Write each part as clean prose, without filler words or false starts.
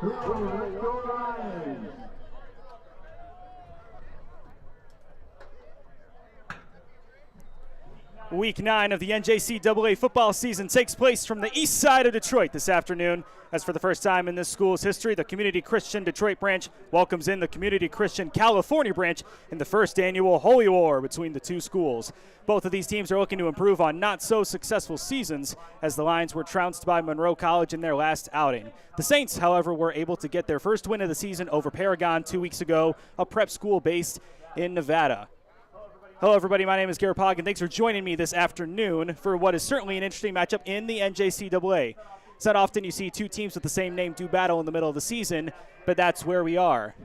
Week 9 of the NJCAA football season takes place from the east side of Detroit this afternoon. As for the first time in this school's history, the Community Christian Detroit branch welcomes in the Community Christian California branch in the first annual Holy War between the two schools. Both of these teams are looking to improve on not-so-successful seasons as the Lions were trounced by Monroe College in their last outing. The Saints, however, were able to get their first win of the season over Paragon 2 weeks ago, a prep school based in Nevada. Hello, everybody. My name is Garrett Pog, and thanks for joining me this afternoon for what is certainly an interesting matchup in the NJCAA. It's not often you see two teams with the same name do battle in the middle of the season, but that's where we are.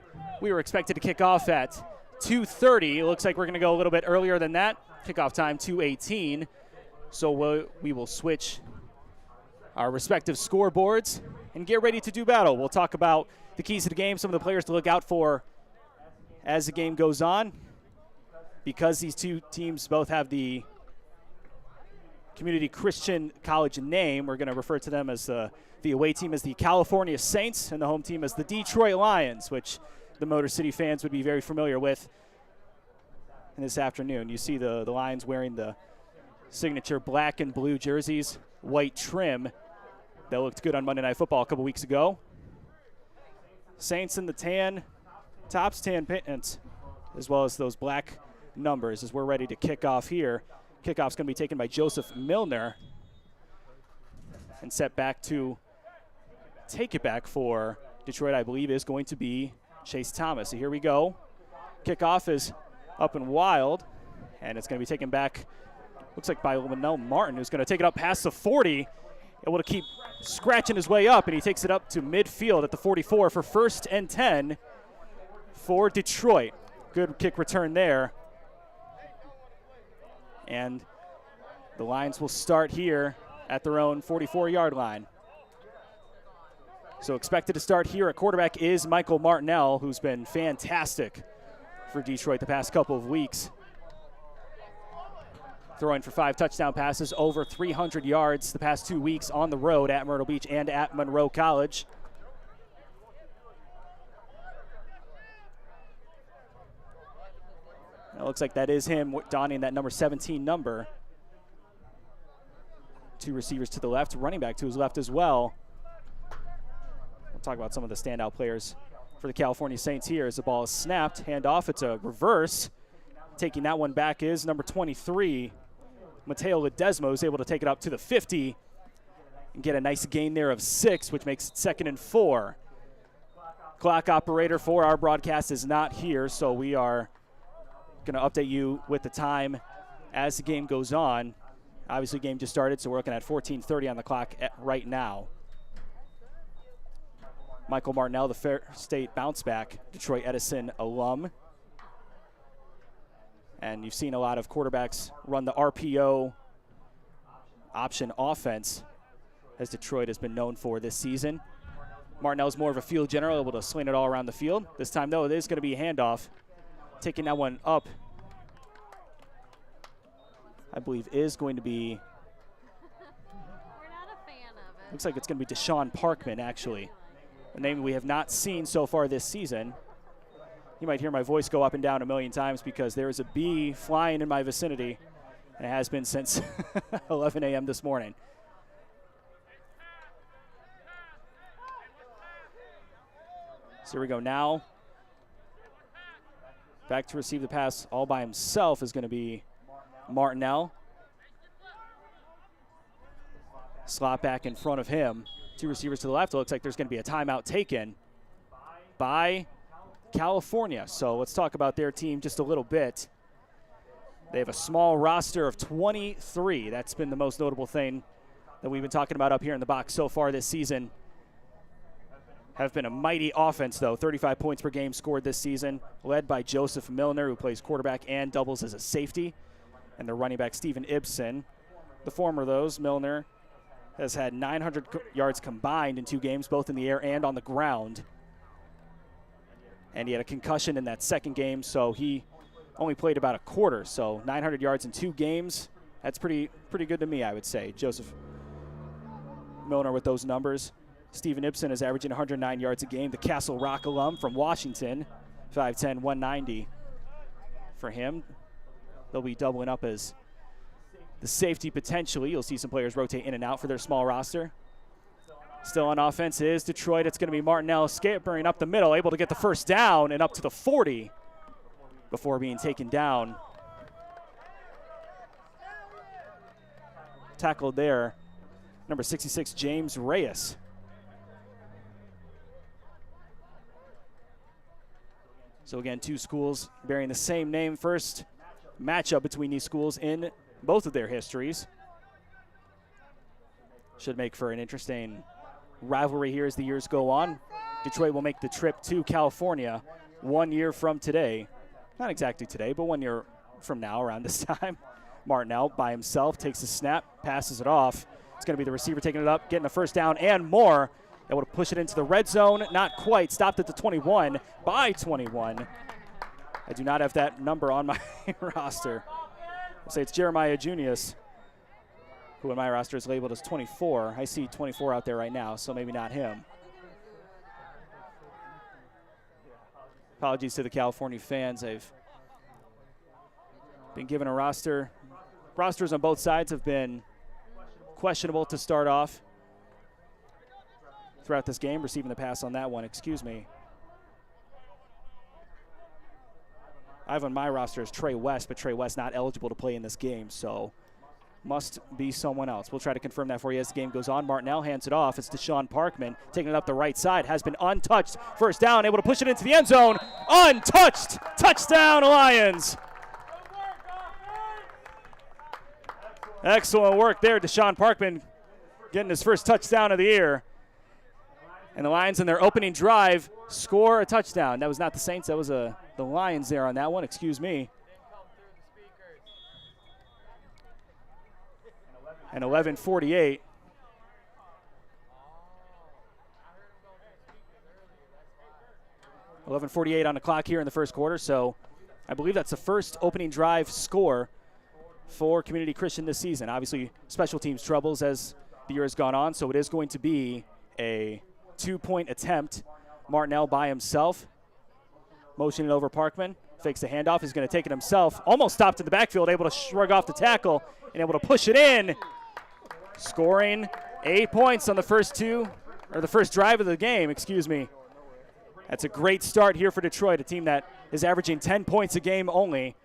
We were expected to kick off at 2:30. It looks like we're going to go a little bit earlier than that. Kickoff time 2:18. So we will switch our respective scoreboards and get ready to do battle. We'll talk about the keys to the game, some of the players to look out for as the game goes on. Because these two teams both have the Community Christian College name, we're going to refer to them as the away team as the California Saints and the home team as the Detroit Lions, which the Motor City fans would be very familiar with. And this afternoon, you see the Lions wearing the signature black and blue jerseys, white trim. That looked good on Monday Night Football a couple weeks ago. Saints in the tan, tops tan pants, as well as those black numbers as we're ready to kick off here. Kickoff's going to be taken by Joseph Milner and set back to take it back for Detroit, I believe, is going to be Chase Thomas. So here we go. Kickoff is up and wild, and it's going to be taken back, looks like by Linnell Martin, who's going to take it up past the 40, able to keep scratching his way up, and he takes it up to midfield at the 44 for 1st and 10 for Detroit. Good kick return there. And the Lions will start here at their own 44-yard line. So expected to start here at quarterback is Michael Martinell, who's been fantastic for Detroit the past couple of weeks. Throwing for 5 touchdown passes, over 300 yards the past 2 weeks on the road at Myrtle Beach and at Monroe College. It looks like that is him donning that number 17 number. 2 receivers to the left, running back to his left as well. We'll talk about some of the standout players for the California Saints here as the ball is snapped. Handoff, it's a reverse. Taking that one back is number 23, Mateo Ledesma, who's able to take it up to the 50 and get a nice gain there of 6, which makes it 2nd and 4. Clock operator for our broadcast is not here, so we are going to update you with the time as the game goes on. Obviously, game just started, so we're looking at 14:30 on the clock right now. Michael Martinell, the Fair State bounce back, Detroit Edison alum. And you've seen a lot of quarterbacks run the RPO option offense, as Detroit has been known for this season. Martinell's more of a field general, able to sling it all around the field. This time, though, it is going to be a handoff. Taking that one up, I believe, is going to be, we're not a fan of it. Looks like it's going to be Deshaun Parkman, actually. A name we have not seen so far this season. You might hear my voice go up and down a million times because there is a bee flying in my vicinity, and it has been since 11 a.m. this morning. So here we go now. Back to receive the pass all by himself is going to be Martinell. Slot back in front of him. 2 receivers to the left. It looks like there's going to be a timeout taken by California. So let's talk about their team just a little bit. They have a small roster of 23. That's been the most notable thing that we've been talking about up here in the box so far this season. Have been a mighty offense, though. 35 points per game scored this season, led by Joseph Milner, who plays quarterback and doubles as a safety, and their running back, Steven Ibsen. The former of those, Milner, has had 900 yards combined in 2 games, both in the air and on the ground. And he had a concussion in that second game, so he only played about a quarter. So 900 yards in 2 games, that's pretty good to me, I would say. Joseph Milner with those numbers. Steven Ibsen is averaging 109 yards a game. The Castle Rock alum from Washington, 5'10", 190 for him. They'll be doubling up as the safety potentially. You'll see some players rotate in and out for their small roster. Still on offense is Detroit. It's going to be Martinell scampering up the middle, able to get the first down and up to the 40 before being taken down. Tackled there, number 66, James Reyes. So again, two schools bearing the same name. First matchup between these schools in both of their histories. Should make for an interesting rivalry here as the years go on. Detroit will make the trip to California 1 year from today. Not exactly today, but 1 year from now around this time. Martinell by himself takes the snap, passes it off. It's going to be the receiver taking it up, getting the first down and more. Able to push it into the red zone. Not quite. Stopped at the 21 by 21. I do not have that number on my roster. I'll say it's Jeremiah Junius, who in my roster is labeled as 24. I see 24 out there right now, so maybe not him. Apologies to the California fans. I've been given a roster. Rosters on both sides have been questionable to start off throughout this game. Receiving the pass on that one, excuse me. I have on my roster as Trey West, but Trey West not eligible to play in this game, so must be someone else. We'll try to confirm that for you as the game goes on. Martinell hands it off. It's Deshaun Parkman taking it up the right side. Has been untouched. First down, able to push it into the end zone. Untouched. Touchdown, Lions. Excellent work there. Deshaun Parkman getting his first touchdown of the year. And the Lions in their opening drive score a touchdown. That was not the Saints. That was the Lions there on that one. Excuse me. And 11:48. .48 on the clock here in the first quarter. So I believe that's the first opening drive score for Community Christian this season. Obviously, special teams troubles as the year has gone on. So it is going to be a 2-point attempt. Martinell by himself. Motioning over Parkman. Fakes the handoff. He's going to take it himself. Almost stopped in the backfield. Able to shrug off the tackle and able to push it in. Scoring 8 points on the first drive of the game, excuse me. That's a great start here for Detroit, a team that is averaging 10 points a game only.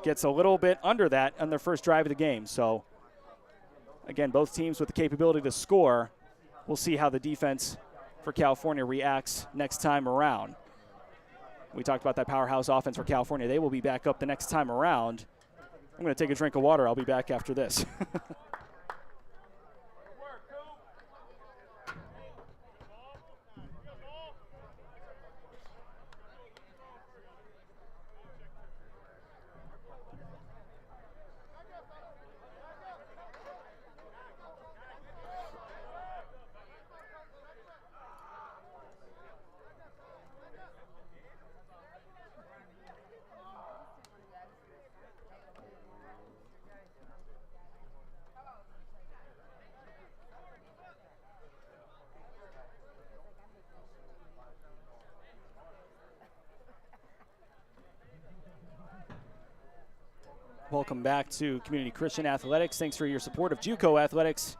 Gets a little bit under that on their first drive of the game. So, again, both teams with the capability to score. We'll see how the defense for California reacts next time around. We talked about that powerhouse offense for California. They will be back up the next time around. I'm going to take a drink of water. I'll be back after this. Welcome back to Community Christian Athletics. Thanks for your support of JUCO Athletics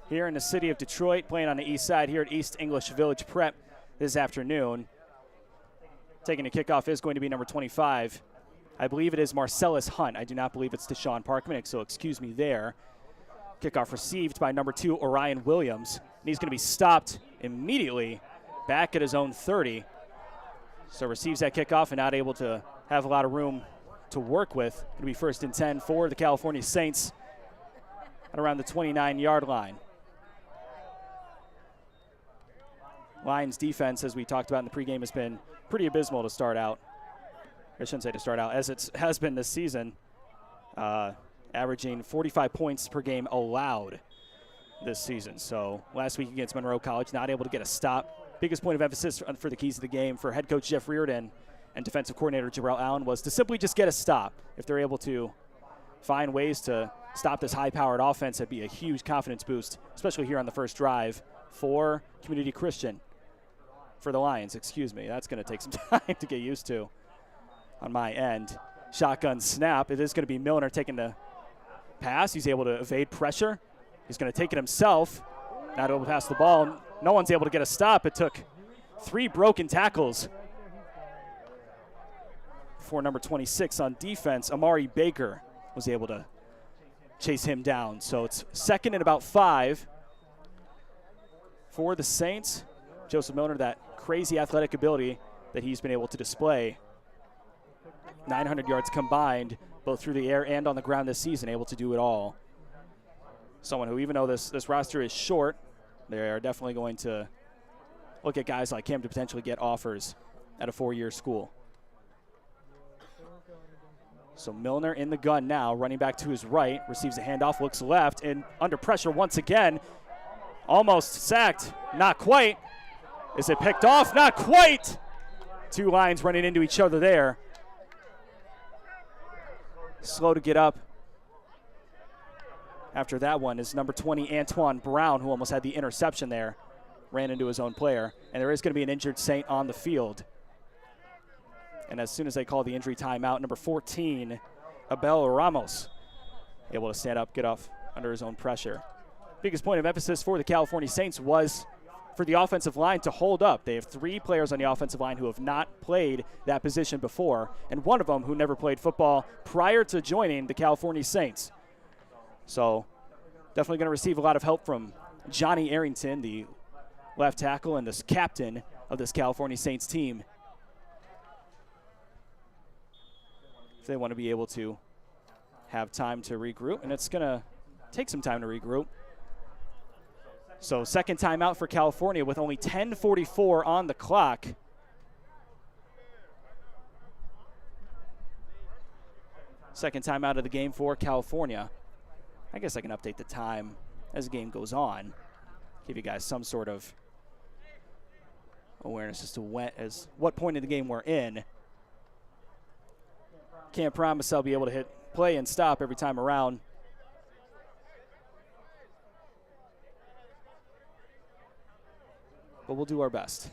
here in the city of Detroit, playing on the east side here at East English Village Prep this afternoon. Taking the kickoff is going to be number 25. I believe it is Marcellus Hunt. I do not believe it's Deshaun Parkman, so excuse me there. Kickoff received by number 2, Orion Williams. And he's going to be stopped immediately back at his own 30. So receives that kickoff and not able to have a lot of room to work with. Going to be first and 10 for the California Saints at around the 29-yard line. Lions defense, as we talked about in the pregame, has been pretty abysmal to start out. I shouldn't say to start out, as it has been this season, averaging 45 points per game allowed this season. So last week against Monroe College, not able to get a stop. Biggest point of emphasis for the keys of the game for head coach Jeff Reardon and defensive coordinator Jabrell Allen was to simply just get a stop. If they're able to find ways to stop this high-powered offense, that'd be a huge confidence boost, especially here on the first drive for Community Christian. For the Lions, excuse me. That's going to take some time to get used to on my end. Shotgun snap. It is going to be Milner taking the pass. He's able to evade pressure. He's going to take it himself. Not able to pass the ball. No one's able to get a stop. It took 3 broken tackles for number 26 on defense. Amari Baker was able to chase him down. So it's 2nd and about 5 for the Saints. Joseph Milner, that crazy athletic ability that he's been able to display. 900 yards combined, both through the air and on the ground this season, able to do it all. Someone who, even though this roster is short, they are definitely going to look at guys like him to potentially get offers at a 4-year school. So Milner in the gun now, running back to his right, receives a handoff, looks left, and under pressure once again. Almost sacked, not quite. Is it picked off? Not quite. 2 lines running into each other there. Slow to get up. After that one is number 20, Antoine Brown, who almost had the interception there. Ran into his own player. And there is going to be an injured Saint on the field. And as soon as they call the injury timeout, number 14, Abel Ramos, able to stand up, get off under his own pressure. Biggest point of emphasis for the California Saints was for the offensive line to hold up. They have 3 players on the offensive line who have not played that position before, and one of them who never played football prior to joining the California Saints. So definitely going to receive a lot of help from Johnny Arrington, the left tackle and this captain of this California Saints team, if they want to be able to have time to regroup, and it's going to take some time to regroup. So 2nd timeout for California with only 10:44 on the clock. Second timeout of the game for California. I guess I can update the time as the game goes on. Give you guys some sort of awareness as to what point of the game we're in. Can't promise I'll be able to hit play and stop every time around. But we'll do our best.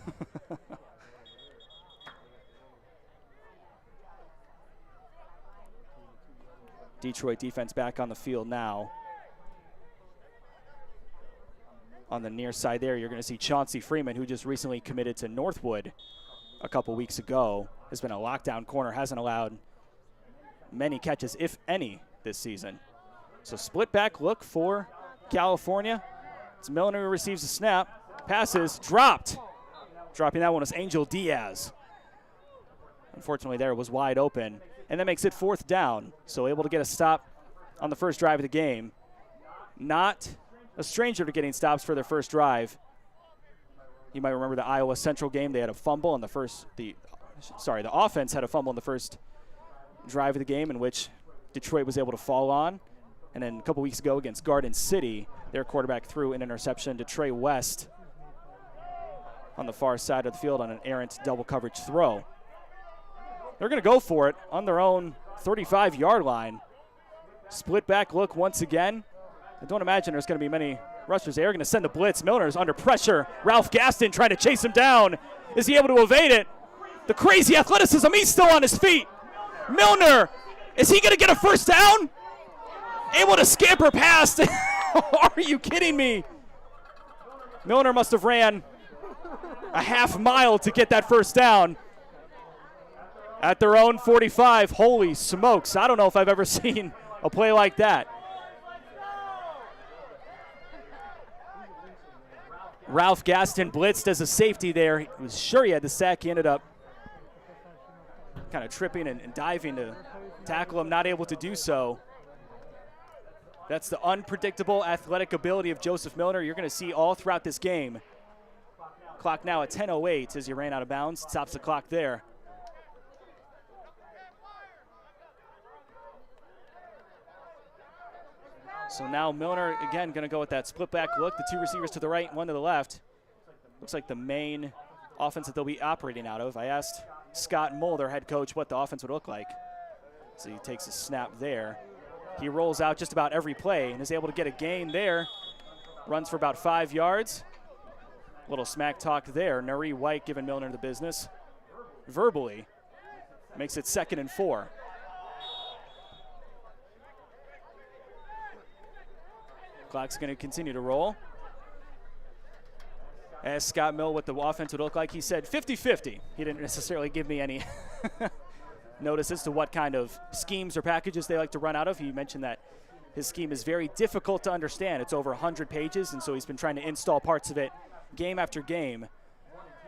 Detroit defense back on the field now. On the near side there, you're going to see Chauncey Freeman, who just recently committed to Northwood a couple weeks ago. Has been a lockdown corner, hasn't allowed many catches, if any, this season. So split back look for California. It's Milner who receives the snap. Passes, dropped. Dropping that one was Angel Diaz. Unfortunately, there it was wide open. And that makes it 4th down. So able to get a stop on the first drive of the game. Not a stranger to getting stops for their first drive. You might remember the Iowa Central game. They had a fumble in the offense had a fumble in the first drive of the game, in which Detroit was able to fall on. And then a couple weeks ago against Garden City, their quarterback threw an interception to Trey West on the far side of the field on an errant double coverage throw. They're going to go for it on their own 35-yard line. Split back look once again. I don't imagine there's going to be many rushers there. Going to send the blitz. Milner's under pressure. Ralph Gaston trying to chase him down. Is he able to evade it? The crazy athleticism. He's still on his feet. Milner, is he going to get a first down? Able to scamper past. Are you kidding me? Milner must have ran a half mile to get that first down at their own 45. Holy smokes. I don't know if I've ever seen a play like that. Ralph Gaston blitzed as a safety there. He was sure he had the sack. He ended up kind of tripping and diving to tackle him, not able to do so. That's the unpredictable athletic ability of Joseph Milner you're going to see all throughout this game. Clock now at 10:08 as he ran out of bounds. Stops the clock there. So now Milner, again, going to go with that split back look. The 2 receivers to the right, 1 to the left. Looks like the main offense that they'll be operating out of. I asked Scott Mull, their head coach, what the offense would look like. So he takes a snap there. He rolls out just about every play and is able to get a gain there. Runs for about 5 yards. Little smack talk there. Nuri White giving Milner the business verbally. Makes it 2nd and 4. Clock's going to continue to roll. As Scott Mill what the offense would look like, he said 50-50. He didn't necessarily give me any notice as to what kind of schemes or packages they like to run out of. He mentioned that his scheme is very difficult to understand. It's over 100 pages, and so he's been trying to install parts of it game after game.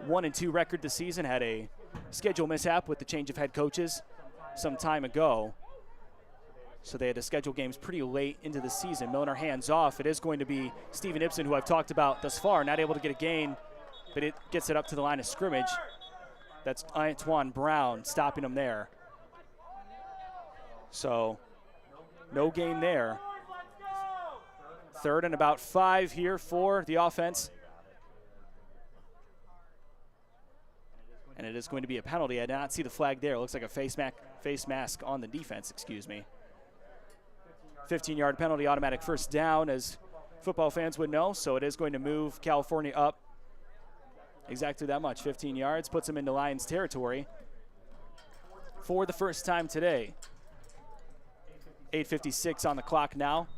1-2 record this season, had a schedule mishap with the change of head coaches some time ago. So they had to schedule games pretty late into the season. Milner hands off. It is going to be Steven Ibsen, who I've talked about thus far, not able to get a gain, but it gets it up to the line of scrimmage. That's Antoine Brown stopping him there. So no gain there. 3rd and about 5 here for the offense. And it is going to be a penalty. I did not see the flag there. It looks like a face mask on the defense, excuse me. 15-yard penalty, automatic first down, as football fans would know. So it is going to move California up exactly that much. 15 yards, puts them into Lions territory for the first time today. 8:56 on the clock now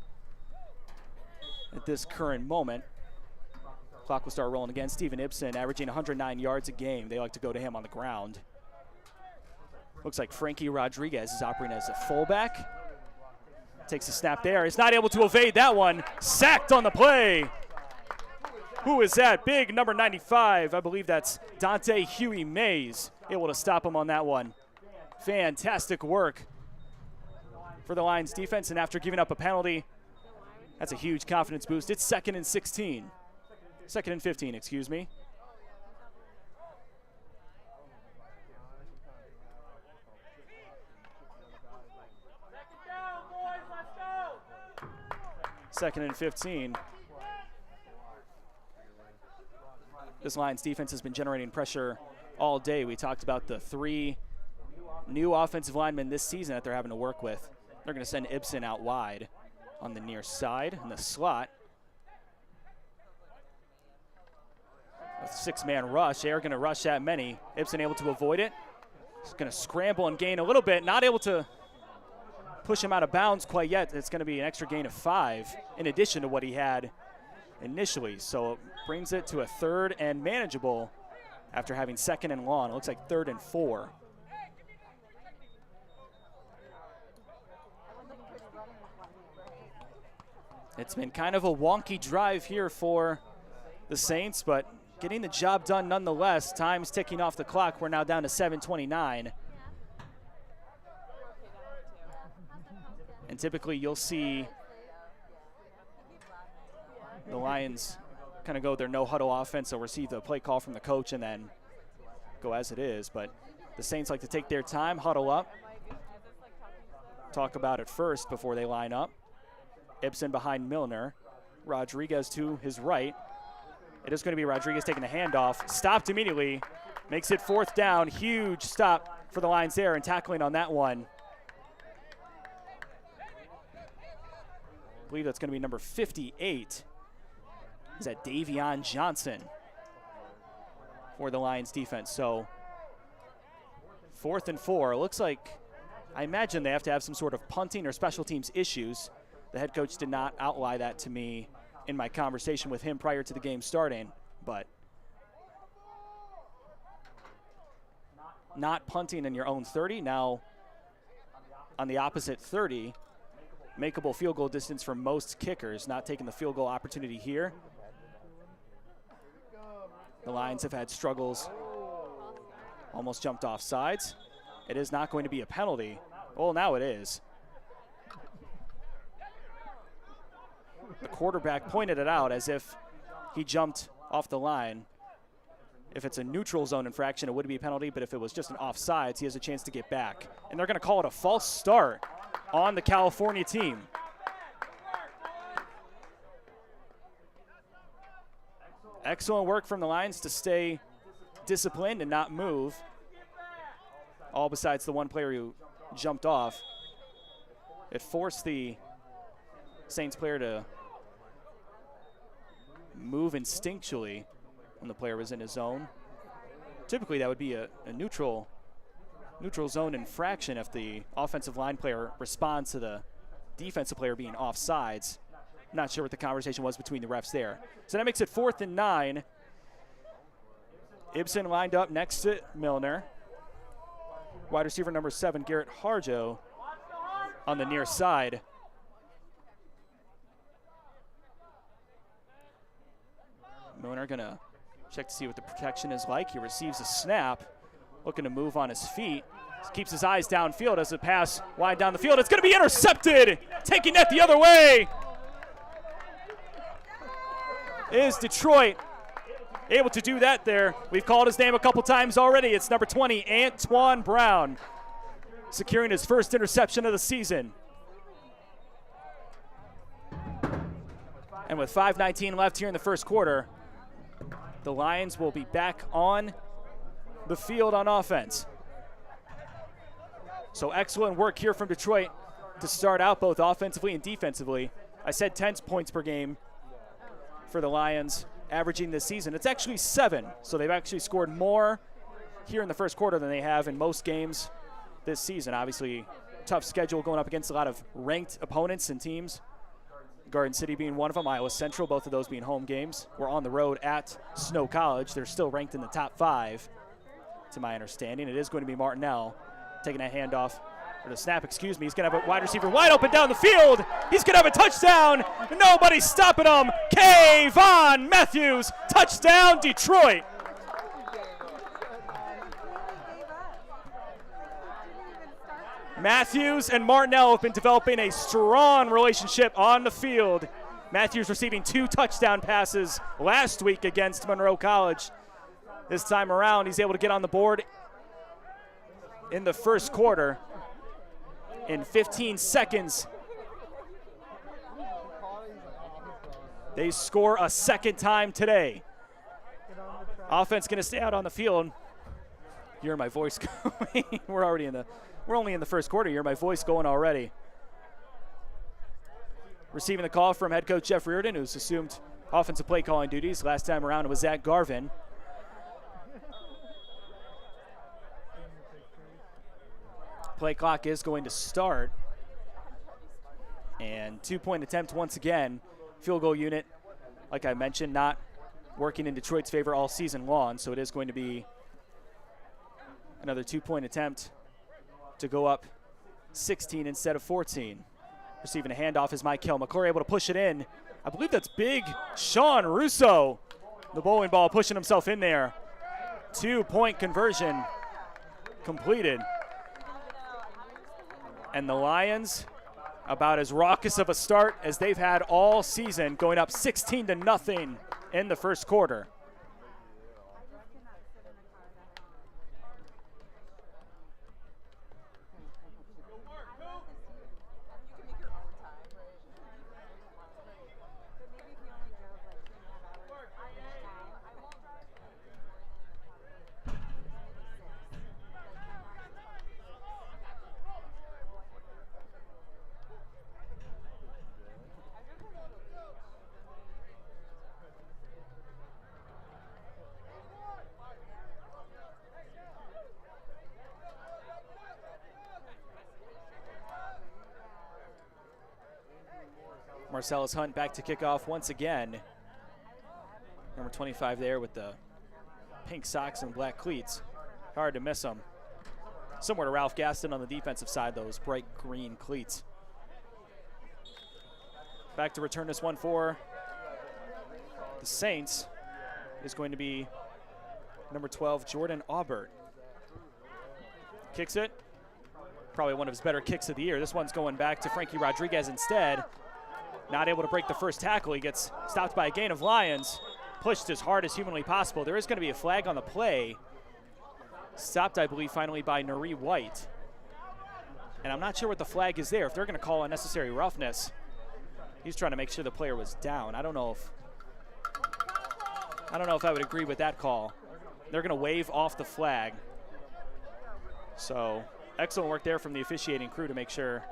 at this current moment. Clock will start rolling again. Steven Ibsen averaging 109 yards a game. They like to go to him on the ground. Looks like Frankie Rodriguez is operating as a fullback. Takes a snap there. Is not able to evade that one. Sacked on the play. Who is that? Big number 95. I believe that's Dante Huey Mays. Able to stop him on that one. Fantastic work for the Lions defense. And after giving up a penalty, that's a huge confidence boost. It's 2nd and 16. 2nd and 15, excuse me. Second and 15. This Lions defense has been generating pressure all day. We talked about the 3 new offensive linemen this season that they're having to work with. They're going to send Ibsen out wide on the near side in the slot. A 6-man rush. They're going to rush that many. Ibsen able to avoid it. He's going to scramble and gain a little bit. Not able to push him out of bounds quite yet. It's going to be an extra gain of 5 in addition to what he had initially. So it brings it to a 3rd and manageable after having 2nd and long. It looks like 3rd and 4. It's been kind of a wonky drive here for the Saints, but getting the job done nonetheless. Time's ticking off the clock. We're now down to 7:29. And typically you'll see the Lions kind of go their no-huddle offense. They'll receive the play call from the coach and then go as it is. But the Saints like to take their time, huddle up, talk about it first before they line up. Ibsen behind Milner. Rodriguez to his right. It is going to be Rodriguez taking the handoff. Stopped immediately. Makes it 4th down. Huge stop for the Lions there and tackling on that one. I believe that's going to be number 58. Is that Davion Johnson for the Lions defense. So 4th and 4. It looks like, I imagine they have to have some sort of punting or special teams issues. The head coach did not outline that to me in my conversation with him prior to the game starting, but not punting in your own 30. Now on the opposite 30, makeable field goal distance for most kickers, not taking the field goal opportunity here. The Lions have had struggles, almost jumped off sides. It is not going to be a penalty. Well, now it is. The quarterback pointed it out as if he jumped off the line. If it's a neutral zone infraction, it would be a penalty, but if it was just an offsides, he has a chance to get back. And they're going to call it a false start on the California team. Excellent work from the Lions to stay disciplined and not move. All besides the one player who jumped off. It forced the Saints player to move instinctually. when the player was in his zone. Typically that would be a neutral zone infraction if the offensive line player responds to the defensive player being offsides. Not sure what the conversation was between the refs there. So that makes it 4th and 9. Ibsen lined up next to Milner. Wide receiver number 7, Garrett Harjo, on the near side. Milner gonna check to see what the protection is like. He receives a snap, looking to move on his feet. Keeps his eyes downfield as a pass wide down the field. It's gonna be intercepted. Taking that the other way is Detroit. Able to do that there. We've called his name a couple times already. It's number 20, Antoine Brown, securing his first interception of the season. And with 5:19 left here in the first quarter, the Lions will be back on the field on offense. So excellent work here from Detroit to start out both offensively and defensively. I said 10 points per game for the Lions averaging this season. It's actually 7, so they've actually scored more here in the first quarter than they have in most games this season. Obviously, tough schedule going up against a lot of ranked opponents and teams. Garden City being one of them, Iowa Central, both of those being home games. We're on the road at Snow College. They're still ranked in the top 5, to my understanding. It is going to be Martinell taking a handoff, or the snap, excuse me. He's going to have a wide receiver wide open down the field. He's going to have a touchdown. Nobody's stopping him. Kayvon Matthews, touchdown Detroit. Matthews and Martinell have been developing a strong relationship on the field. Matthews receiving 2 touchdown passes last week against Monroe College. This time around, he's able to get on the board in the first quarter in 15 seconds. They score a second time today. Offense going to stay out on the field. You hear my voice going. We're only in the first quarter. You hear my voice going already. Receiving the call from head coach Jeff Reardon, who's assumed offensive play calling duties. Last time around it was Zach Garvin. Play clock is going to start. And 2-point attempt once again. Field goal unit, like I mentioned, not working in Detroit's favor all season long, so it is going to be another 2-point attempt to go up 16 instead of 14. Receiving a handoff is Michael McClure, able to push it in. I believe that's big Sean Russo. The bowling ball pushing himself in there. 2-point conversion completed. And the Lions, about as raucous of a start as they've had all season, going up 16-0 in the first quarter. Marcellus Hunt back to kick off once again. Number 25 there with the pink socks and black cleats. Hard to miss him. Similar to Ralph Gaston on the defensive side, those bright green cleats. Back to return this one for the Saints is going to be number 12, Jordan Aubert. Kicks it. Probably one of his better kicks of the year. This one's going back to Frankie Rodriguez instead. Not able to break the first tackle. He gets stopped by a gain of Lions. Pushed as hard as humanly possible. There is going to be a flag on the play. Stopped, I believe, finally by Nari White. And I'm not sure what the flag is there. If they're going to call unnecessary roughness, he's trying to make sure the player was down. I don't know if I would agree with that call. They're going to wave off the flag. So excellent work there from the officiating crew to make sure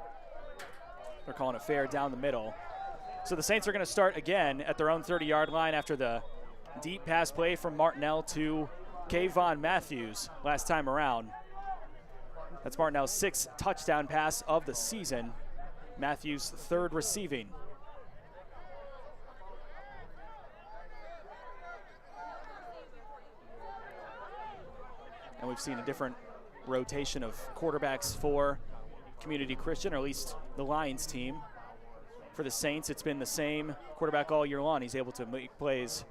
they're calling it fair down the middle. So the Saints are going to start again at their own 30-yard line after the Deep pass play from Martinell to Kayvon Matthews last time around. That's Martinell's 6th touchdown pass of the season. Matthews' 3rd receiving. And we've seen a different rotation of quarterbacks for Community Christian, or at least the Lions team. For the Saints, it's been the same quarterback all year long. He's able to make plays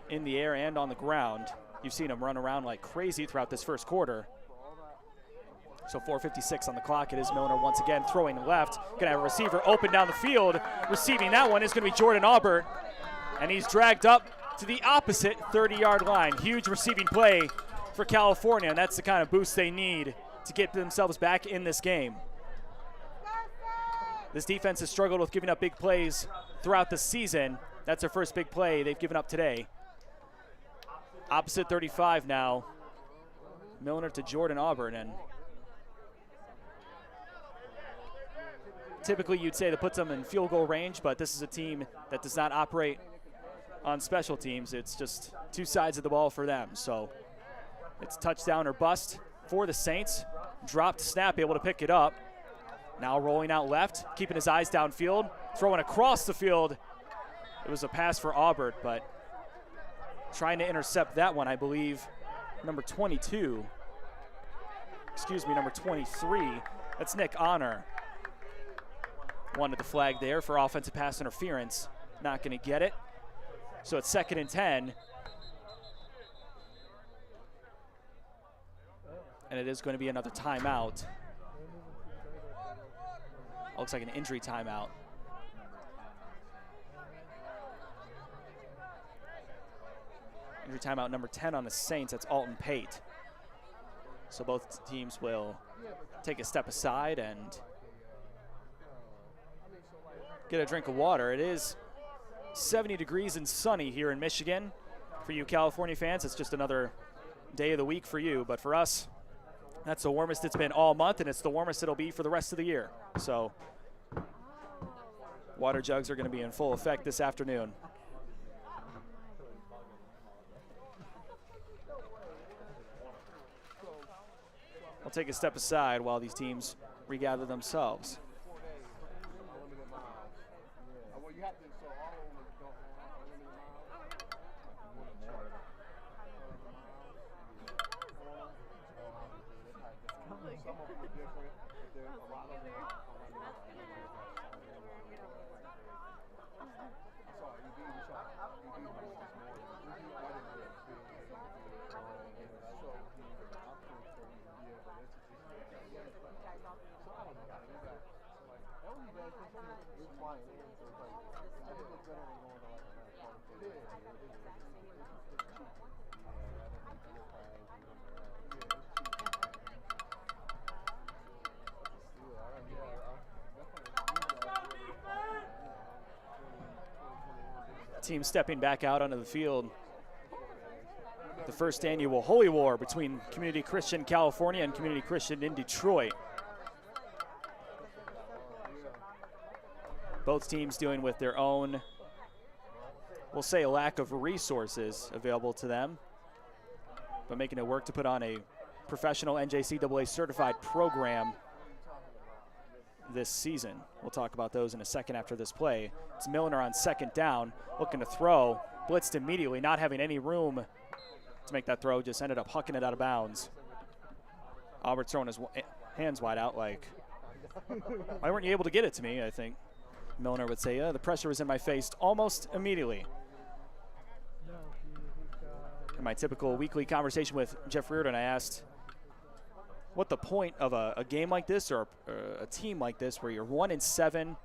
in the air and on the ground. You've seen him run around like crazy throughout this first quarter. So 4:56 on the clock. It is Milner once again throwing left. Gonna have a receiver open down the field. Receiving that one is gonna be Jordan Aubert. And he's dragged up to the opposite 30-yard line. Huge receiving play for California, and that's the kind of boost they need to get themselves back in this game. This defense has struggled with giving up big plays throughout the season. That's their first big play they've given up today. Opposite 35 now. Milner to Jordan Aubert, and typically you'd say that puts them in field goal range, but this is a team that does not operate on special teams. It's just two sides of the ball for them. So it's touchdown or bust for the Saints. Dropped snap, able to pick it up. Now rolling out left, keeping his eyes downfield, throwing across the field. It was a pass for Aubert, but trying to intercept that one, I believe, number 23. That's Nick Honor. Wanted the flag there for offensive pass interference. Not going to get it. So it's 2nd and 10. And it is going to be another timeout. Looks like an injury timeout. Injury timeout number 10 on the Saints. That's Alton Pate. So both teams will take a step aside and get a drink of water. It is 70 degrees and sunny here in Michigan. For you California fans, it's just another day of the week for you. But for us, that's the warmest it's been all month, and it's the warmest it'll be for the rest of the year. So water jugs are going to be in full effect this afternoon. I'll take a step aside while these teams regather themselves. Team stepping back out onto the field. The first annual Holy War between Community Christian California and Community Christian in Detroit. Both teams dealing with their own, we'll say, a lack of resources available to them, but making it work to put on a professional NJCAA certified program this season. We'll talk about those in a second after this play. It's Milner on 2nd down, looking to throw, blitzed immediately, not having any room to make that throw, just ended up hucking it out of bounds. Albert's throwing his hands wide out like, why weren't you able to get it to me, I think Milner would say. The pressure was in my face almost immediately. In my typical weekly conversation with Jeff Reardon, I asked what the point of a game like this, or a team like this where you're 1-7,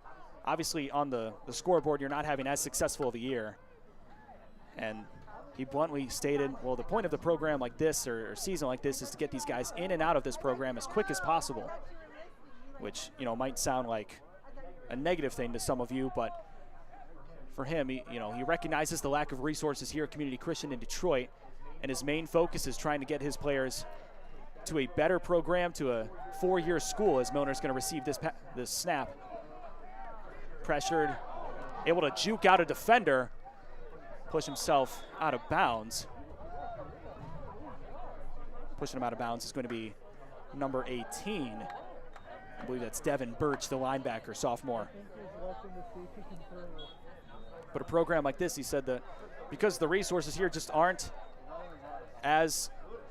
obviously on the scoreboard you're not having as successful of a year. And he bluntly stated, well, the point of the program like this, or season like this, is to get these guys in and out of this program as quick as possible, which, you know, might sound like a negative thing to some of you, but for him, he recognizes the lack of resources here at Community Christian in Detroit, and his main focus is trying to get his players to a better program, to a 4-year school, as Milner's going to receive this snap. Pressured, able to juke out a defender, push himself out of bounds. Pushing him out of bounds is going to be number 18. I believe that's Devin Birch, the linebacker, sophomore. But a program like this, he said that because the resources here just aren't as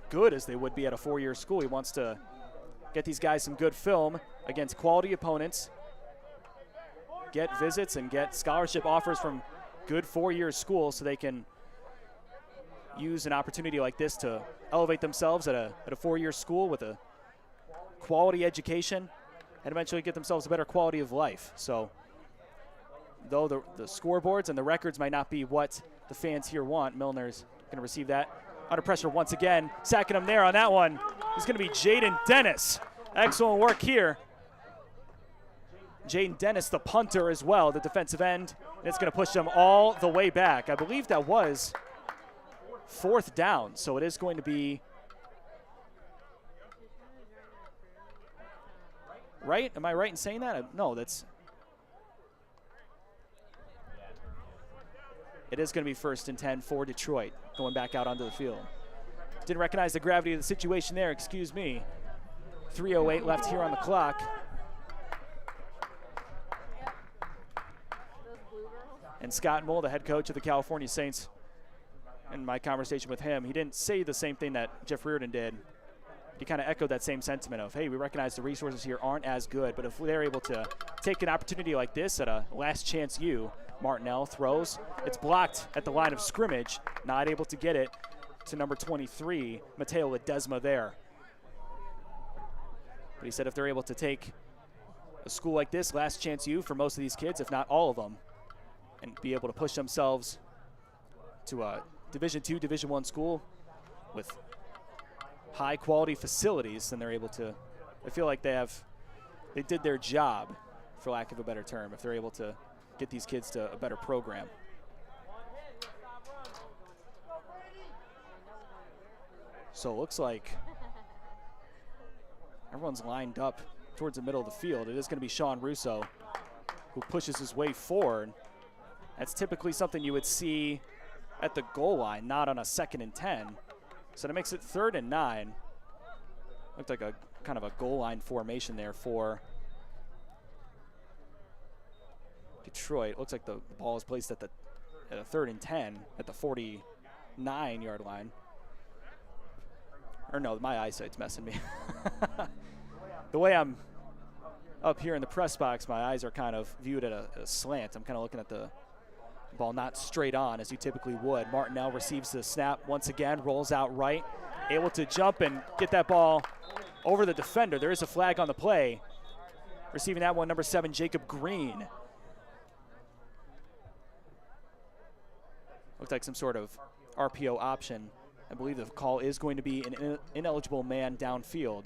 good as they would be at a four-year school, he wants to get these guys some good film against quality opponents, get visits and get scholarship offers from good four-year schools so they can use an opportunity like this to elevate themselves at a four-year school with a quality education and eventually get themselves a better quality of life. So though the scoreboards and the records might not be what the fans here want, Milner's going to receive that. Under pressure once again, sacking him there on that one. It's going to be Jaden Dennis. Excellent work here. Jaden Dennis, the punter as well, the defensive end. And it's going to push them all the way back. I believe that was fourth down, so it is going to be right? Am I right in saying that? No, that's. It is going to be 1st and 10 for Detroit, going back out onto the field. Didn't recognize the gravity of the situation there, excuse me. 3:08 left here on the clock. And Scott Mull, the head coach of the California Saints, in my conversation with him, he didn't say the same thing that Jeff Reardon did. He kind of echoed that same sentiment of, hey, we recognize the resources here aren't as good, but if they're able to take an opportunity like this at a last chance U, Martinell throws. It's blocked at the line of scrimmage, not able to get it to number 23, Mateo Ledesma there. But he said if they're able to take a school like this, last chance U for most of these kids, if not all of them, and be able to push themselves to a Division II, Division I school with high quality facilities, then they're able to, I feel like they did their job, for lack of a better term, if they're able to get these kids to a better program. So it looks like everyone's lined up towards the middle of the field. It is going to be Sean Russo who pushes his way forward. That's typically something you would see at the goal line, not on a 2nd and 10. So that makes it 3rd and 9. Looked like a kind of a goal line formation there for Detroit. Looks like the ball is placed at a 3rd and 10 at the 49-yard line. Or no, my eyesight's messing me. The way I'm up here in the press box, my eyes are kind of viewed at a slant. I'm kind of looking at the ball not straight on as you typically would. Martinell receives the snap once again, rolls out right, able to jump and get that ball over the defender. There is a flag on the play. Receiving that one, number 7, Jacob Green. Looked like some sort of RPO option. I believe the call is going to be an ineligible man downfield.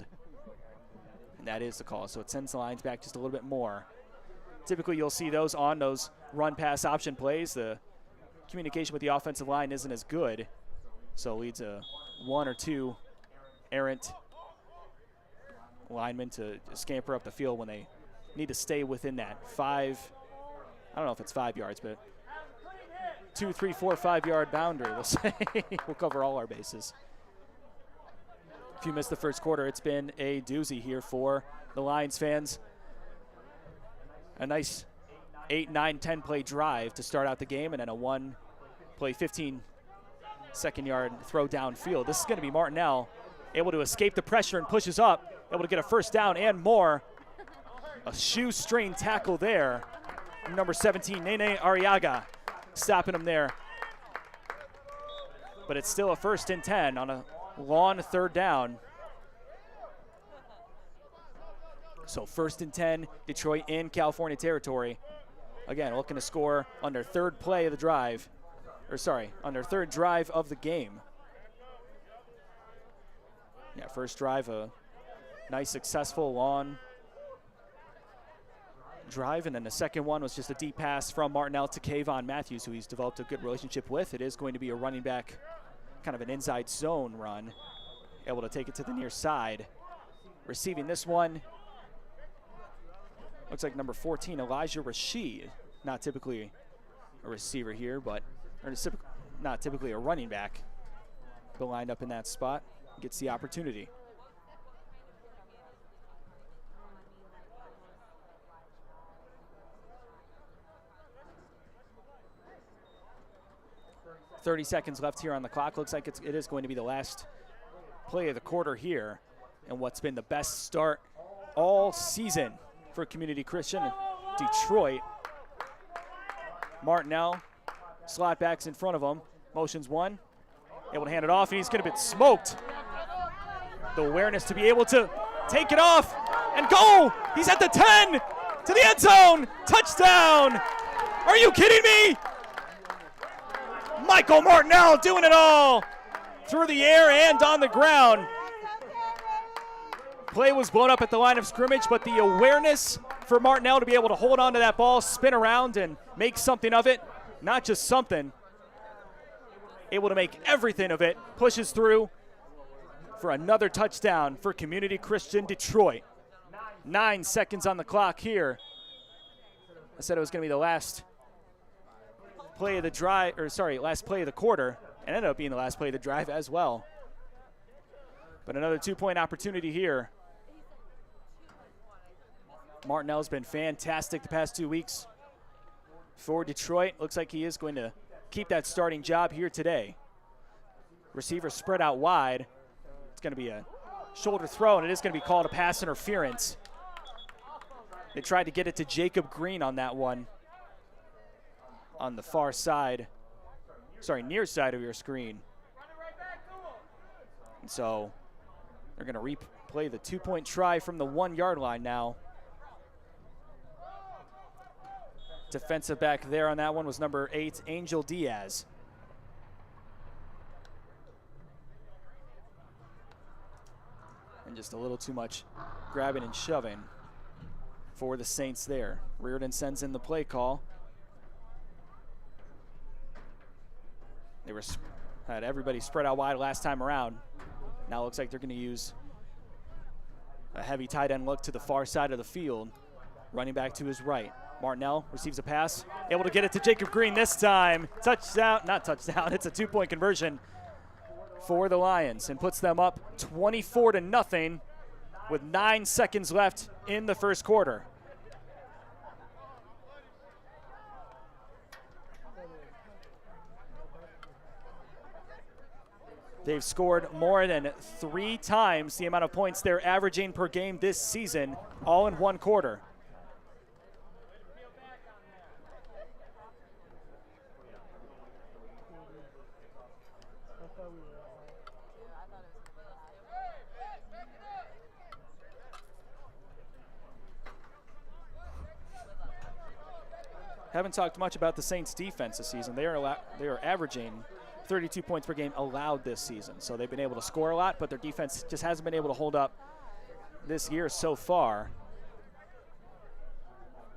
And that is the call, so it sends the lines back just a little bit more. Typically you'll see those on those run-pass option plays. The communication with the offensive line isn't as good, so it leads a 1 or 2 errant linemen to scamper up the field when they need to stay within that 5, I don't know if it's 5 yards, but 2, 3, 4, 5 yard boundary, we'll say. We'll cover all our bases. If you missed the first quarter, it's been a doozy here for the Lions fans. A nice 8, 9, 10 play drive to start out the game, and then a 1 play 15-second yard throw downfield. This is going to be Martinell able to escape the pressure and pushes up, able to get a first down and more. A shoestring tackle there. Number 17, Nene Arriaga, stopping him there. But it's still a 1st and 10 on a long 3rd down. So 1st and 10, Detroit in California territory. Again, looking to score on their 3rd play of the drive. Or sorry, on their 3rd drive of the game. Yeah, first drive, a nice successful long drive, and then the second one was just a deep pass from Martinell to Kayvon Matthews, who he's developed a good relationship with. It is going to be a running back, kind of an inside zone run, able to take it to the near side. Receiving this one, looks like number 14, Elijah Rashid. Not typically a receiver here, but not typically a running back, but lined up in that spot, gets the opportunity. .30 seconds left here on the clock. Looks like it is going to be the last play of the quarter here, and what's been the best start all season for Community Christian Detroit. Martinell, slot backs in front of him, motions one, able to hand it off, and he's going to get smoked. The awareness to be able to take it off and go. He's at the 10, to the end zone, touchdown. Are you kidding me? Michael Martinell doing it all through the air and on the ground. Play was blown up at the line of scrimmage, but the awareness for Martinell to be able to hold on to that ball, spin around, and make something of it, not just something, able to make everything of it, pushes through for another touchdown for Community Christian Detroit. 9 seconds on the clock here. I said it was going to be the last play of the drive, last play of the quarter, and ended up being the last play of the drive as well. But another 2-point opportunity here. Martinell's been fantastic the past 2 weeks for Detroit. Looks like he is going to keep that starting job here today. Receiver spread out wide. It's going to be a shoulder throw, and it is going to be called a pass interference. They tried to get it to Jacob Green on that one on the far side, near side of your screen. And so they're going to replay the 2-point try from the 1-yard line now. Defensive back there on that one was number 8, Angel Diaz. And just a little too much grabbing and shoving for the Saints there. Reardon sends in the play call. They had everybody spread out wide last time around. Now it looks like they're going to use a heavy tight end look to the far side of the field. Running back to his right. Martinell receives a pass, able to get it to Jacob Green this time. Touchdown, not touchdown, it's a 2-point conversion for the Lions and puts them up 24-0 with 9 seconds left in the first quarter. They've scored more than 3 times the amount of points they're averaging per game this season, all in 1 quarter. Haven't talked much about the Saints defense this season. They are averaging 32 points per game allowed this season. So they've been able to score a lot, but their defense just hasn't been able to hold up this year so far.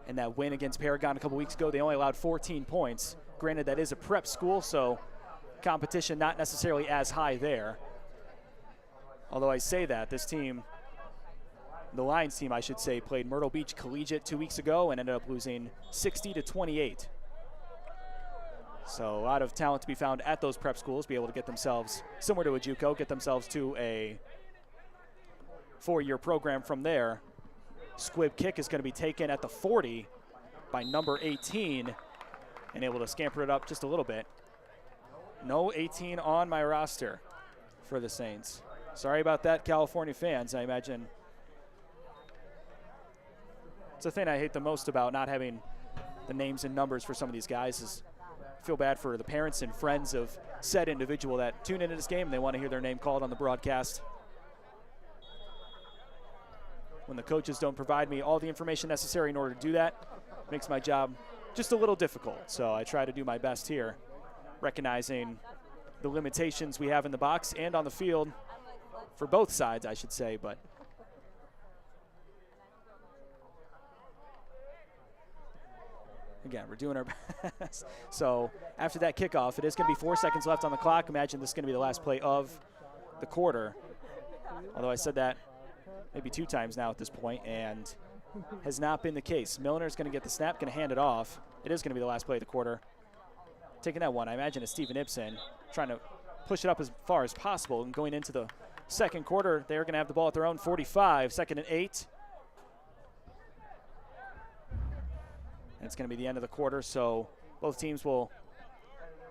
In that win against Paragon a couple weeks ago, they only allowed 14 points. Granted, that is a prep school, so competition not necessarily as high there. Although I say that, this team, the Lions team, I should say, played Myrtle Beach Collegiate 2 weeks ago and ended up losing 60-28. So a lot of talent to be found at those prep schools, be able to get themselves, similar to a JUCO, get themselves to a 4-year program from there. Squib kick is going to be taken at the 40 by number 18 and able to scamper it up just a little bit. No 18 on my roster for the Saints. Sorry about that, California fans. I imagine it's the thing I hate the most about not having the names and numbers for some of these guys is I feel bad for the parents and friends of said individual that tune into this game and they want to hear their name called on the broadcast. When the coaches don't provide me all the information necessary in order to do that, it makes my job just a little difficult. So I try to do my best here, recognizing the limitations we have in the box and on the field for both sides, I should say. But again, we're doing our best. So after that kickoff, it is going to be 4 seconds left on the clock. Imagine this is going to be the last play of the quarter. Although I said that maybe 2 times now at this point, and has not been the case. Milner's going to get the snap, going to hand it off. It is going to be the last play of the quarter. taking that one, I imagine, is Steven Ibsen, trying to push it up as far as possible. And going into the second quarter, they're going to have the ball at their own 45, 2nd and 8. And it's going to be the end of the quarter, so both teams will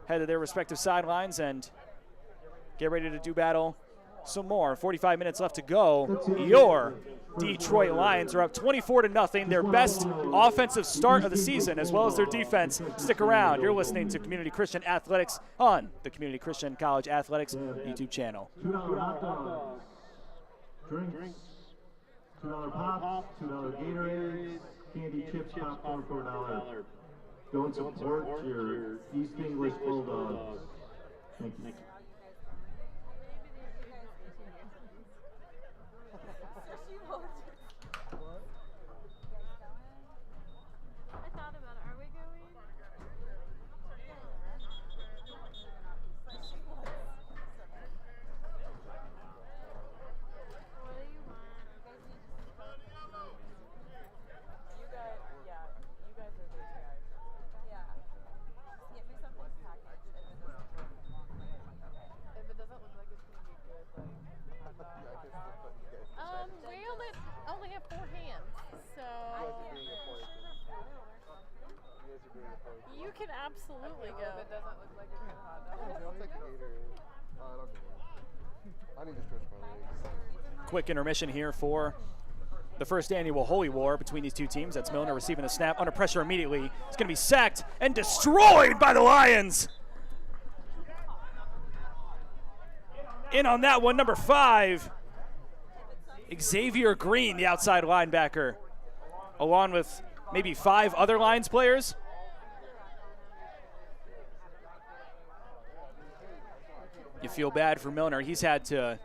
head to their respective sidelines and get ready to do battle some more. 45 minutes left to go. Your Detroit Lions are up 24-0, their best offensive start of the season, as well as their defense. Stick around. You're listening to Community Christian Athletics on the Community Christian College Athletics YouTube channel. $2 hot dogs, drinks, $2 pops, $2 Gatorades, candy chips, popcorn for $1. Go and support your East English Bulldogs. Thank you. You can absolutely go. If it doesn't look like a good hot dog. I'll take a Gatorade. I don't know. I need to stretch my legs. Quick intermission here for the first annual Holy War between these two teams. That's Milner receiving the snap under pressure immediately. It's going to be sacked and destroyed by the Lions. In on that one, number 5, Xavier Green, the outside linebacker, along with maybe 5 other Lions players. You feel bad for Milner. He's had to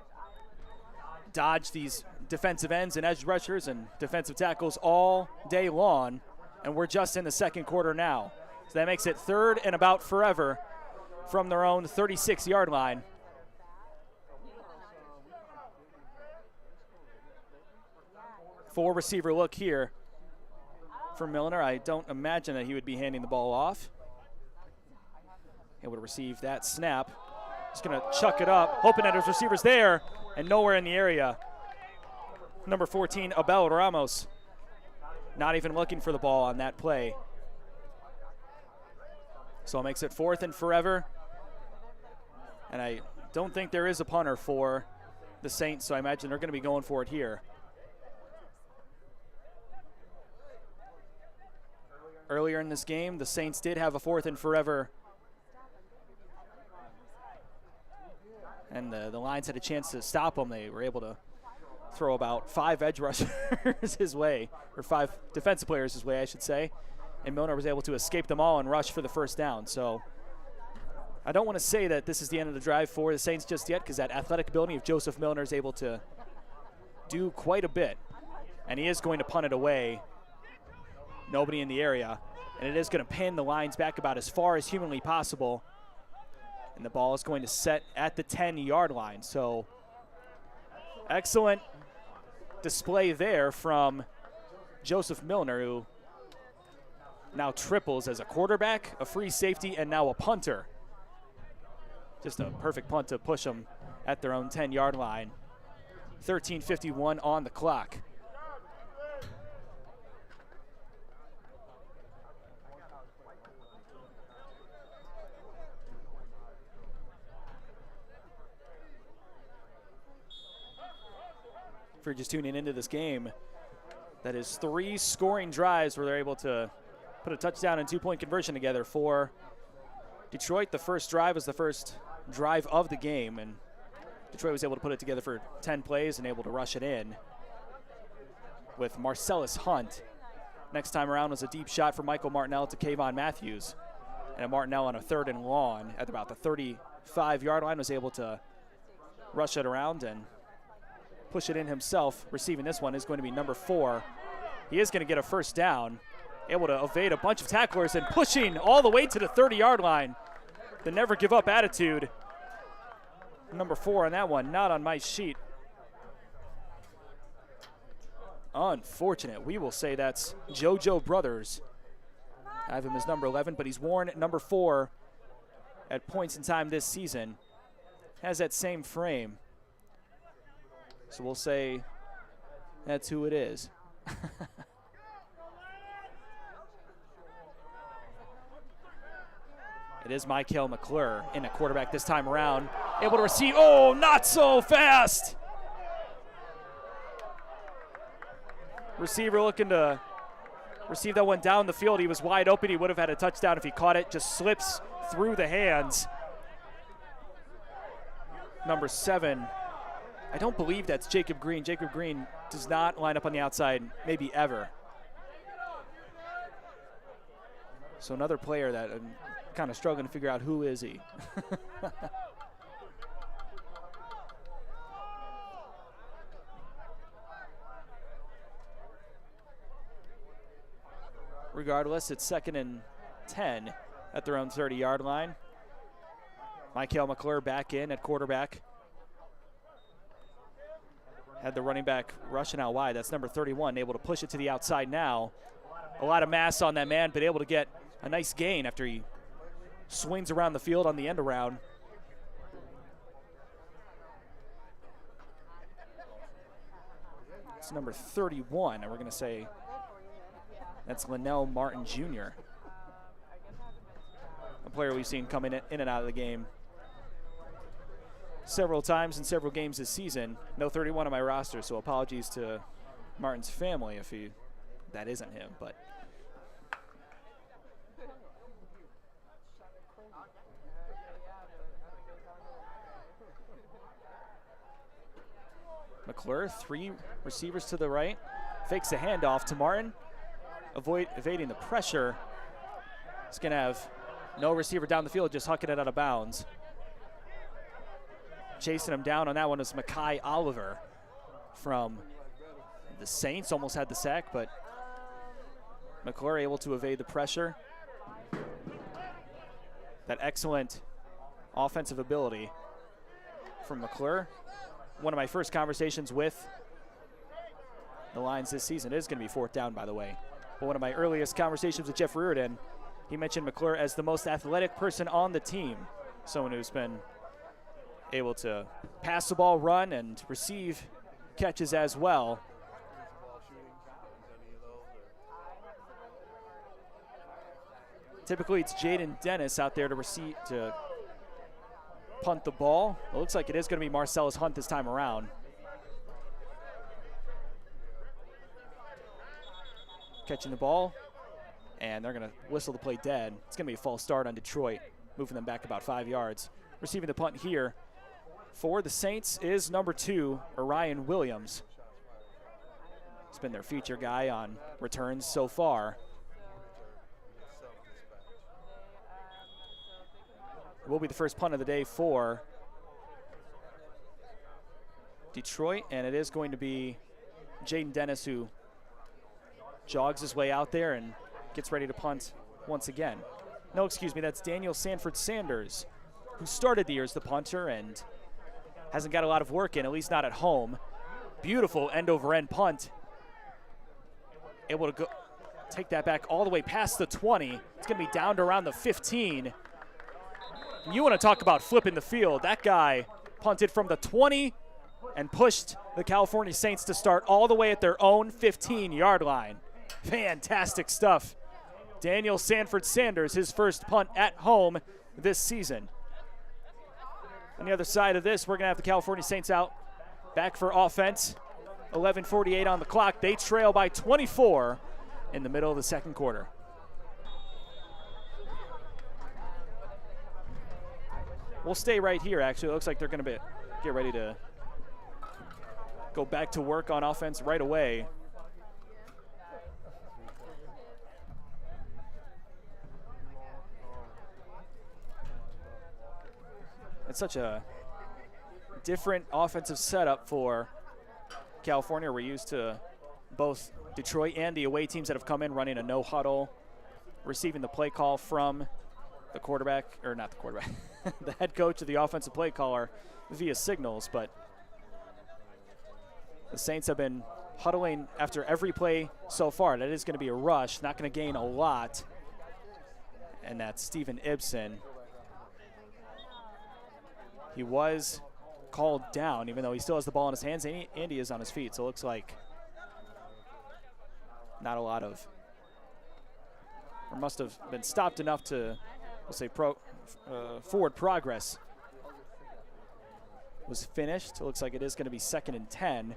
dodge these defensive ends and edge rushers and defensive tackles all day long, and we're just in the second quarter now. So that makes it 3rd and about forever from their own 36-yard line. Four receiver look here for Milner. I don't imagine that he would be handing the ball off. Able to receive that snap. He's going to chuck it up, hoping that his receiver's there, and nowhere in the area. Number 14, Abel Ramos, not even looking for the ball on that play. So it makes it 4th and forever. And I don't think there is a punter for the Saints, so I imagine they're going to be going for it here. Earlier in this game, the Saints did have a 4th and forever, and the Lions had a chance to stop them. They were able to throw about 5 edge rushers his way, or 5 defensive players his way, I should say, and Milner was able to escape them all and rush for the first down. So I don't want to say that this is the end of the drive for the Saints just yet, because that athletic ability of Joseph Milner is able to do quite a bit, and he is going to punt it away. Nobody in the area, and it is going to pin the Lions back about as far as humanly possible, and the ball is going to set at the 10-yard line. So excellent display there from Joseph Milner, who now triples as a quarterback, a free safety, and now a punter. Just a perfect punt to push them at their own 10-yard line. 13:51 on the clock. If you're just tuning into this game, that is 3 scoring drives where they're able to put a touchdown and 2-point conversion together for Detroit. The first drive was the first drive of the game, and Detroit was able to put it together for 10 plays and able to rush it in with Marcellus Hunt. Next time around was a deep shot from Michael Martinell to Kayvon Matthews, and Martinell on a 3rd and long at about the 35-yard line was able to rush it around and push it in himself. Receiving this one is going to be number 4. He is going to get a first down, able to evade a bunch of tacklers and pushing all the way to the 30-yard line. The never give up attitude. Number 4 on that one, not on my sheet. Unfortunate. We will say that's JoJo Brothers. I have him as number 11, but he's worn number 4 at points in time this season has that same frame. So we'll say that's who it is. It is Michael McClure in at quarterback this time around. Able to receive, oh, not so fast. Receiver looking to receive that one down the field. He was wide open. He would have had a touchdown if he caught it. Just slips through the hands. Number 7. I don't believe that's Jacob Green. Jacob Green does not line up on the outside, maybe ever. So another player that I'm kind of struggling to figure out who is he. Regardless, it's 2nd and 10 at their own 30-yard line. Michael McClure back in at quarterback. Had the running back rushing out wide. That's number 31, able to push it to the outside now. A lot of mass on that man, but able to get a nice gain after he swings around the field on the end around. It's number 31, and we're going to say that's Linnell Martin Jr., a player we've seen come in and out of the game several times in several games this season. No 31 on my roster, so apologies to Martin's family if that isn't him. But McClure, 3 receivers to the right, fakes a handoff to Martin, evading the pressure. He's going to have no receiver down the field, just hucking it out of bounds. Chasing him down on that one is Makai Oliver from the Saints. Almost had the sack, but McClure able to evade the pressure. That excellent offensive ability from McClure. One of my first conversations with the Lions this season is going to be 4th down, by the way. But one of my earliest conversations with Jeff Reardon, he mentioned McClure as the most athletic person on the team. Someone who's been able to pass the ball, run, and receive catches as well. Typically, it's Jaden Dennis out there to punt the ball. It looks like it is going to be Marcellus Hunt this time around. Catching the ball, and they're going to whistle the play dead. It's going to be a false start on Detroit, moving them back about 5 yards. Receiving the punt here for the Saints is number 2, Orion Williams. He's been their feature guy on returns so far. It will be the first punt of the day for Detroit, and it is going to be Jaden Dennis who jogs his way out there and gets ready to punt once again. No, excuse me, that's Daniel Sanford Sanders, who started the year as the punter and hasn't got a lot of work in, at least not at home. Beautiful end-over-end punt. Able to go take that back all the way past the 20. It's going to be down to around the 15. You want to talk about flipping the field. That guy punted from the 20 and pushed the California Saints to start all the way at their own 15-yard line. Fantastic stuff. Daniel Sanford Sanders, his first punt at home this season. On the other side of this, we're going to have the California Saints out back for offense. 11:48 on the clock. They trail by 24 in the middle of the second quarter. We'll stay right here, actually. It looks like they're going to get ready to go back to work on offense right away. It's such a different offensive setup for California. We're used to both Detroit and the away teams that have come in running a no huddle, receiving the play call from the quarterback, or not the quarterback, the head coach of the offensive play caller via signals. But the Saints have been huddling after every play so far. That is going to be a rush, not going to gain a lot. And that's Steven Ibsen He was called down, even though he still has the ball in his hands. Andy is on his feet, so it looks like not a lot of, or must have been stopped enough to, we'll say, forward progress was finished. It looks like it is going to be 2nd and 10.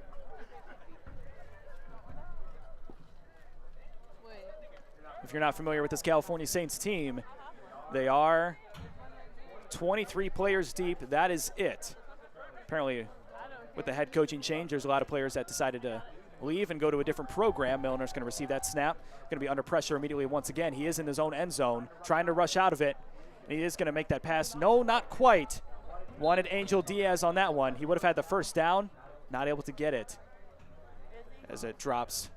If you're not familiar with this California Saints team, they are 23 players deep. That is it. Apparently, with the head coaching change, there's a lot of players that decided to leave and go to a different program. Milner's going to receive that snap. Going to be under pressure immediately once again. He is in his own end zone, trying to rush out of it. And he is going to make that pass. No, not quite. Wanted Angel Diaz on that one. He would have had the first down. Not able to get it as it drops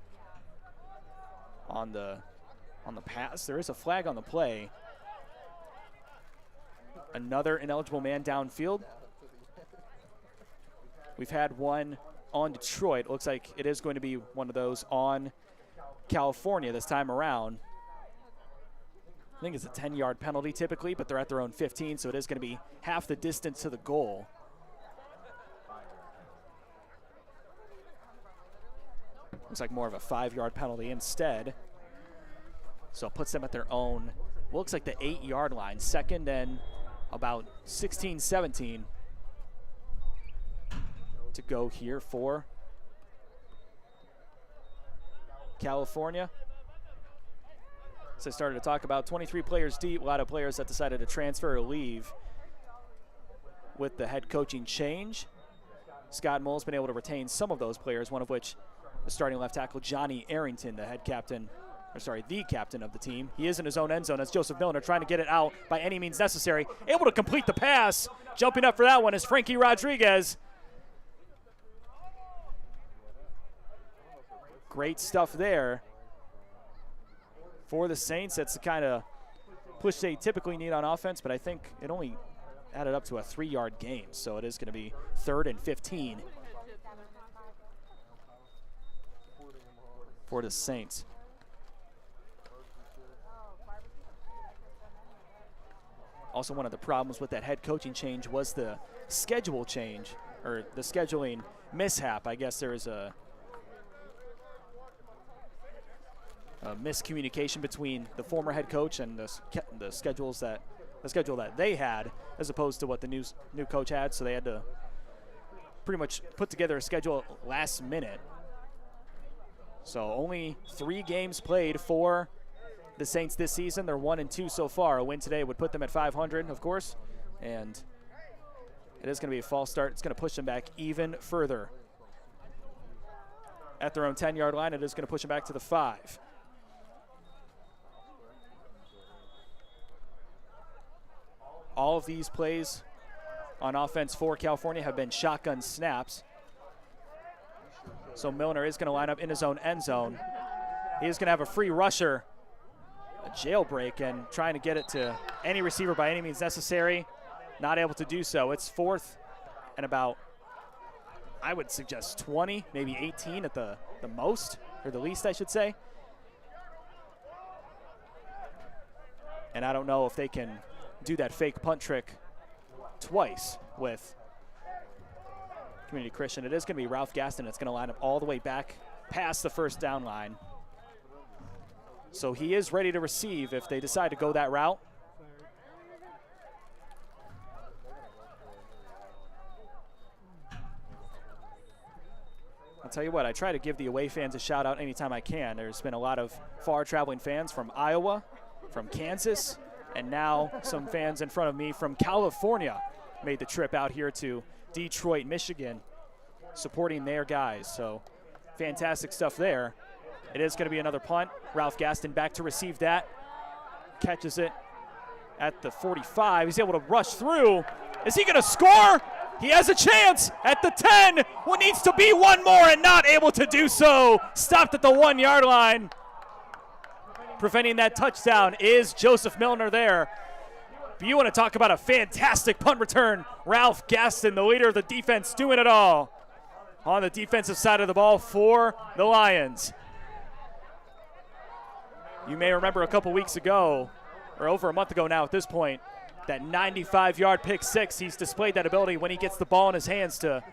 on the pass. There is a flag on the play. Another ineligible man downfield. We've had one on Detroit. It looks like it is going to be one of those on California this time around. I think it's a 10-yard penalty typically, but they're at their own 15, so it is going to be half the distance to the goal. Looks like more of a 5-yard penalty instead. So it puts them at their own, looks like the 8-yard line, 2nd and about 16, 17 to go here for California. So I started to talk about 23 players deep, a lot of players that decided to transfer or leave with the head coaching change. Scott Mull's been able to retain some of those players, one of which the starting left tackle Johnny Arrington, the captain of the team. He is in his own end zone as Joseph Milner trying to get it out by any means necessary. Able to complete the pass. Jumping up for that one is Frankie Rodriguez. Great stuff there for the Saints. That's the kind of push they typically need on offense, but I think it only added up to a 3-yard gain, so it is going to be 3rd and 15 for the Saints. Also, one of the problems with that head coaching change was the schedule change, or the scheduling mishap. I guess there is a miscommunication between the former head coach and the schedule that they had, as opposed to what the new coach had. So they had to pretty much put together a schedule last minute. So only 3 games played for the Saints this season. They're 1-2 so far. A win today would put them at 500, of course, and it is going to be a false start. It's going to push them back even further. At their own 10-yard line, it is going to push them back to the 5. All of these plays on offense for California have been shotgun snaps. So Milner is going to line up in his own end zone. He is going to have a free rusher, a jailbreak, and trying to get it to any receiver by any means necessary. Not able to do so. It's 4th and about, I would suggest 20, maybe 18 at the most, or the least, I should say. And I don't know if they can do that fake punt trick twice with Community Christian. It is going to be Ralph Gaston. It's going to line up all the way back past the first down line. So he is ready to receive if they decide to go that route. I'll tell you what, I try to give the away fans a shout out anytime I can. There's been a lot of far traveling fans from Iowa, from Kansas, and now some fans in front of me from California made the trip out here to Detroit, Michigan, supporting their guys. So fantastic stuff there. It is going to be another punt. Ralph Gaston back to receive that. Catches it at the 45. He's able to rush through. Is he going to score? He has a chance at the 10. What needs to be one more and not able to do so. Stopped at the 1-yard line. Preventing that touchdown is Joseph Milner there. But you want to talk about a fantastic punt return. Ralph Gaston, the leader of the defense, doing it all on the defensive side of the ball for the Lions. You may remember a couple weeks ago, or over a month ago now at this point, That 95-yard pick six, he's displayed that ability when he gets the ball in his hands to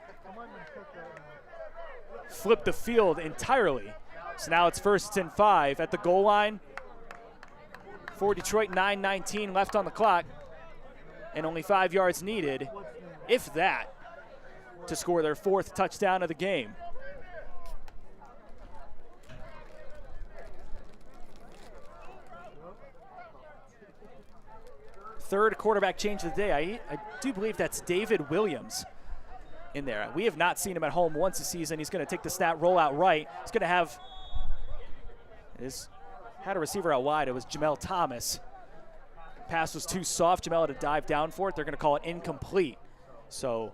flip the field entirely. So now it's 1st and 5 at the goal line. For Detroit, 9:19 left on the clock, and only 5 yards needed, if that, to score their 4th touchdown of the game. Third quarterback change of the day. I do believe that's David Williams in there. We have not seen him at home once a season. He's going to take the snap, roll out right. He's going to have had a receiver out wide. It was Jamel Thomas. Pass was too soft. Jamel had to dive down for it. They're going to call it incomplete. So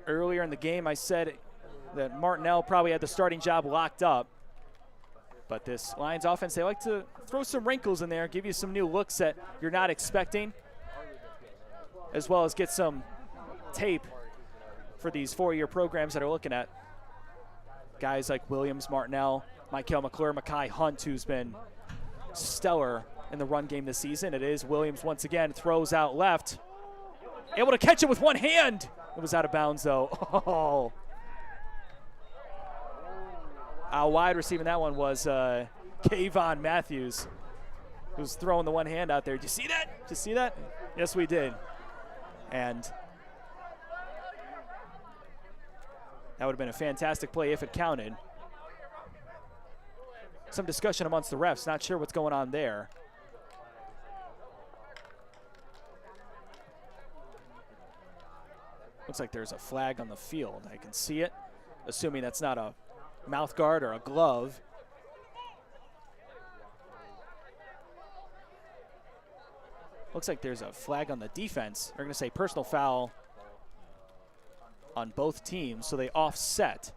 earlier in the game, I said that Martinell probably had the starting job locked up. But this Lions offense, they like to throw some wrinkles in there, give you some new looks that you're not expecting, as well as get some tape for these four-year programs that are looking at guys like Williams, Martinell, Michael McClure, Mekhi Hunt, who's been stellar in the run game this season. It is Williams once again, throws out left. Able to catch it with one hand. It was out of bounds, though. Oh. Out wide receiving that one was Kayvon Matthews, who's throwing the one hand out there. Did you see that? Did you see that? Yes, we did. And that would have been a fantastic play if it counted. Some discussion amongst the refs. Not sure what's going on there. Looks like there's a flag on the field. I can see it, assuming that's not a mouth guard or a glove. Looks like there's a flag on the defense. They're going to say personal foul on both teams, so they offset.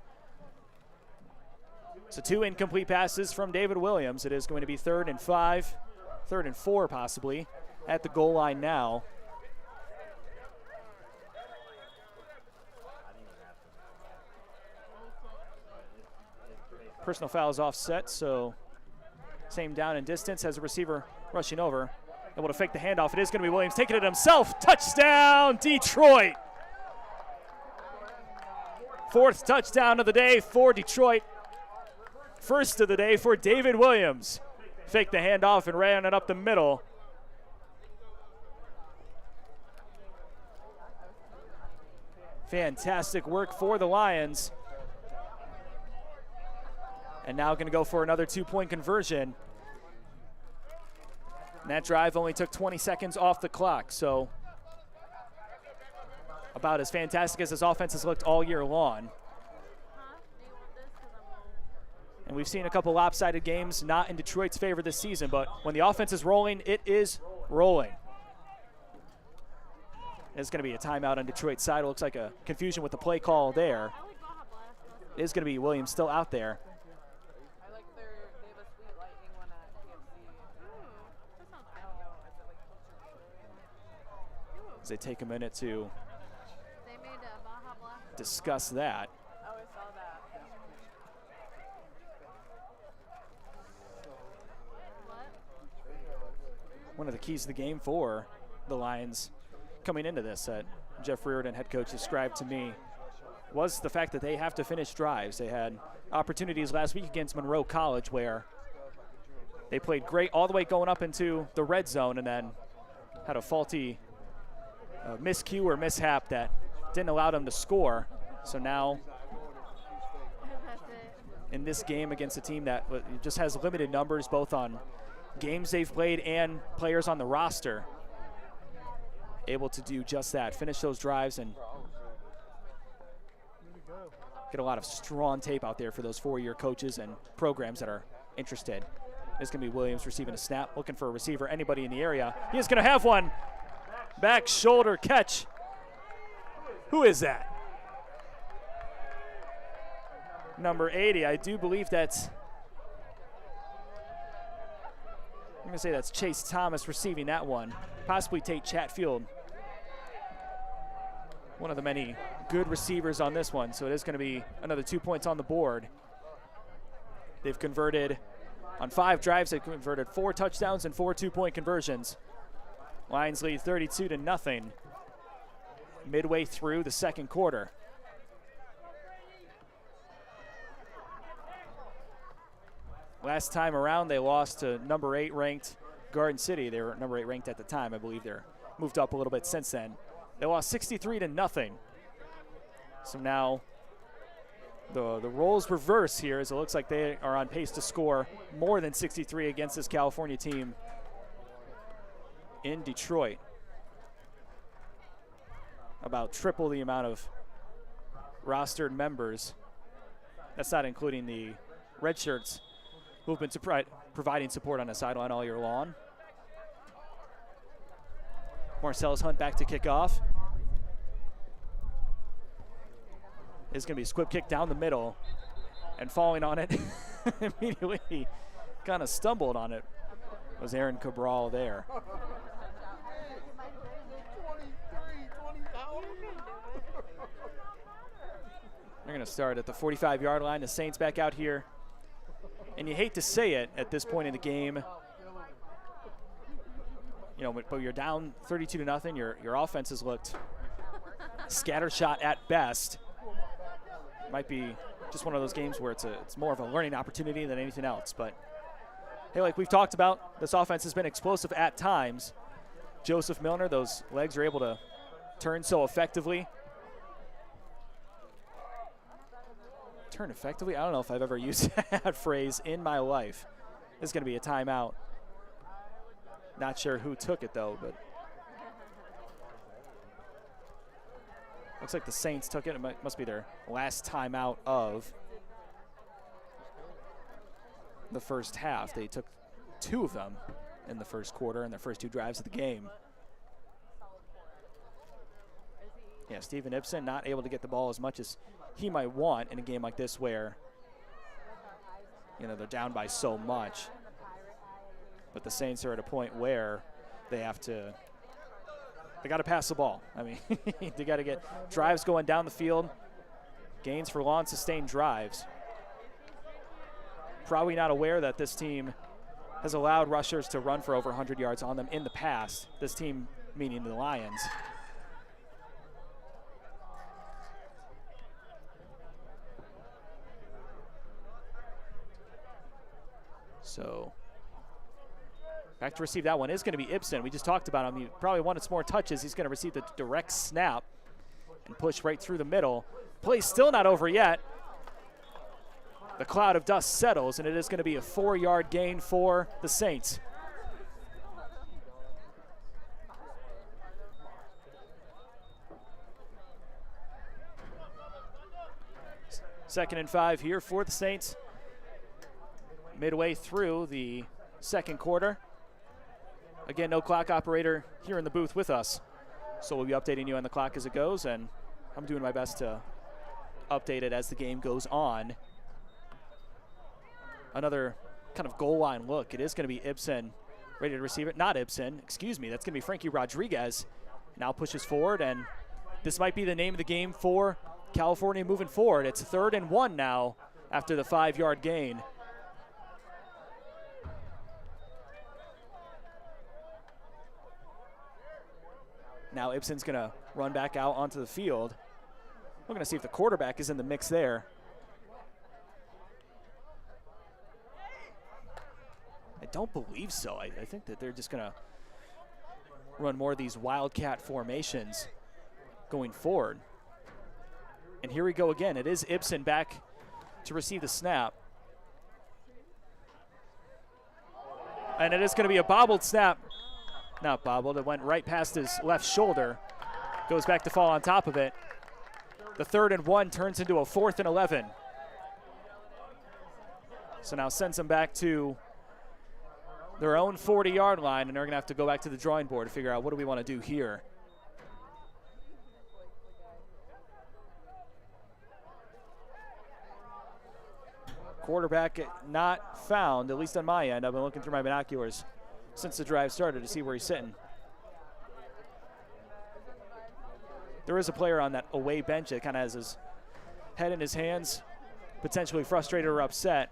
So 2 incomplete passes from David Williams. It is going to be 3rd and 5, 3rd and 4 possibly, at the goal line now. Personal foul is offset, so same down and distance as a receiver rushing over. Able to fake the handoff. It is going to be Williams taking it himself. Touchdown, Detroit. 4th touchdown of the day for Detroit. 1st of the day for David Williams. Faked the handoff and ran it up the middle. Fantastic work for the Lions. And now going to go for another 2-point conversion. And that drive only took 20 seconds off the clock, so about as fantastic as this offense has looked all year long. And we've seen a couple lopsided games, not in Detroit's favor this season, but when the offense is rolling, it is rolling. There's going to be a timeout on Detroit's side. It looks like a confusion with the play call there. It is going to be Williams still out there. They take a minute to discuss that. Oh, I saw that. One of the keys to the game for the Lions coming into this that Jeff Reardon, head coach, described to me was the fact that they have to finish drives. They had opportunities last week against Monroe College where they played great all the way going up into the red zone and then had a faulty miscue or mishap that didn't allow them to score. So now in this game against a team that just has limited numbers both on games they've played and players on the roster, able to do just that, finish those drives and get a lot of strong tape out there for those four-year coaches and programs that are interested. It's going to be Williams receiving a snap, looking for a receiver, anybody in the area. He is going to have one. Back shoulder catch. Who is that? Number 80. I do believe that's, I'm going to say that's Chase Thomas receiving that one. Possibly Tate Chatfield. One of the many good receivers on this one. So it is going to be another 2 points on the board. They've converted On 5 drives, they converted 4 touchdowns and 4 2-point conversions. Lions lead 32-0 midway through the second quarter. Last time around, they lost to number 8 ranked Garden City. They were number 8 ranked at the time. I believe they're moved up a little bit since then. They lost 63-0. So now the roles reverse here, as it looks like they are on pace to score more than 63 against this California team in Detroit. About triple the amount of rostered members. That's not including the red shirts who've been providing support on the sideline all year long. Marcellus Hunt back to kick off. It's going to be a squib kick down the middle, and falling on it immediately, kind of stumbled on it, was Aaron Cabral there. They're going to start at the 45-yard line. The Saints back out here. And you hate to say it at this point in the game, you know, but you're down 32-0. Your offense has looked scattershot at best. Might be just one of those games where it's more of a learning opportunity than anything else. But hey, like we've talked about, this offense has been explosive at times. Joseph Milner, those legs are able to turn so effectively. Turn effectively? I don't know if I've ever used that phrase in my life. This is going to be a timeout. Not sure who took it, though, but looks like the Saints took it. It must be their last timeout of the first half. They took 2 of them in the first quarter in their first 2 drives of the game. Yeah, Steven Ibsen not able to get the ball as much as he might want in a game like this where, you know, they're down by so much. But the Saints are at a point where they got to pass the ball. I mean, they got to get drives going down the field, gains for long sustained drives. Probably not aware that this team has allowed rushers to run for over 100 yards on them in the past. This team, meaning the Lions. So back to receive that one is going to be Ibsen. We just talked about him. He probably wanted some more touches. He's going to receive the direct snap and push right through the middle. Play's still not over yet. The cloud of dust settles, and it is going to be a 4-yard gain for the Saints. Second and 5 here for the Saints. Midway through the second quarter. Again, no clock operator here in the booth with us. So we'll be updating you on the clock as it goes, and I'm doing my best to update it as the game goes on. Another kind of goal line look. It is going to be Ibsen ready to receive it. Not Ibsen, excuse me. That's going to be Frankie Rodriguez. Now pushes forward, and this might be the name of the game for California moving forward. It's 3rd and 1 now after the 5-yard gain. Now Ibsen's going to run back out onto the field. We're going to see if the quarterback is in the mix there. I don't believe so. I think that they're just going to run more of these wildcat formations going forward. And here we go again. It is Ibsen back to receive the snap. And it is going to be a bobbled snap. Not bobbled, it went right past his left shoulder. Goes back to fall on top of it. The 3rd and 1 turns into a 4th and 11. So now sends them back to their own 40-yard line, and they're going to have to go back to the drawing board to figure out what do we want to do here. Quarterback not found, at least on my end. I've been looking through my binoculars since the drive started to see where he's sitting. There is a player on that away bench that kind of has his head in his hands, potentially frustrated or upset.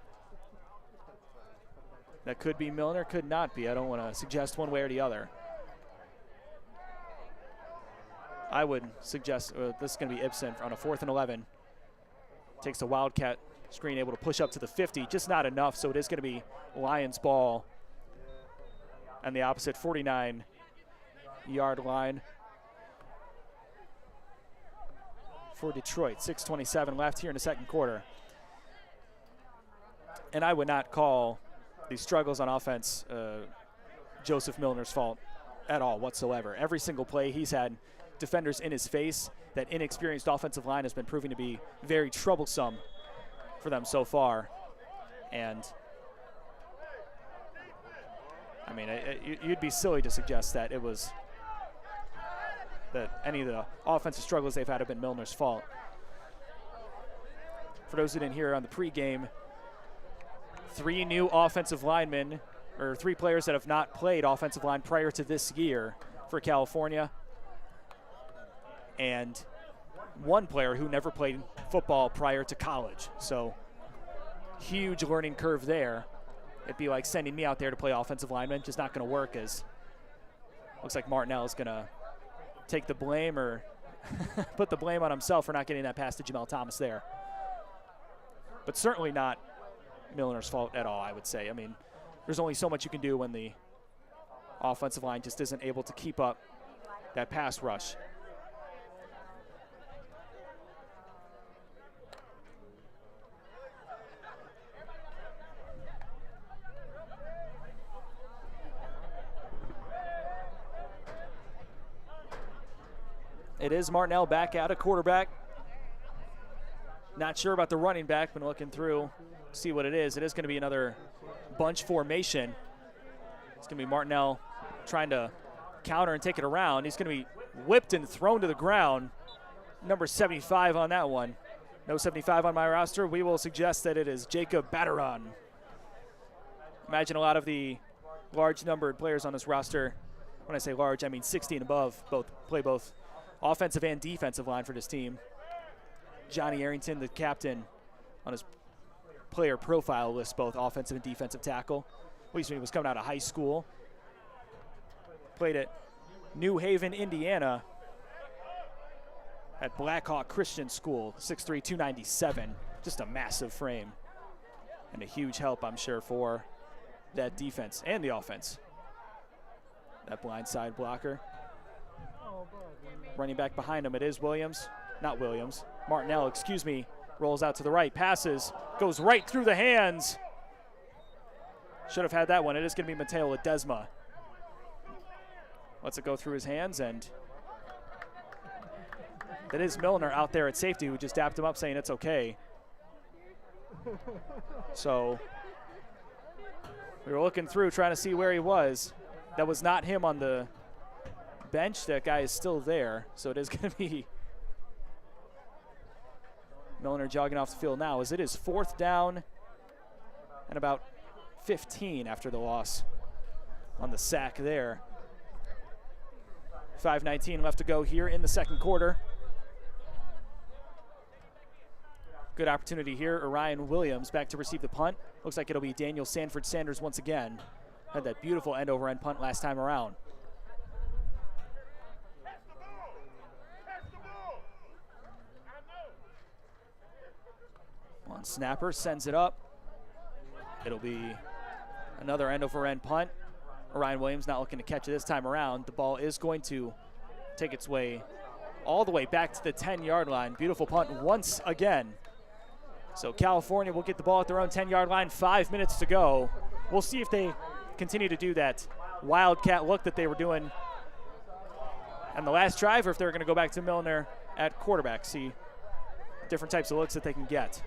That could be Milner, could not be. I don't want to suggest one way or the other. I would suggest this is going to be Ibsen on a 4th and 11. Takes a wildcat screen, able to push up to the 50, just not enough, so it is going to be Lions ball on the opposite 49-yard line for Detroit. 6:27 left here in the second quarter. And I would not call the struggles on offense Joseph Milner's fault at all whatsoever. Every single play he's had defenders in his face. That inexperienced offensive line has been proving to be very troublesome for them so far. And I mean, you'd be silly to suggest that it was that any of the offensive struggles they've had have been Milner's fault. For those who didn't hear on the pregame, 3 new offensive linemen, or 3 players that have not played offensive line prior to this year for California, and 1 player who never played football prior to college. So huge learning curve there. It'd be like sending me out there to play offensive lineman, just not going to work, as looks like Martinell is going to take the blame or put the blame on himself for not getting that pass to Jamel Thomas there. But certainly not Milner's fault at all, I would say. I mean, there's only so much you can do when the offensive line just isn't able to keep up that pass rush. It is Martinell back out at quarterback. Not sure about the running back, but looking through, see what it is. It is going to be another bunch formation. It's going to be Martinell trying to counter and take it around. He's going to be whipped and thrown to the ground. Number 75 on that one. No 75 on my roster. We will suggest that it is Jacob Batteron. Imagine a lot of the large numbered players on this roster. When I say large, I mean 60 and above. Play both offensive and defensive line for this team. Johnny Arrington, the captain, on his player profile lists both offensive and defensive tackle. At least when he was coming out of high school. Played at New Haven, Indiana at Blackhawk Christian School, 6'3", 297. Just a massive frame and a huge help, I'm sure, for that defense and the offense. That blindside blocker. Running back behind him, it is Martinell, excuse me, rolls out to the right, passes, goes right through the hands. Should have had that one. It is going to be Mateo Ledesma. Lets it go through his hands, and that is Milner out there at safety, who just dapped him up saying it's okay. So we were looking through trying to see where he was. That was not him on the bench. That guy is still there, so it is going to be Milner jogging off the field now, as it is 4th down and about 15 after the loss on the sack there. 5:19 left to go here in the second quarter. Good opportunity here. Orion Williams back to receive the punt. Looks like it'll be Daniel Sanford Sanders once again. Had that beautiful end-over-end punt last time around. One snapper sends it up. It'll be another end-over-end punt. Orion Williams not looking to catch it this time around. The ball is going to take its way all the way back to the 10-yard line. Beautiful punt once again. So California will get the ball at their own 10-yard line. 5 minutes to go. We'll see if they continue to do that wildcat look that they were doing on the last drive, or if they're going to go back to Milner at quarterback. See different types of looks that they can get.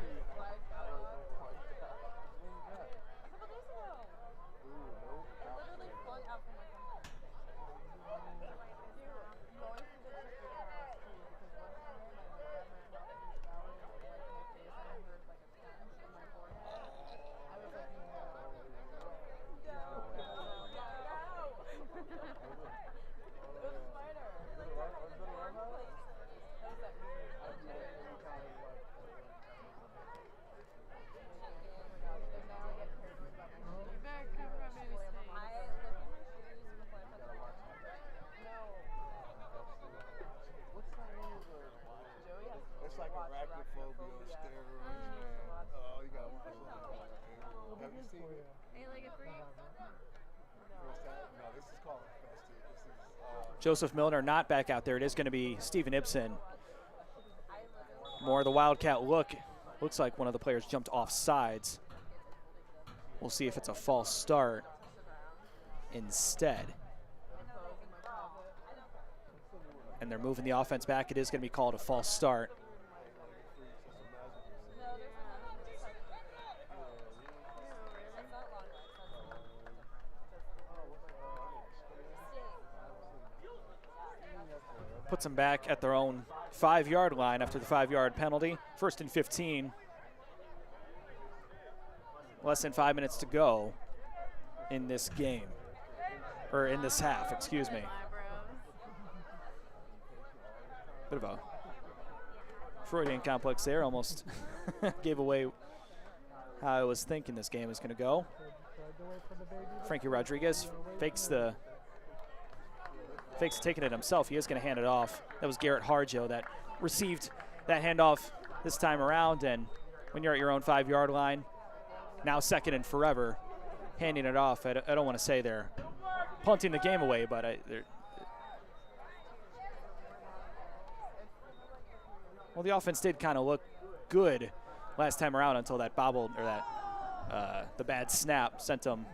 Joseph Milner not back out there. It is going to be Steven Ibsen. More of the Wildcat look. Looks like one of the players jumped off sides. We'll see if it's a false start instead. And they're moving the offense back. It is going to be called a false start. Puts them back at their own 5-yard line after the 5-yard penalty. 1st and 15. Less than 5 minutes to go in this game, or in this half, excuse me. Bit of a Freudian complex there, almost gave away how I was thinking this game is going to go. Frankie Rodriguez fakes taking it himself. He is going to hand it off. That was Garrett Harjo that received that handoff this time around, and when you're at your own 5-yard line, now 2nd and forever, handing it off. I don't want to say they're punting the game away, but well, the offense did kind of look good last time around until that bobbled, or that the bad snap sent them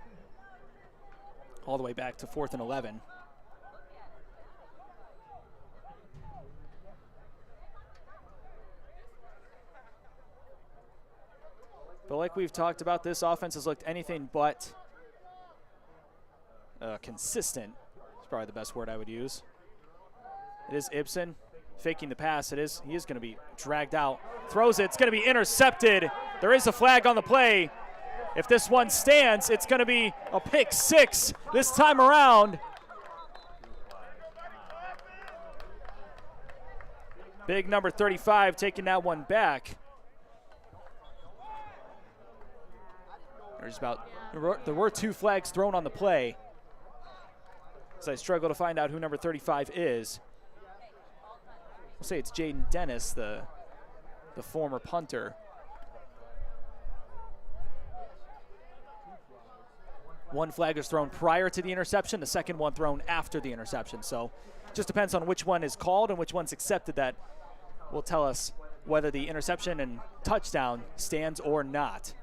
all the way back to 4th and 11. But like we've talked about, this offense has looked anything but consistent. It's probably the best word I would use. It is Ibsen faking the pass. He is going to be dragged out. Throws it. It's going to be intercepted. There is a flag on the play. If this one stands, it's going to be a pick 6 this time around. Big number 35 taking that one back. There were 2 flags thrown on the play, as I struggle to find out who number 35 is. We'll say it's Jaden Dennis, the former punter. One flag is thrown prior to the interception, the second one thrown after the interception. So it just depends on which one is called and which one's accepted. That will tell us whether the interception and touchdown stands or not.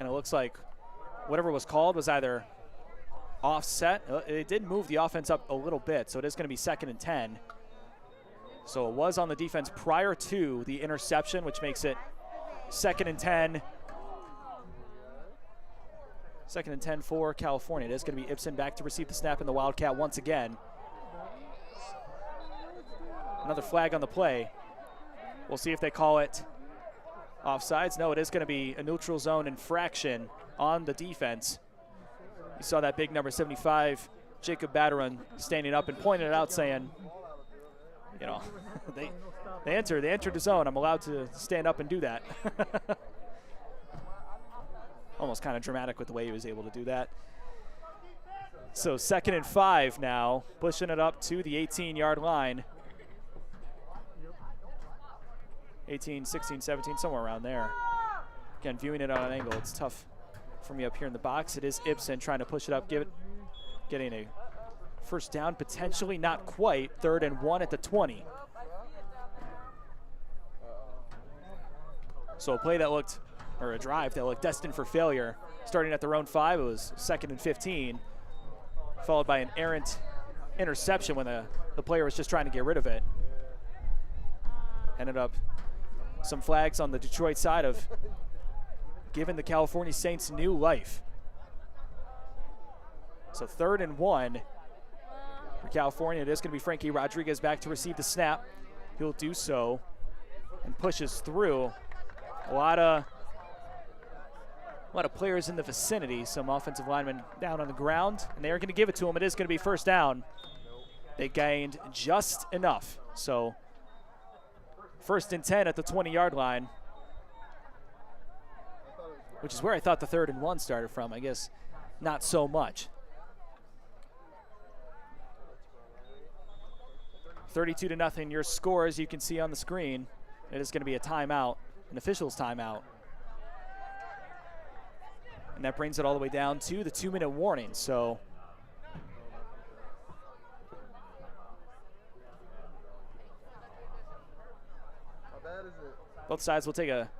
And it looks like whatever was called was either offset. It did move the offense up a little bit, so it is going to be 2nd and 10. So it was on the defense prior to the interception, which makes it 2nd and 10. 2nd and 10 for California. It is going to be Ibsen back to receive the snap in the Wildcat once again. Another flag on the play. We'll see if they call it offsides. No, it is going to be a neutral zone infraction on the defense. You saw that big number 75, Jacob Batteron, standing up and pointing it out, saying, you know, they entered the zone. I'm allowed to stand up and do that. Almost kind of dramatic with the way he was able to do that. So 2nd and 5 now, pushing it up to the 18-yard line. 18, 16, 17, somewhere around there. Again, viewing it on an angle, it's tough for me up here in the box. It is Ibsen trying to push it up, getting a first down, potentially not quite. 3rd and 1 at the 20. So a play that looked, or a drive that looked destined for failure. Starting at their own 5, it was 2nd and 15, followed by an errant interception when the player was just trying to get rid of it. Ended up some flags on the Detroit side of giving the California Saints new life. So 3rd and 1 for California. It is going to be Frankie Rodriguez back to receive the snap. He'll do so and pushes through. A lot of players in the vicinity. Some offensive linemen down on the ground, and they are going to give it to him. It is going to be first down. They gained just enough. So 1st and 10 at the 20-yard line, which is where I thought the 3rd and 1 started from. I guess not so much. 32-0 your score, as you can see on the screen. It is going to be a timeout, an official's timeout. And that brings it all the way down to the 2-minute warning. So How bad is it? both sides will take a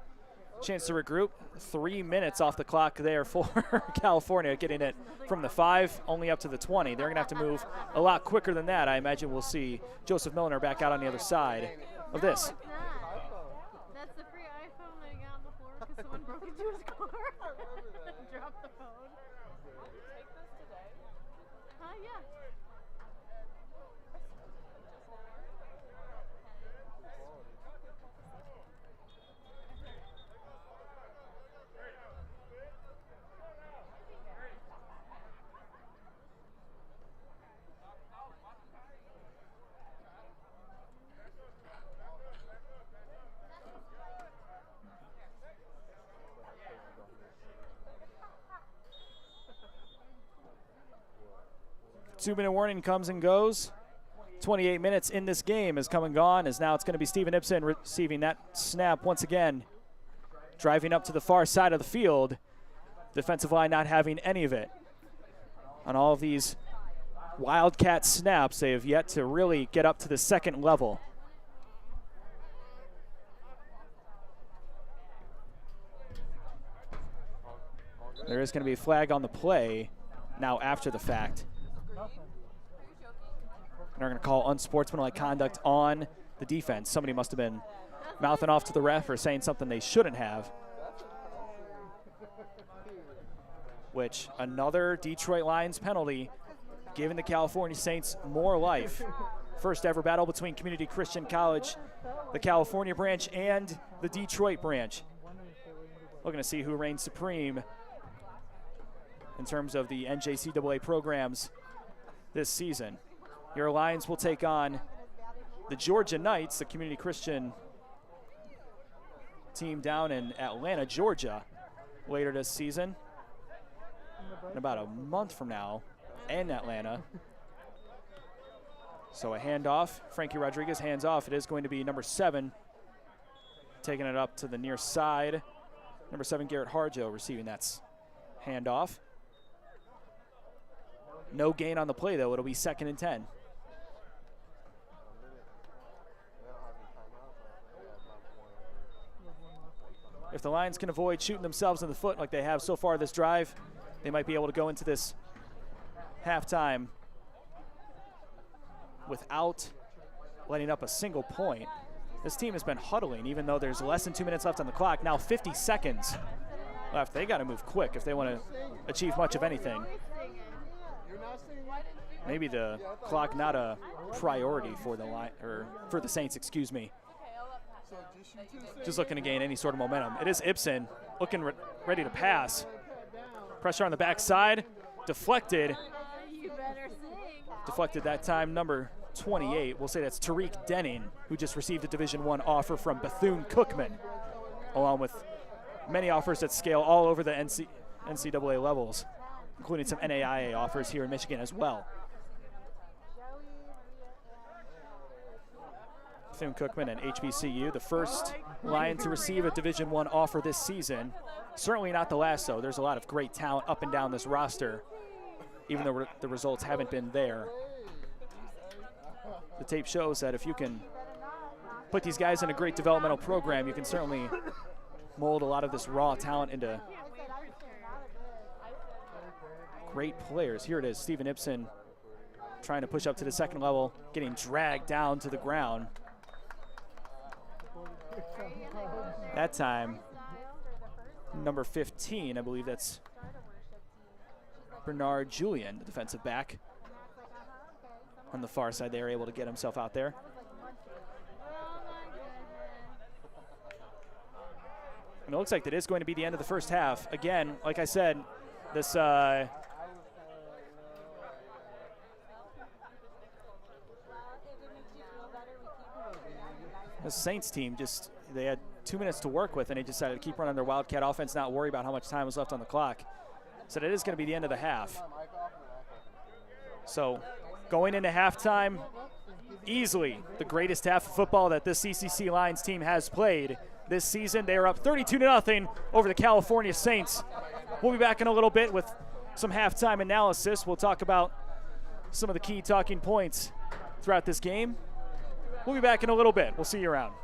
chance to regroup. 3 minutes off the clock there for California, getting it from the 5 only up to the 20. They're going to have to move a lot quicker than that. I imagine we'll see Joseph Milner back out on the other side of this. No, it's not. That's the free iPhone that I got on the floor because someone broke into his car and dropped the phone. Take this today? Yeah. Two-minute warning comes and goes. 28 minutes in this game has come and gone, as now it's going to be Steven Ibsen receiving that snap once again. Driving up to the far side of the field. Defensive line not having any of it. On all of these Wildcat snaps, they have yet to really get up to the second level. There is going to be a flag on the play now after the fact. They're going to call unsportsmanlike conduct on the defense. Somebody must have been mouthing off to the ref or saying something they shouldn't have. Which, another Detroit Lions penalty, giving the California Saints more life. First ever battle between Community Christian College, the California branch, and the Detroit branch. Looking to see who reigns supreme in terms of the NJCAA programs this season. Your Lions will take on the Georgia Knights, the Community Christian team down in Atlanta, Georgia, later this season. In about a month from now, in Atlanta. So a handoff. Frankie Rodriguez hands off. It is going to be number 7 taking it up to the near side. Number 7, Garrett Harjo, receiving that handoff. No gain on the play, though. It'll be 2nd and 10. If the Lions can avoid shooting themselves in the foot like they have so far this drive, they might be able to go into this halftime without letting up a single point. This team has been huddling, even though there's less than 2 minutes left on the clock. Now 50 seconds left. They got to move quick if they want to achieve much of anything. Maybe the clock not a priority for the Saints, excuse me. Just looking to gain any sort of momentum. It is Ibsen looking ready to pass. Pressure on the backside, deflected. Deflected that time, number 28. We'll say that's Tariq Denning, who just received a Division I offer from Bethune-Cookman, along with many offers that scale all over the NCAA levels, including some NAIA offers here in Michigan as well. Bethune-Cookman and HBCU, the first Lion to receive a Division I offer this season. Certainly not the last, though. There's a lot of great talent up and down this roster, even though the results haven't been there. The tape shows that if you can put these guys in a great developmental program, you can certainly mold a lot of this raw talent into great players. Here it is, Steven Ibsen trying to push up to the second level, getting dragged down to the ground. That time, number 15, I believe that's Bernard Julian, the defensive back. On the far side, they are able to get himself out there. And it looks like that is going to be the end of the first half. Again, like I said, this Saints team they had 2 minutes to work with, and they decided to keep running their Wildcat offense, not worry about how much time was left on the clock. So that is going to be the end of the half. So going into halftime, easily the greatest half of football that this CCC Lions team has played this season. They are up 32-0 over the California Saints. We'll be back in a little bit with some halftime analysis. We'll talk about some of the key talking points throughout this game. We'll be back in a little bit. We'll see you around.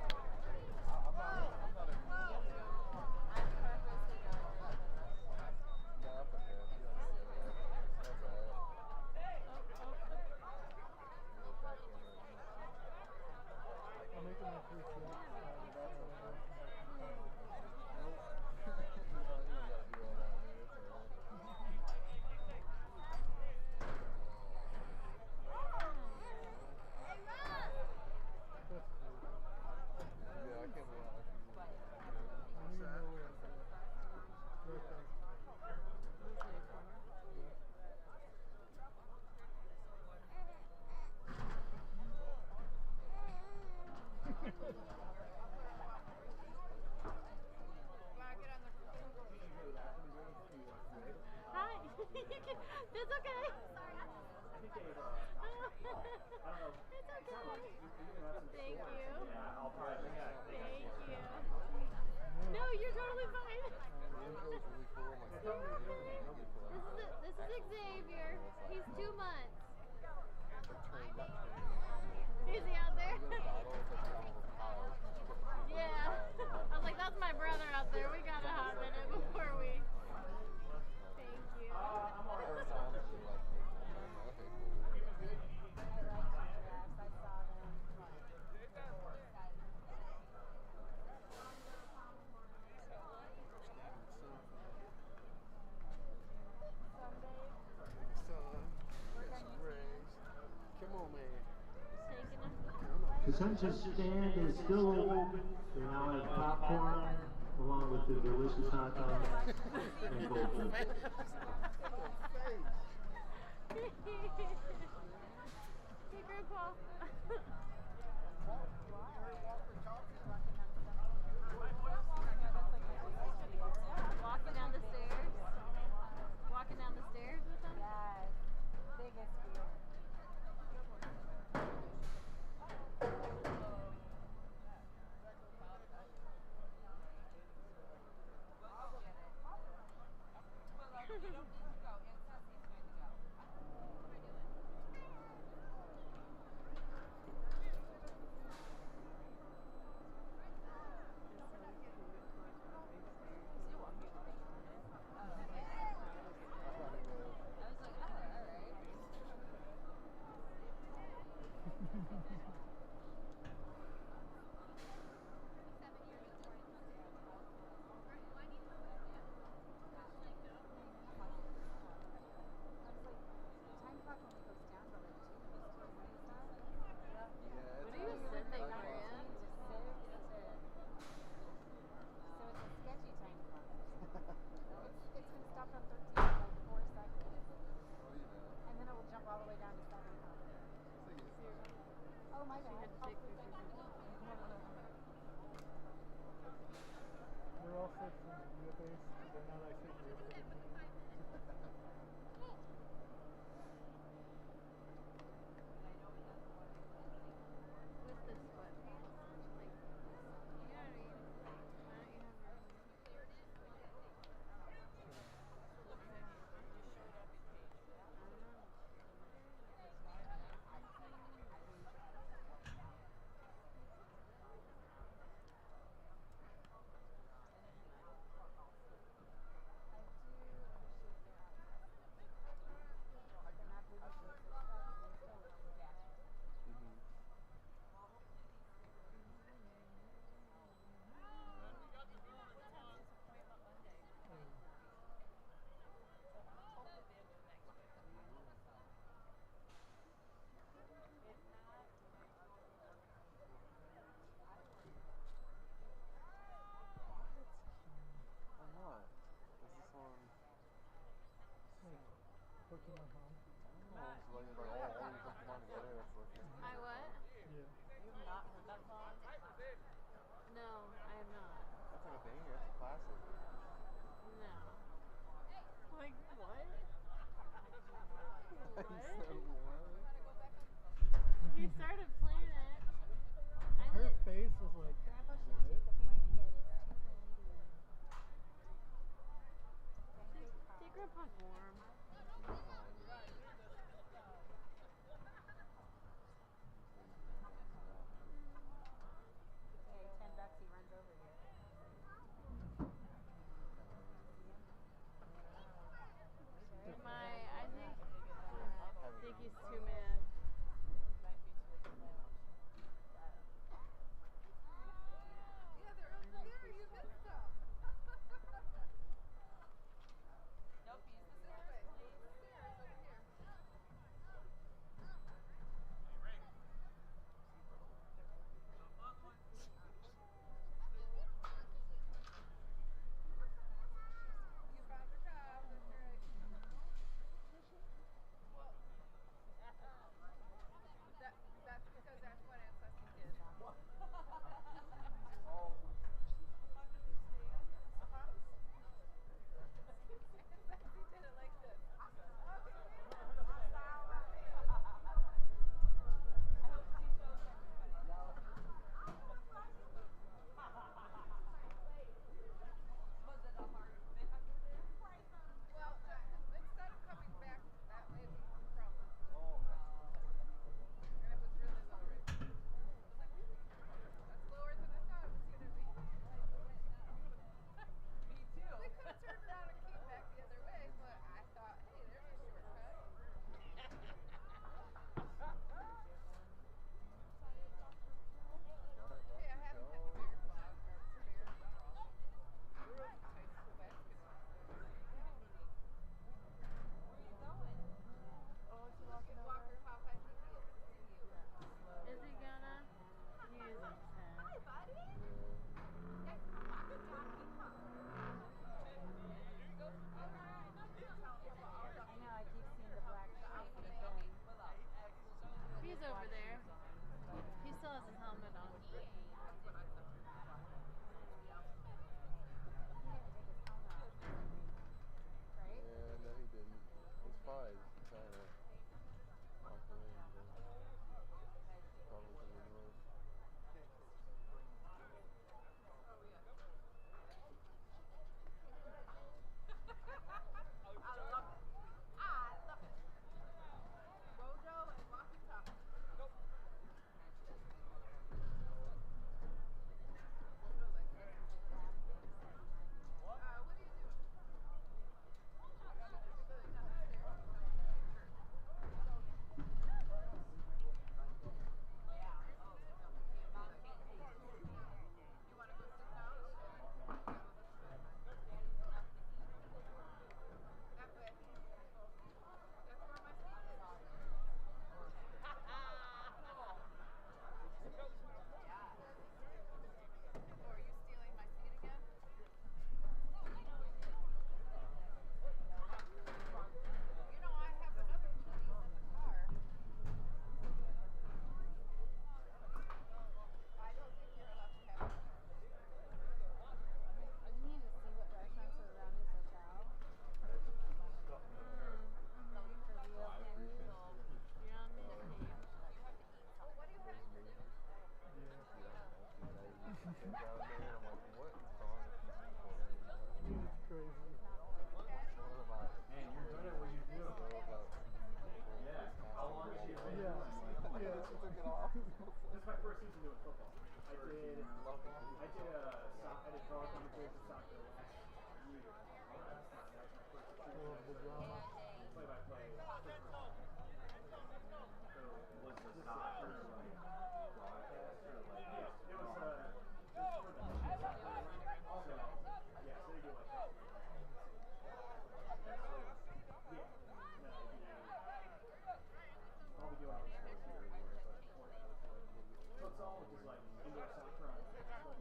It's okay. It's okay. Thank you. Thank you. No, you're totally fine. This is Xavier. He's 2 months. Is he out there? Yeah. I was like, that's my brother out there. We got a hot minute before we. Thank you. Concession stand is still open. They now have popcorn along with the delicious hot dogs and cold drinks. Hey, Grandpa. Walking down the stairs. Walking down the stairs with them? Yes. Biggest fear. I what? Yeah. You've not heard that song? No, I have not. That's like a banger. That's a classic. No. Like what? I said what? he started playing it. Her face was like, Grandpa should what? take a blanket. It's too windy. See, Grandpa's warm. Hey, $10 he runs over here. I think he's too mad. Is he gonna? He's upset. I know, I keep seeing the black shorts in the thing. He's over there. He still has his helmet on. He didn't take his helmet off. Right? Yeah, no, he didn't. It's fine. He's trying to walk away and then probably to the north. We need to see what restaurants are around his hotel. For real food. You're on me. Down there, I'm like, what is wrong with these people? It's crazy. What about it? Man, you're good at what you do. What about Yeah. How long has she been? Yeah. Yeah. She took it off. This is my first season doing football. I did college commentaries for soccer last year. Love the drama. Play-by-play. So was the soccer like broadcast or like? Yeah, it was for the so yeah, so they do like that. Yeah, no, they do. All we do out is sports here, so it's all just like indoor soccer on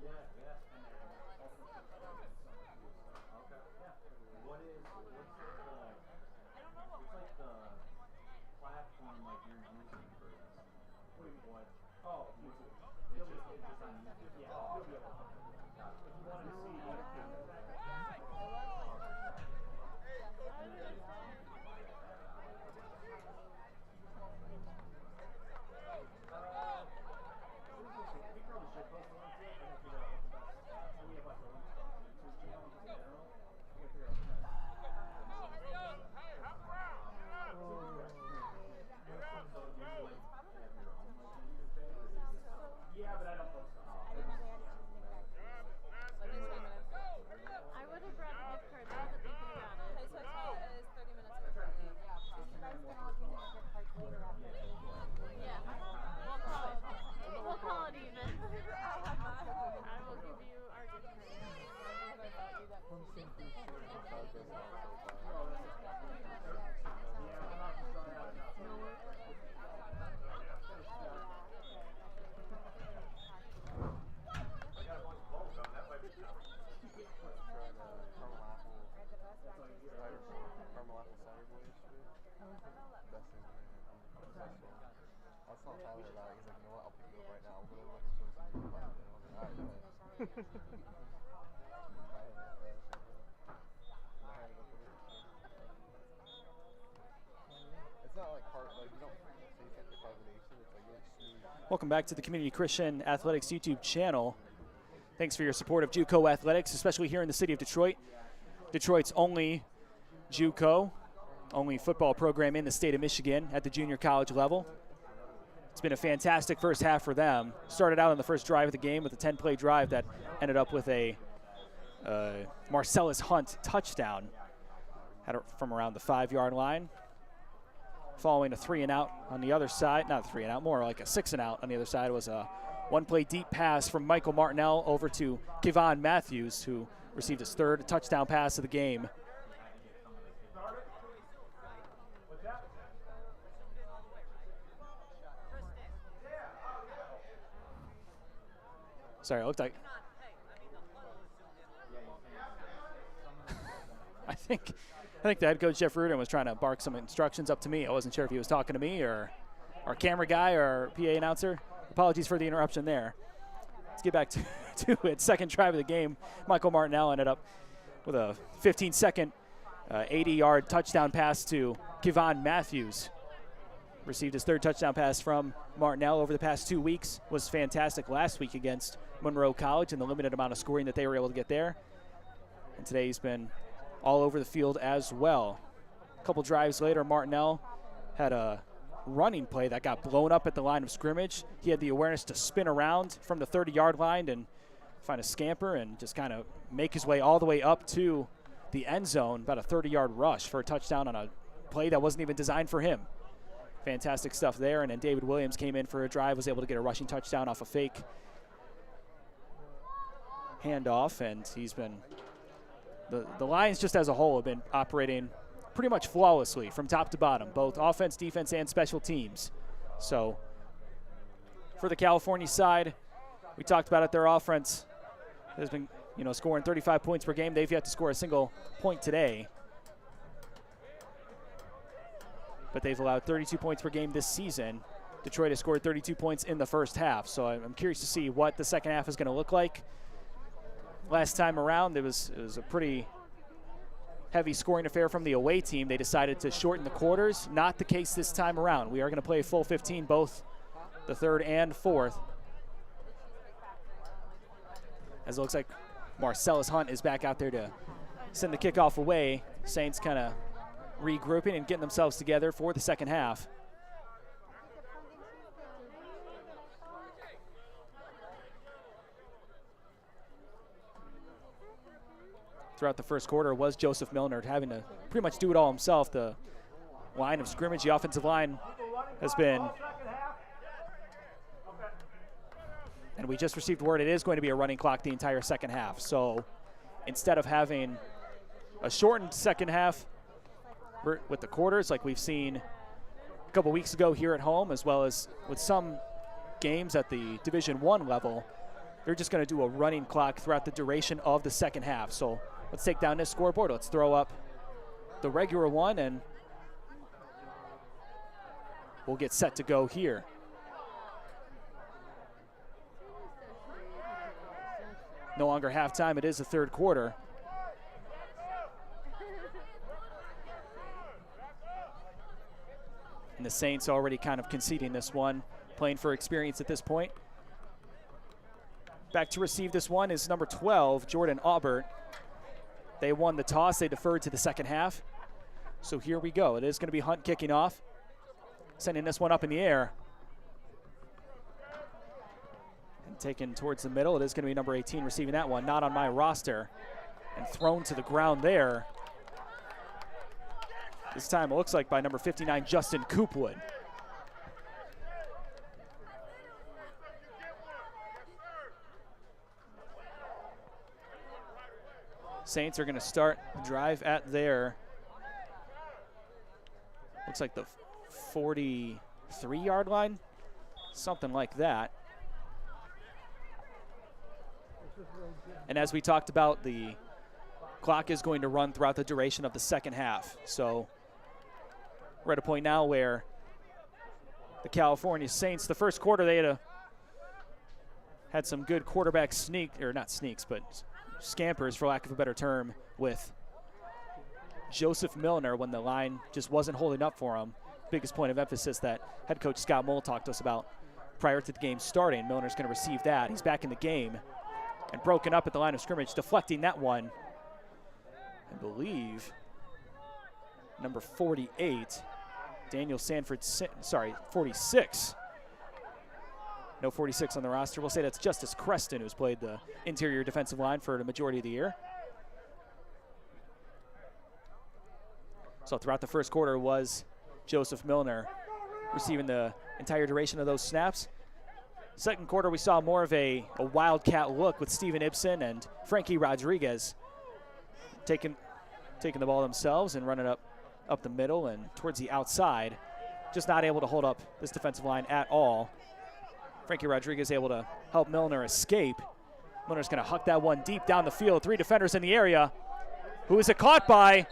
yeah, yeah. And then also summer too. Okay. Yeah. What's like the platform like you're using for this? What do you mean? What? Oh, YouTube. It's just on YouTube. Yeah, you'll be able to find it. If you want to see It's not like hard, like you don't face like the carbonation, it's like really smooth. Welcome back to the Community Christian Athletics YouTube channel. Thanks for your support of JUCO athletics, especially here in the city of Detroit. Detroit's only JUCO, only football program in the state of Michigan at the junior college level. It's been a fantastic first half for them. Started out on the first drive of the game with a 10-play drive that ended up with a Marcellus Hunt touchdown from around the 5-yard line. Following a 3-and-out on the other side, not a 3-and-out, more like a 6-and-out on the other side, was a one-play deep pass from Michael Martinell over to Kevon Matthews, who received his 3rd touchdown pass of the game. Sorry, it looked like I think the head coach, Jeff Rudin, was trying to bark some instructions up to me. I wasn't sure if he was talking to me or our camera guy or our PA announcer. Apologies for the interruption there. Let's get back to it. Second drive of the game, Michael Martinell ended up with a 15-second, 80-yard touchdown pass to Kevon Matthews. Received his 3rd touchdown pass from Martinell over the past 2 weeks. Was fantastic last week against Monroe College and the limited amount of scoring that they were able to get there. And today he's been all over the field as well. A couple drives later, Martinell had a running play that got blown up at the line of scrimmage. He had the awareness to spin around from the 30-yard line and find a scamper and just kind of make his way all the way up to the end zone, about a 30-yard rush for a touchdown on a play that wasn't even designed for him. Fantastic stuff there. And then David Williams came in for a drive, was able to get a rushing touchdown off a fake handoff, and he's been the Lions just as a whole have been operating pretty much flawlessly from top to bottom, both offense, defense, and special teams. So for the California side, we talked about it, their offense has been, scoring 35 points per game. They've yet to score a single point today. But they've allowed 32 points per game this season. Detroit has scored 32 points in the first half. So I'm curious to see what the second half is going to look like. Last time around, it was a pretty heavy scoring affair from the away team. They decided to shorten the quarters. Not the case this time around. We are going to play a full 15, both the 3rd and 4th. As it looks like Marcellus Hunt is back out there to send the kickoff away. Saints kind of regrouping and getting themselves together for the second half. Throughout the first quarter was Joseph Milner having to pretty much do it all himself. The line of scrimmage, the offensive line has been, and we just received word it is going to be a running clock the entire second half. So instead of having a shortened second half with the quarters like we've seen a couple weeks ago here at home, as well as with some games at the Division I level, they're just going to do a running clock throughout the duration of the second half. So let's take down this scoreboard. Let's throw up the regular one, and we'll get set to go here. No longer halftime. It is the 3rd quarter. And the Saints already kind of conceding this one, playing for experience at this point. Back to receive this one is number 12, Jordan Aubert. They won the toss. They deferred to the second half. So here we go. It is going to be Hunt kicking off, sending this one up in the air. And taken towards the middle. It is going to be number 18 receiving that one. Not on my roster. And thrown to the ground there. This time it looks like by number 59, Justin Coopwood. Saints are going to start the drive at their, looks like the 43-yard line, something like that. And as we talked about, the clock is going to run throughout the duration of the second half. So we're at a point now where the California Saints, the first quarter, they had a had some good quarterback not sneaks, but scampers, for lack of a better term, with Joseph Milner when the line just wasn't holding up for him. Biggest point of emphasis that head coach Scott Moll talked to us about prior to the game starting. Milner's going to receive that. He's back in the game and broken up at the line of scrimmage, deflecting that one. I believe number 48, Daniel Sanford, 46. No 46 on the roster. We'll say that's Justice Creston, who's played the interior defensive line for the majority of the year. So throughout the first quarter was Joseph Milner receiving the entire duration of those snaps. Second quarter, we saw more of a wildcat look with Steven Ibsen and Frankie Rodriguez taking the ball themselves and running up the middle and towards the outside. Just not able to hold up this defensive line at all. Frankie Rodriguez able to help Milner escape. Milner's going to huck that one deep down the field. 3 defenders in the area. Who is it caught by?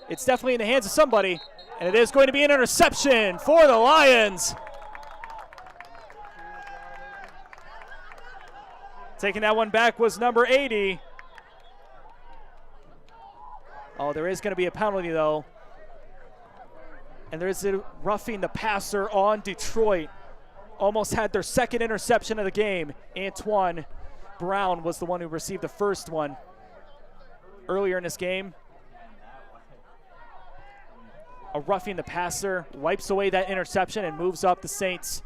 It's definitely in the hands of somebody, and it is going to be an interception for the Lions. Taking that one back was number 80. Oh, there is going to be a penalty, though. And there is a roughing the passer on Detroit. Almost had their second interception of the game. Antoine Brown was the one who received the first one earlier in this game. A roughing the passer wipes away that interception and moves up the Saints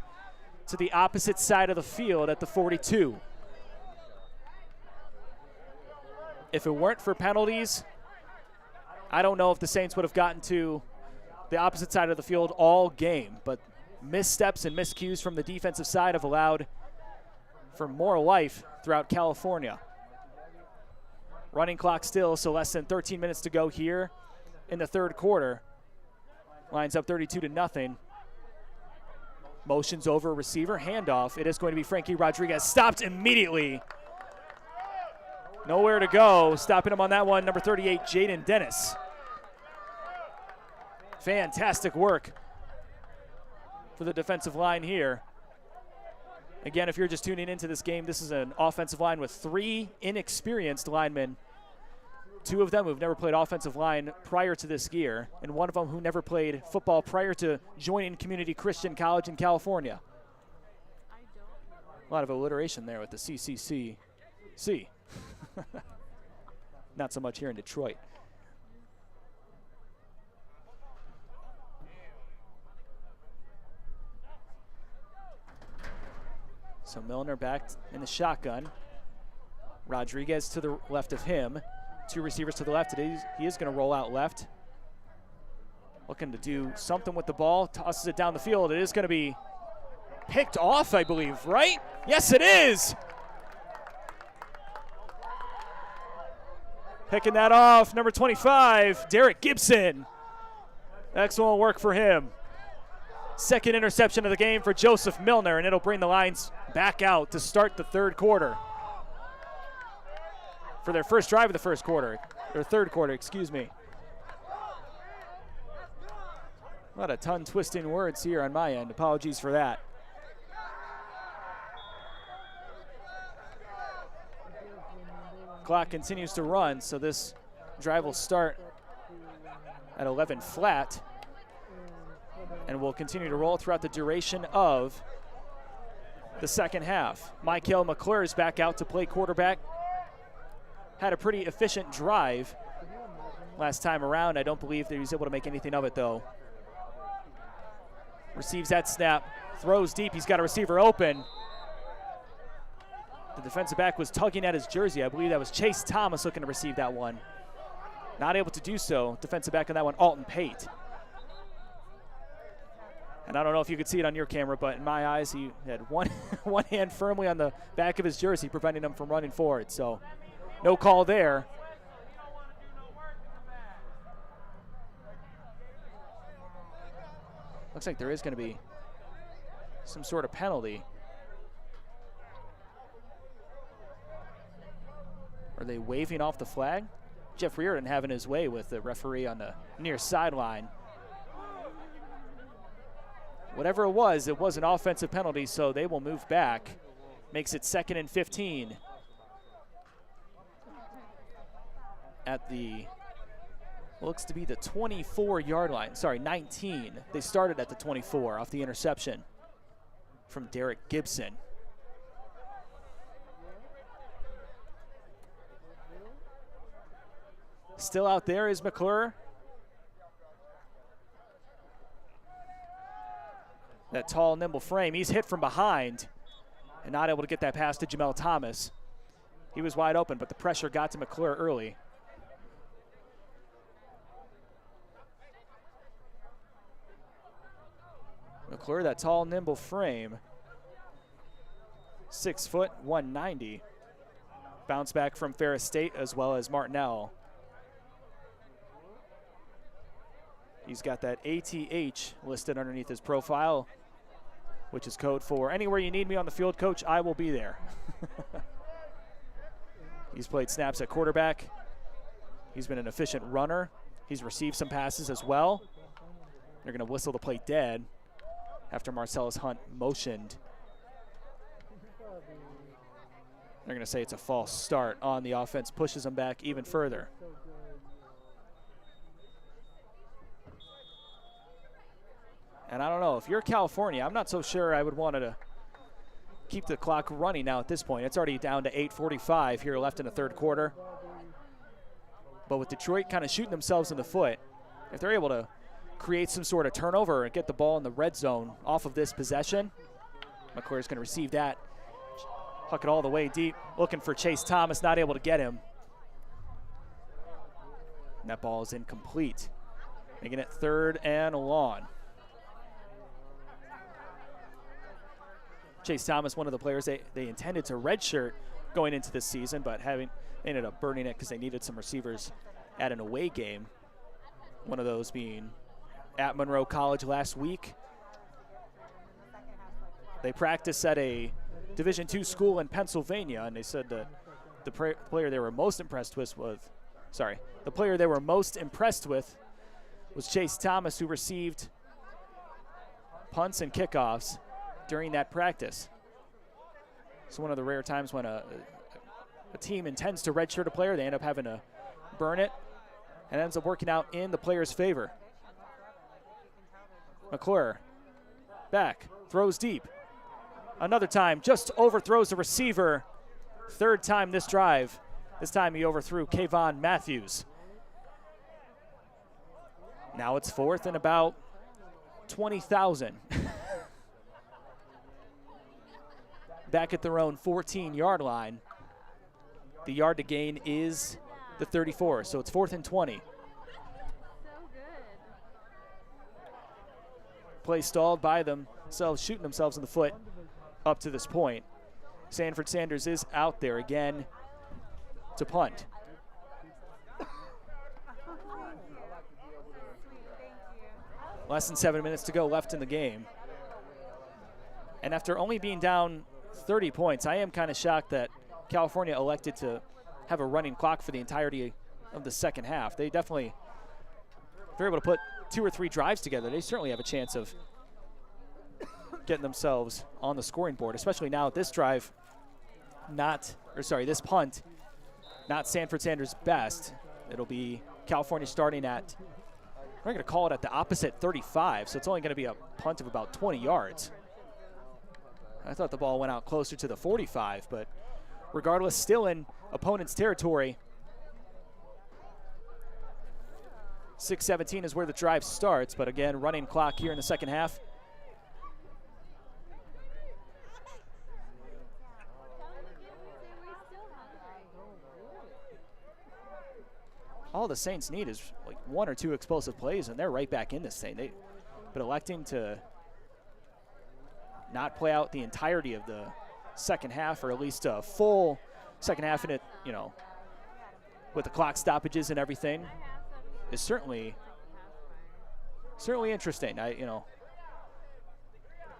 to the opposite side of the field at the 42. If it weren't for penalties, I don't know if the Saints would have gotten to the opposite side of the field all game, but missteps and miscues from the defensive side have allowed for more life throughout California. Running clock still, so less than 13 minutes to go here in the third quarter. Lines up 32-0. Motions over receiver, handoff. It is going to be Frankie Rodriguez. Stopped immediately. Nowhere to go. Stopping him on that one, number 38, Jaden Dennis. Fantastic work for the defensive line here. Again, if you're just tuning into this game, this is an offensive line with 3 inexperienced linemen. 2 of them who've never played offensive line prior to this year, and 1 of them who never played football prior to joining Community Christian College in California. A lot of alliteration there with the CCC. Not so much here in Detroit. So Milner back in the shotgun. Rodriguez to the left of him. 2 receivers to the left. He is going to roll out left. Looking to do something with the ball. Tosses it down the field. It is going to be picked off, I believe, right? Yes, it is. Picking that off, number 25, Derek Gibson. Excellent work for him. Second interception of the game for Joseph Milner, and it'll bring the Lions back out to start the third quarter. For their first drive of the first quarter, or third quarter, excuse me. A lot of tongue twisting words here on my end. Apologies for that. Clock continues to run, so this drive will start at 11 flat and will continue to roll throughout the duration of the second half. Michael McClure is back out to play quarterback. Had a pretty efficient drive last time around. I don't believe that he was able to make anything of it, though. Receives that snap, throws deep. He's got a receiver open. The defensive back was tugging at his jersey. I believe that was Chase Thomas looking to receive that one. Not able to do so. Defensive back on that one, Alton Pate. And I don't know if you could see it on your camera, but in my eyes, he had one hand firmly on the back of his jersey, preventing him from running forward. So no call there. Looks like there is going to be some sort of penalty. Are they waving off the flag? Jeff Reardon having his way with the referee on the near sideline. Whatever it was an offensive penalty, so they will move back. Makes it 2nd and 15 at the, looks to be the 24-yard line. Sorry, 19. They started at the 24 off the interception from Derek Gibson. Still out there is McClure. That tall, nimble frame. He's hit from behind and not able to get that pass to Jamel Thomas. He was wide open, but the pressure got to McClure early. McClure, that tall, nimble frame. 6 foot, 190. Bounce back from Ferris State as well as Martinell. He's got that ATH listed underneath his profile, which is code for anywhere you need me on the field, coach, I will be there. He's played snaps at quarterback. He's been an efficient runner. He's received some passes as well. They're going to whistle the play dead after Marcellus Hunt motioned. They're going to say it's a false start on the offense, pushes them back even further. And I don't know, if you're California, I'm not so sure I would want to keep the clock running now at this point. It's already down to 8:45 here left in the third quarter. But with Detroit kind of shooting themselves in the foot, if they're able to create some sort of turnover and get the ball in the red zone off of this possession, McClure's going to receive that. Huck it all the way deep, looking for Chase Thomas, not able to get him. And that ball is incomplete, making it 3rd and long. Chase Thomas, one of the players they intended to redshirt going into this season, but they ended up burning it because they needed some receivers at an away game. One of those being at Monroe College last week. They practiced at a Division II school in Pennsylvania, and they said that the player they were most impressed with was Chase Thomas, who received punts and kickoffs during that practice. It's one of the rare times when a team intends to redshirt a player, they end up having to burn it, and it ends up working out in the player's favor. McClure back, throws deep. Another time, just overthrows the receiver. 3rd time this drive. This time he overthrew Kayvon Matthews. Now it's 4th and about 20,000. Back at their own 14-yard line. The yard to gain is the 34, so it's 4th and 20. So good. Play stalled by themselves, shooting themselves in the foot up to this point. Sanford Sanders is out there again to punt. Less than 7 minutes to go left in the game. And after only being down 30 points, I am kind of shocked that California elected to have a running clock for the entirety of the second half. They definitely, if they're able to put 2 or 3 drives together, they certainly have a chance of getting themselves on the scoring board, especially now this drive, this punt, not Sanford Sanders' best. It'll be California starting at, we're going to call it at the opposite 35, so it's only going to be a punt of about 20 yards. I thought the ball went out closer to the 45, but regardless, still in opponent's territory. 6:17 is where the drive starts, but again, running clock here in the second half. All the Saints need is like 1 or 2 explosive plays, and they're right back in this thing. But electing to not play out the entirety of the second half, or at least a full second half in it, with the clock stoppages and everything, is certainly interesting. I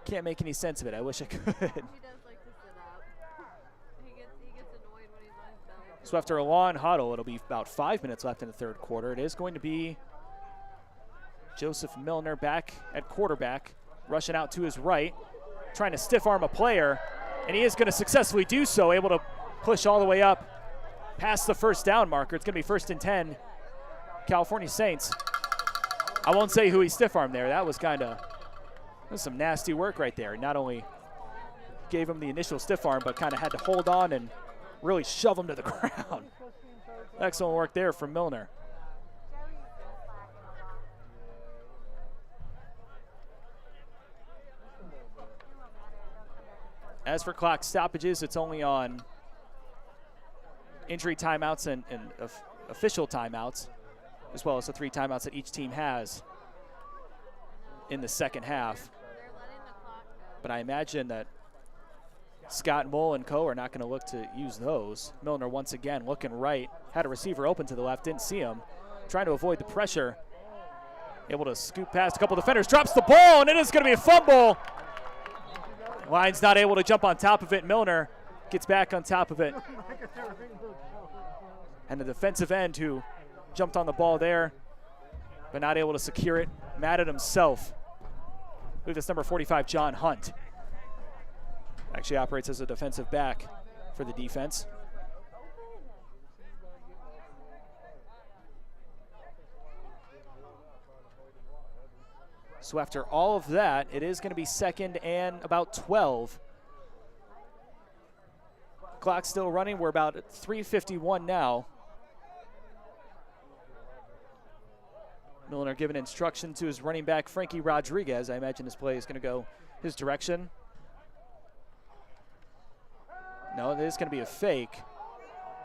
can't make any sense of it. I wish I could. He does like to sit up. He gets annoyed when he's on his belly. So after a long huddle, it'll be about 5 minutes left in the third quarter. It is going to be Joseph Milner back at quarterback, rushing out to his right, trying to stiff arm a player, And he is going to successfully do so, able to push all the way up past the first down marker. It's going to be 1st and 10, California Saints. I won't say who he stiff-armed there. That was some nasty work right there. Not only gave him the initial stiff arm, but kind of had to hold on and really shove him to the ground. Excellent work there from Milner. As for clock stoppages, it's only on injury timeouts and official timeouts, as well as the 3 timeouts that each team has in the second half. But I imagine that Scott Mull and co are not going to look to use those. Milner once again looking right, had a receiver open to the left, didn't see him, trying to avoid the pressure. Able to scoop past a couple defenders, drops the ball, and it is going to be a fumble. Lions not able to jump on top of it. Milner gets back on top of it. And the defensive end who jumped on the ball there, but not able to secure it, mad at himself. I believe that's number 45, John Hunt. Actually operates as a defensive back for the defense. So after all of that, it is going to be 2nd and about 12. Clock still running. We're about at 3:51 now. Milner giving instruction to his running back, Frankie Rodriguez. I imagine this play is going to go his direction. No, it is going to be a fake.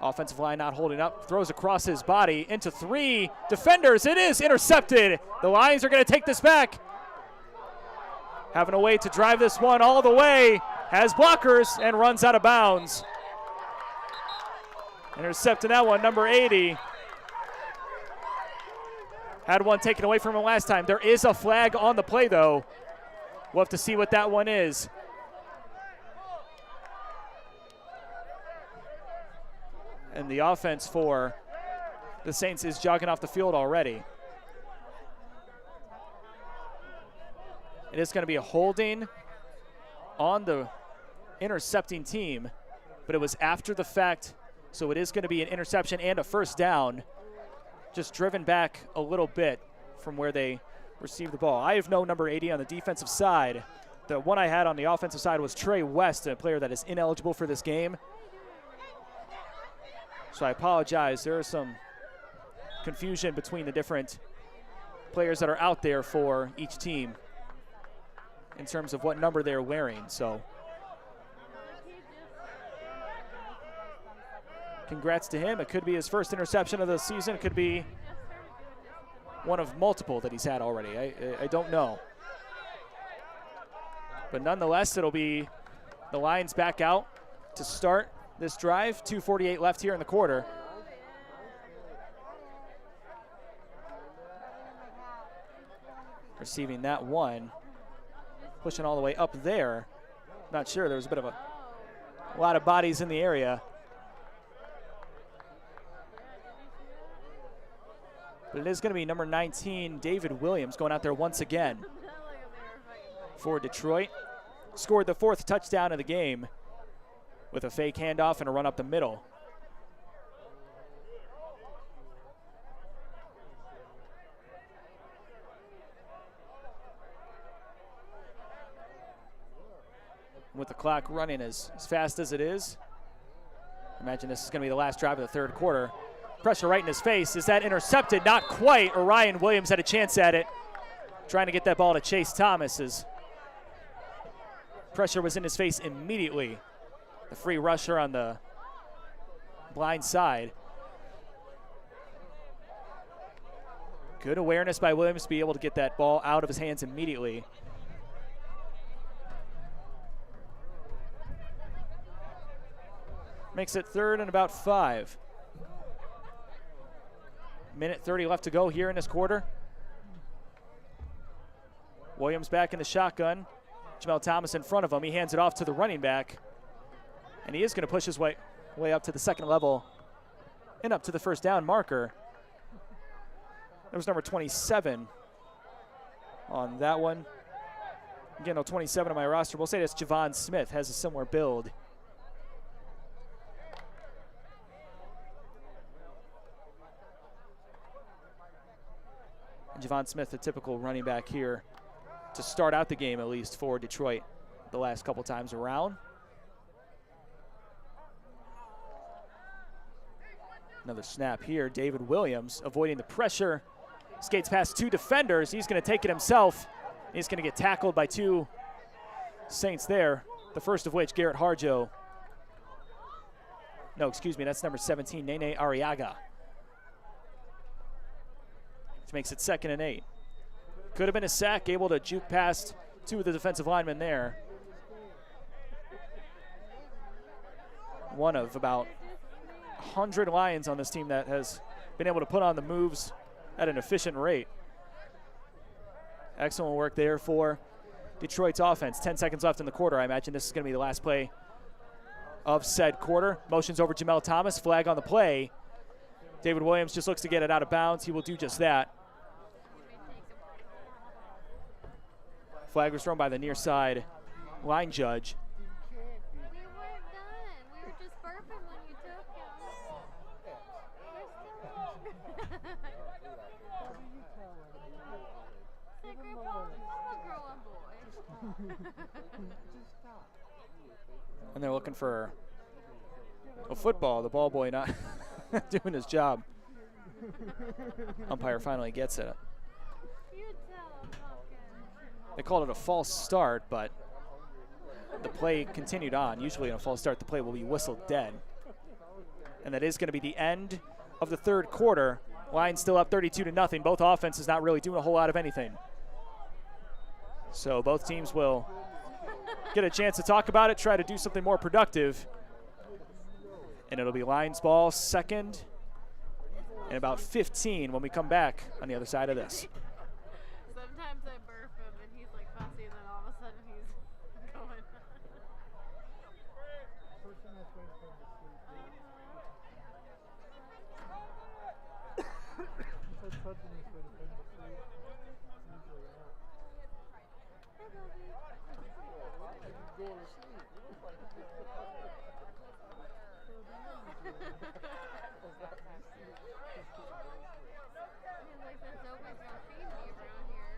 Offensive line not holding up. Throws across his body into 3 defenders. It is intercepted. The Lions are going to take this back. Having a way to drive this one all the way. Has blockers and runs out of bounds. Intercepting that one, number 80. Had one taken away from him last time. There is a flag on the play, though. We'll have to see what that one is. And the offense for the Saints is jogging off the field already. It is going to be a holding on the intercepting team, but it was after the fact, so it is going to be an interception and a first down, just driven back a little bit from where they received the ball. I have no number 80 on the defensive side. The one I had on the offensive side was Trey West, a player that is ineligible for this game. So I apologize. There is some confusion between the different players that are out there for each team in terms of what number they're wearing. So congrats to him. It could be his first interception of the season. It could be one of multiple that he's had already. I don't know. But nonetheless, it'll be the Lions back out to start this drive. 2:48 left here in the quarter. Receiving that one. Pushing all the way up there. Not sure. There was a bit of a lot of bodies in the area. But it is going to be number 19, David Williams, going out there once again for Detroit. Scored the 4th touchdown of the game with a fake handoff and a run up the middle. With the clock running as fast as it is, imagine this is going to be the last drive of the 3rd quarter. Pressure right in his face. Is that intercepted? Not quite. Orion Williams had a chance at it. Trying to get that ball to Chase Thomas. As pressure was in his face immediately. The free rusher on the blind side. Good awareness by Williams to be able to get that ball out of his hands immediately. Makes it 3rd and about 5. Minute 30 left to go here in this quarter. Williams back in the shotgun. Jamel Thomas in front of him. He hands it off to the running back. And he is going to push his way up to the 2nd level and up to the first down marker. There was number 27 on that one. Again, 27 on my roster. We'll say that's Javon Smith, has a similar build. And Javon Smith, the typical running back here to start out the game, at least for Detroit the last couple times around. Another snap here. David Williams avoiding the pressure. Skates past two defenders. He's going to take it himself. He's going to get tackled by two Saints there. The first of which, Garrett Harjo. No, excuse me, that's number 17, Nene Arriaga. Which makes it 2nd and 8. Could have been a sack, able to juke past two of the defensive linemen there. One of about 100 Lions on this team that has been able to put on the moves at an efficient rate. Excellent work there for Detroit's offense. 10 seconds left in the quarter. I imagine this is going to be the last play of said quarter. Motions over Jamel Thomas. Flag on the play. David Williams just looks to get it out of bounds. He will do just that. Flag was thrown by the near side line judge. We weren't done. We were just burping when you took him. We're still Say, Grandpa, I'm a growing boy. And they're looking for a football. The ball boy not doing his job. Umpire finally gets it. You tell him, Pumpkin. They called it a false start, but the play continued on. Usually in a false start, the play will be whistled dead. And that is going to be the end of the third quarter. Lions still up 32-0. Both offenses not really doing a whole lot of anything. So both teams will get a chance to talk about it, try to do something more productive. And it'll be Lions ball, 2nd and about 15 when we come back on the other side of this. Sometimes I burp him and he's like fussy, and then all of a sudden he's going. He's like, there's nobody's gonna feed me around here.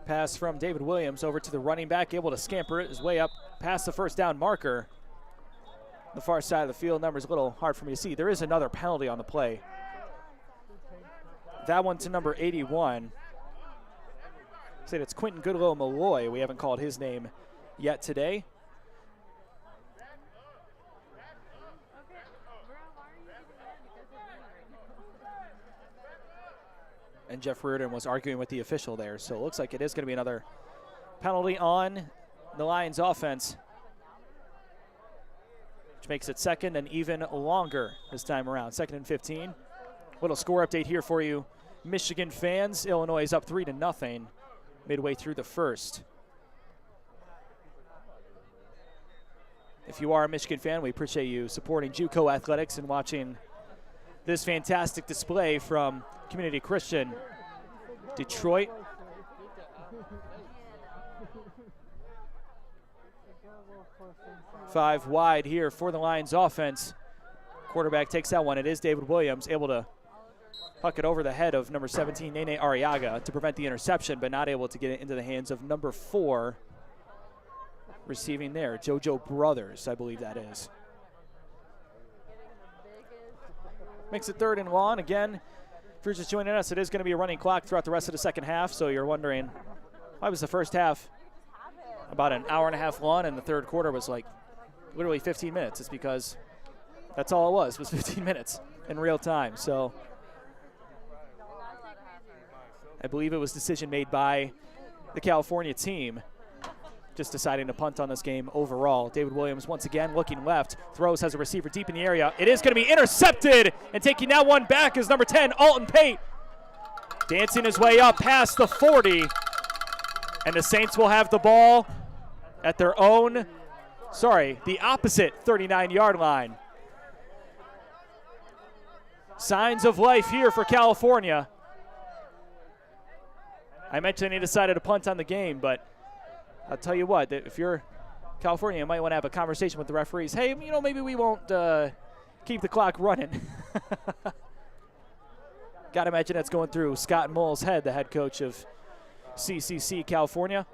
Pass from David Williams over to the running back, able to scamper it his way up past the first down marker. The far side of the field, number's a little hard for me to see. There is another penalty on the play. That one to number 81. Said it's Quentin Goodlow Malloy. We haven't called his name yet today. And Jeff Reardon was arguing with the official there. So it looks like it is going to be another penalty on the Lions offense, which makes it 2nd and even longer this time around. 2nd and 15. Little score update here for you, Michigan fans. Illinois is up 3-0 midway through the first. If you are a Michigan fan, we appreciate you supporting JUCO athletics and watching this fantastic display from Community Christian Detroit. Five wide here for the Lions offense. Quarterback takes that one. It is David Williams, able to huck it over the head of number 17, Nene Arriaga, to prevent the interception, but not able to get it into the hands of number 4 receiving there, JoJo Brothers, I believe that is. Makes it 3rd and long. Again, if you're just joining us, it is going to be a running clock throughout the rest of the second half, so you're wondering, why was the first half about an hour and a half long and the third quarter was like literally 15 minutes? It's because that's all it was 15 minutes in real time. So I believe it was a decision made by the California team just deciding to punt on this game overall. David Williams once again looking left, throws, has a receiver deep in the area. It is going to be intercepted, and taking that one back is number 10, Alton Pate. Dancing his way up past the 40, and the Saints will have the ball at their own, the opposite 39-yard line. Signs of life here for California. I mentioned he decided to punt on the game, but I'll tell you what, if you're California, you might want to have a conversation with the referees. Hey, maybe we won't keep the clock running. Got to imagine that's going through Scott Mull's head, the head coach of CCC California.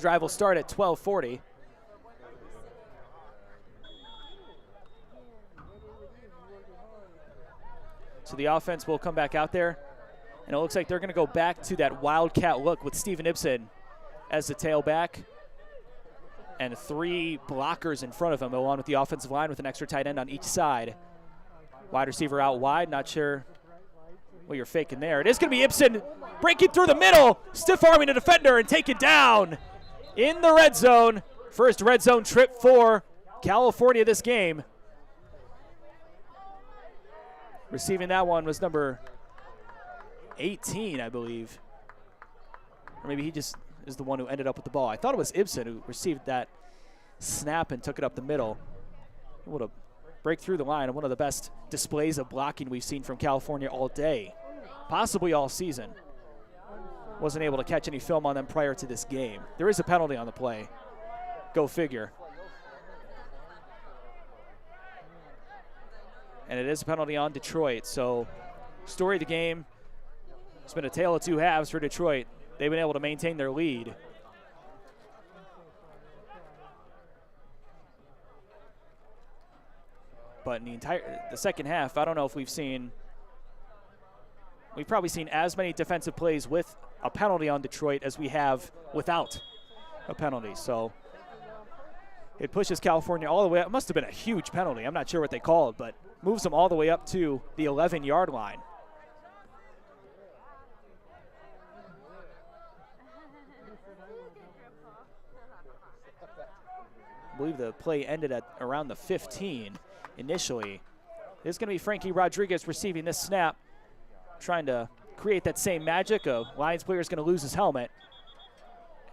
Drive will start at 12:40. So the offense will come back out there, and it looks like they're going to go back to that wildcat look with Steven Ibsen as the tailback and 3 blockers in front of him, along with the offensive line with an extra tight end on each side. Wide receiver out wide, not sure what you're faking there. It is going to be Ibsen breaking through the middle, stiff-arming a defender and taken down in the red zone. First red zone trip for California this game. Receiving that one was number 18, I believe. Or maybe he just is the one who ended up with the ball. I thought it was Ibsen who received that snap and took it up the middle. Able to break through the line, and one of the best displays of blocking we've seen from California all day, possibly all season. Wasn't able to catch any film on them prior to this game. There is a penalty on the play. Go figure. And it is a penalty on Detroit. So, story of the game, it's been a tale of two halves for Detroit. They've been able to maintain their lead. But in the second half, I don't know if we've probably seen as many defensive plays with a penalty on Detroit as we have without a penalty. So it pushes California all the way up. It must have been a huge penalty. I'm not sure what they called, but moves them all the way up to the 11-yard line. I believe the play ended at around the 15 initially. It's going to be Frankie Rodriguez receiving this snap, trying to create that same magic. A Lions player is going to lose his helmet,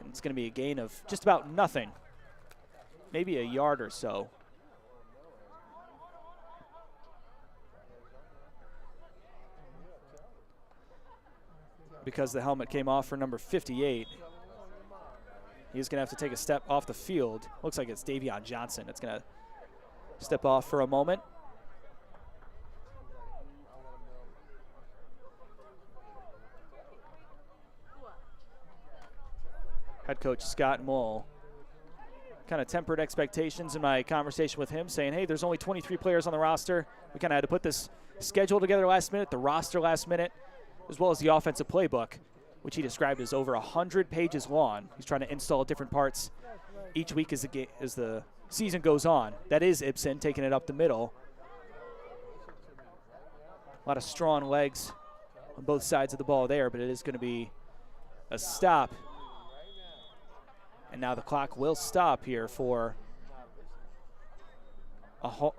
and it's going to be a gain of just about nothing, maybe a yard or so. Because the helmet came off for number 58. He's going to have to take a step off the field. Looks like it's Davion Johnson. It's going to step off for a moment. Head coach Scott Mull kind of tempered expectations in my conversation with him, saying, hey, there's only 23 players on the roster. We kind of had to put this schedule together last minute, the roster last minute, as well as the offensive playbook, which he described as over 100 pages long. He's trying to install different parts each week as the season goes on. That is Ibsen taking it up the middle. A lot of strong legs on both sides of the ball there, but it is going to be a stop. And now the clock will stop here for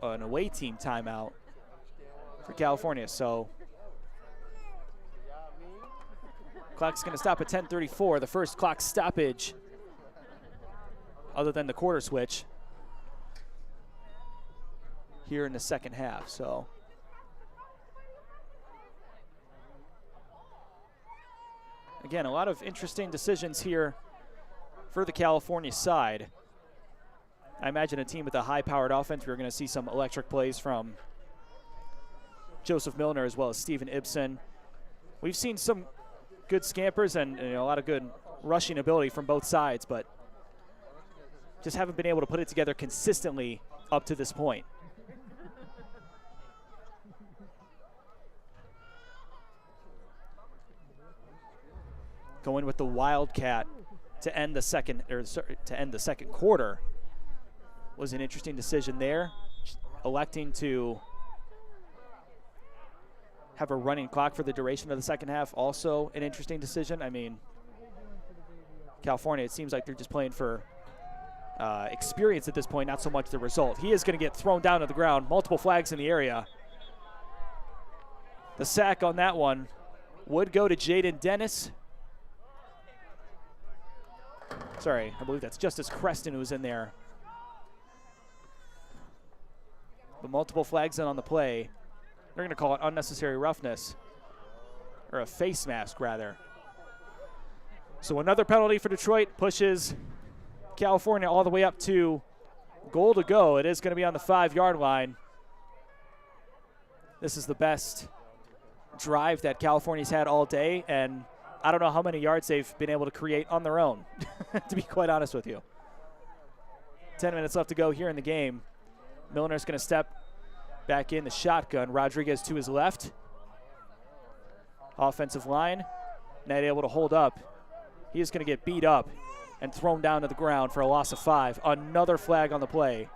an away team timeout for California. So clock's going to stop at 10:34, the first clock stoppage other than the quarter switch here in the second half. So again, a lot of interesting decisions here for the California side. I imagine a team with a high-powered offense, we're going to see some electric plays from Joseph Milner as well as Steven Ibsen. We've seen some good scampers and a lot of good rushing ability from both sides, but just haven't been able to put it together consistently up to this point. Going with the Wildcat to end the second quarter was an interesting decision there, electing to have a running clock for the duration of the second half. Also an interesting decision. I mean, California, it seems like they're just playing for experience at this point, not so much the result. He is going to get thrown down to the ground. Multiple flags in the area. The sack on that one would go to Jaden Dennis. Sorry, I believe that's Justice Creston who's in there. But multiple flags in on the play. They're going to call it unnecessary roughness, or a face mask rather. So another penalty for Detroit pushes California all the way up to goal to go. It is going to be on the 5-yard line. This is the best drive that California's had all day, and I don't know how many yards they've been able to create on their own, to be quite honest with you. 10 minutes left to go here in the game. Milner's going to step back in the shotgun. Rodriguez to his left. Offensive line, not able to hold up. He is going to get beat up and thrown down to the ground for a loss of 5. Another flag on the play.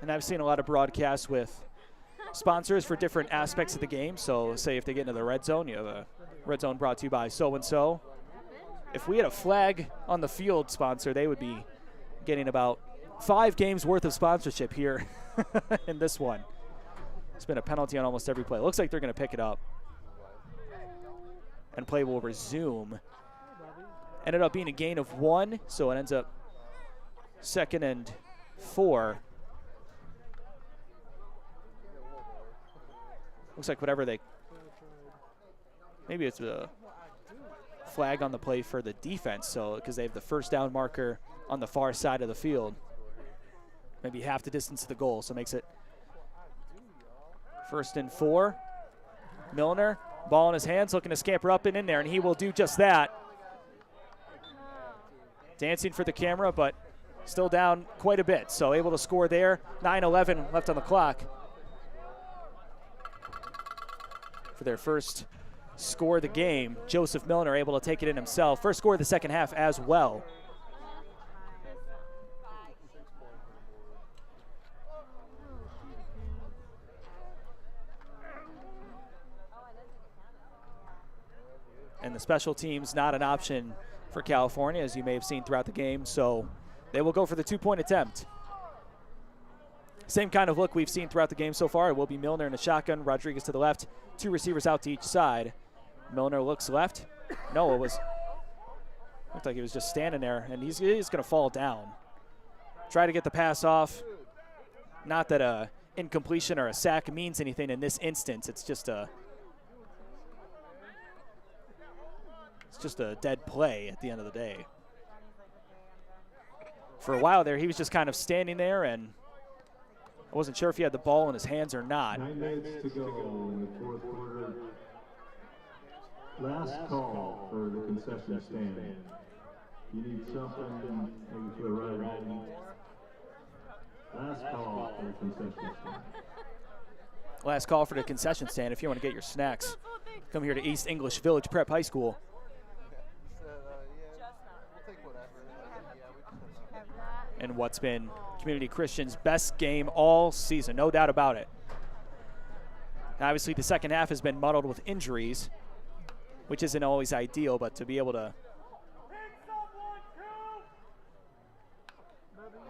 And I've seen a lot of broadcasts with sponsors for different aspects of the game. So say if they get into the red zone, you have a red zone brought to you by so-and-so. If we had a flag on the field sponsor, they would be getting about 5 games worth of sponsorship here in this one. It's been a penalty on almost every play. Looks like they're going to pick it up. And play will resume. Ended up being a gain of 1, so it ends up 2nd and 4. Looks like whatever they, maybe it's a flag on the play for the defense, so because they have the first down marker on the far side of the field, maybe half the distance to the goal, so makes it 1st and 4. Milner, ball in his hands, looking to scamper up and in there, and he will do just that. Dancing for the camera, but still down quite a bit, so able to score there. 9:11 left on the clock. For their first score of the game, Joseph Milner able to take it in himself. First score of the second half as well. And the special teams not an option for California, as you may have seen throughout the game, so they will go for the 2-point attempt. Same kind of look we've seen throughout the game so far. It will be Milner in a shotgun, Rodriguez to the left, 2 receivers out to each side. Milner looks left. No, looked like he was just standing there, and he's going to fall down. Try to get the pass off. Not that a incompletion or a sack means anything in this instance. It's just a dead play at the end of the day. For a while there, he was just kind of standing there, and I wasn't sure if he had the ball in his hands or not. 9 minutes to go in the 4th quarter. Last call for the concession stand. You need something maybe to the right home. Last call for the concession stand. Last call for the concession stand. If you want to get your snacks, come here to East English Village Prep High School. And what's been Community Christian's best game all season, no doubt about it. Obviously, the second half has been muddled with injuries, which isn't always ideal, but to be able to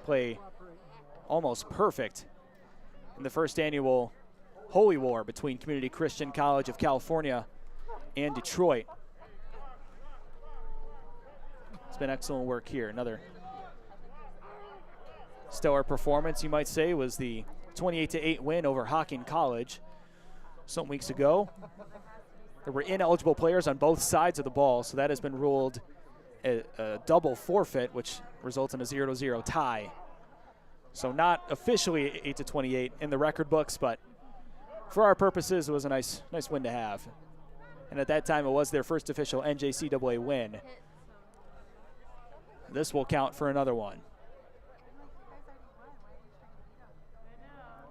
play almost perfect in the first annual Holy War between Community Christian College of California and Detroit. It's been excellent work here. Another stellar performance, you might say, was the 28-8 win over Hocking College some weeks ago. There were ineligible players on both sides of the ball, so that has been ruled a double forfeit, which results in a 0-0 tie. So not officially 8-28 in the record books, but for our purposes, it was a nice win to have. And at that time, it was their first official NJCAA win. This will count for another one.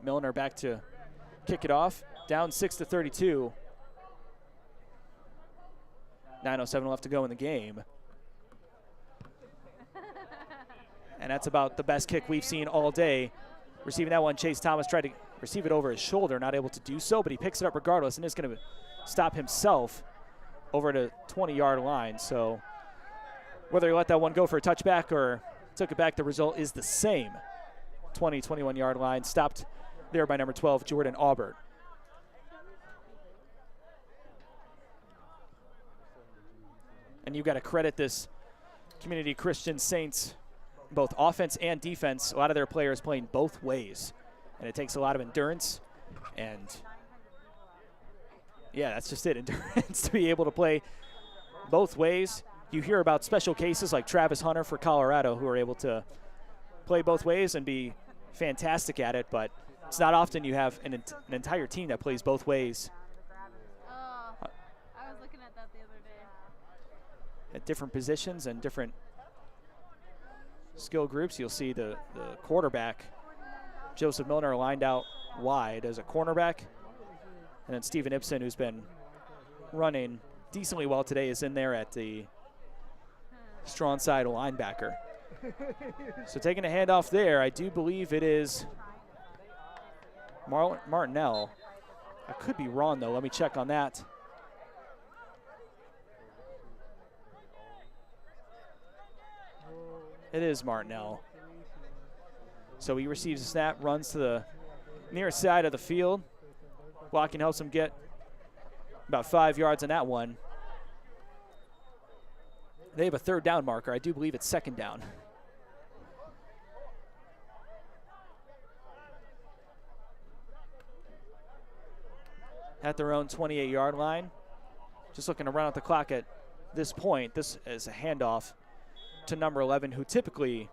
Milner back to kick it off, down 6-32. 9:07 left to go in the game. And that's about the best kick we've seen all day. Receiving that one, Chase Thomas tried to receive it over his shoulder, not able to do so, but he picks it up regardless and is going to stop himself over the 20-yard line. So whether he let that one go for a touchback or took it back, the result is the same. 20, 21-yard line, stopped there by number 12, Jordan Aubert. And you've got to credit this Community Christian Saints, both offense and defense. A lot of their players playing both ways. And it takes a lot of endurance. And, yeah, that's just it, endurance to be able to play both ways. You hear about special cases like Travis Hunter for Colorado who are able to play both ways and be fantastic at it, but it's not often you have an entire team that plays both ways. Oh, I was looking at that the other day. At different positions and different skill groups. You'll see the quarterback, Joseph Milner, lined out wide as a cornerback. And then Steven Ibsen, who's been running decently well today, is in there at the strong side linebacker. So taking a handoff there, I do believe it is Martinell. I could be wrong, though. Let me check on that. It is Martinell. So he receives a snap, runs to the near side of the field. Blocking helps him get about 5 yards on that one. They have a third down marker. I do believe it's second down. At their own 28-yard line. Just looking to run out the clock at this point. This is a handoff to number 11, who typically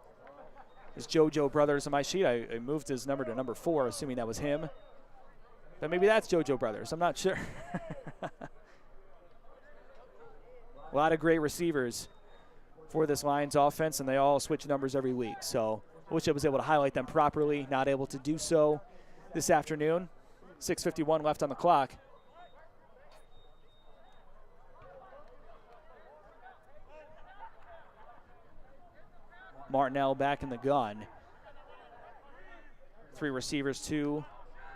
is JoJo Brothers on my sheet. I moved his number to number 4, assuming that was him. But maybe that's JoJo Brothers. I'm not sure. A lot of great receivers for this Lions offense, and they all switch numbers every week. So I wish I was able to highlight them properly. Not able to do so this afternoon. 6:51 left on the clock. Martinell back in the gun. 3 receivers to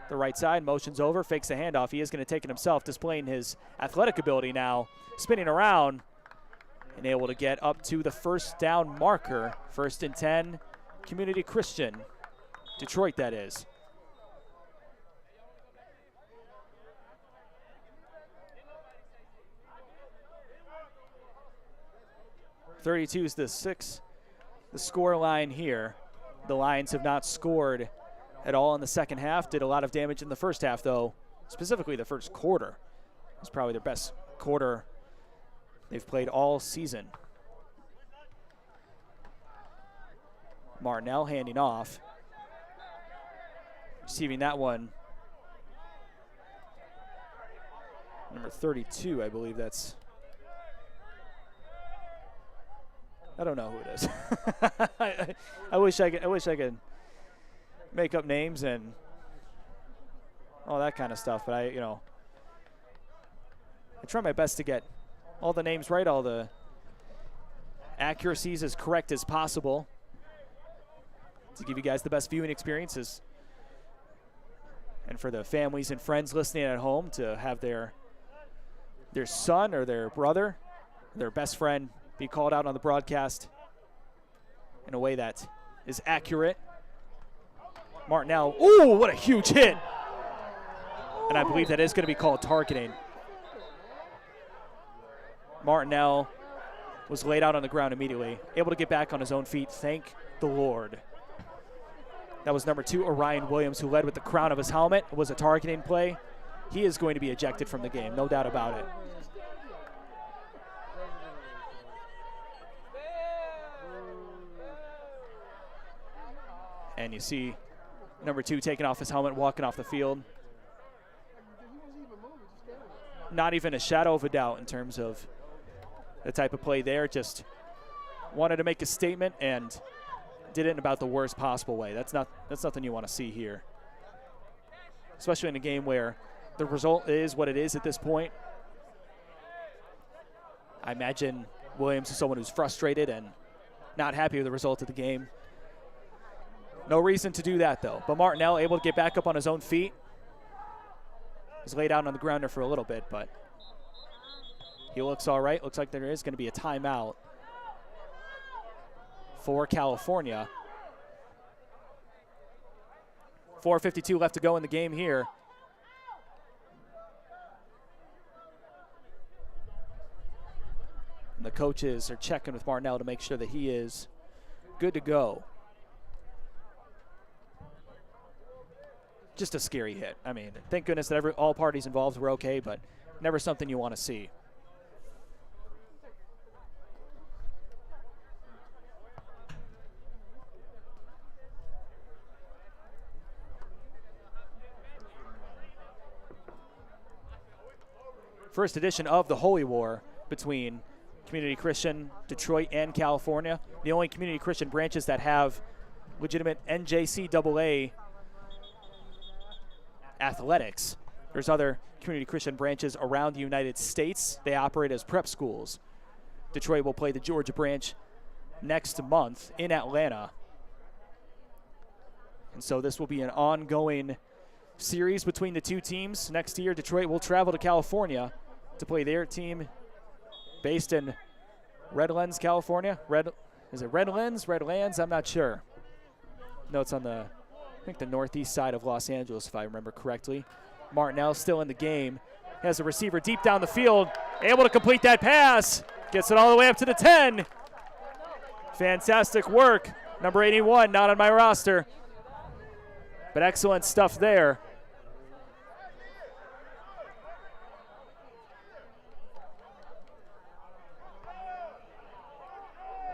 the right side. Motions over, fakes the handoff. He is going to take it himself, displaying his athletic ability now. Spinning around and able to get up to the first down marker. 1st and 10, Community Christian. Detroit, that is. .32 is the score line here. The Lions have not scored at all in the second half. Did a lot of damage in the first half, though. Specifically the first quarter. It was probably their best quarter they've played all season. Martinell handing off. Receiving that one. Number 32, I believe that's. I don't know who it is. I wish I could make up names and all that kind of stuff, but I try my best to get all the names right, all the accuracies as correct as possible to give you guys the best viewing experiences, and for the families and friends listening at home to have their son or their brother, their best friend be called out on the broadcast in a way that is accurate. Martinell, ooh, what a huge hit. And I believe that is going to be called targeting. Martinell was laid out on the ground immediately, able to get back on his own feet. Thank the Lord. That was number 2, Orion Williams, who led with the crown of his helmet. It was a targeting play. He is going to be ejected from the game, no doubt about it. And you see number 2 taking off his helmet, walking off the field. Not even a shadow of a doubt in terms of the type of play there. Just wanted to make a statement and did it in about the worst possible way. That's nothing you want to see here, especially in a game where the result is what it is at this point. I imagine Williams is someone who's frustrated and not happy with the result of the game. No reason to do that, though. But Martinell able to get back up on his own feet. He's laid out on the ground there for a little bit, but he looks all right. Looks like there is going to be a timeout for California. 4:52 left to go in the game here. And the coaches are checking with Martinell to make sure that he is good to go. Just a scary hit. I mean, thank goodness that all parties involved were okay, but never something you want to see. First edition of the Holy War between Community Christian, Detroit, and California. The only Community Christian branches that have legitimate NJCAA athletics. There's other Community Christian branches around the United States. They operate as prep schools. Detroit will play the Georgia branch next month in Atlanta. And so this will be an ongoing series between the two teams. Next year, Detroit will travel to California to play their team based in Redlands, California. Is it Redlands? Redlands? I'm not sure. No, it's on the, I think, the northeast side of Los Angeles, if I remember correctly. Martinell still in the game. Has a receiver deep down the field. Able to complete that pass. Gets it all the way up to the 10. Fantastic work. Number 81, not on my roster. But excellent stuff there.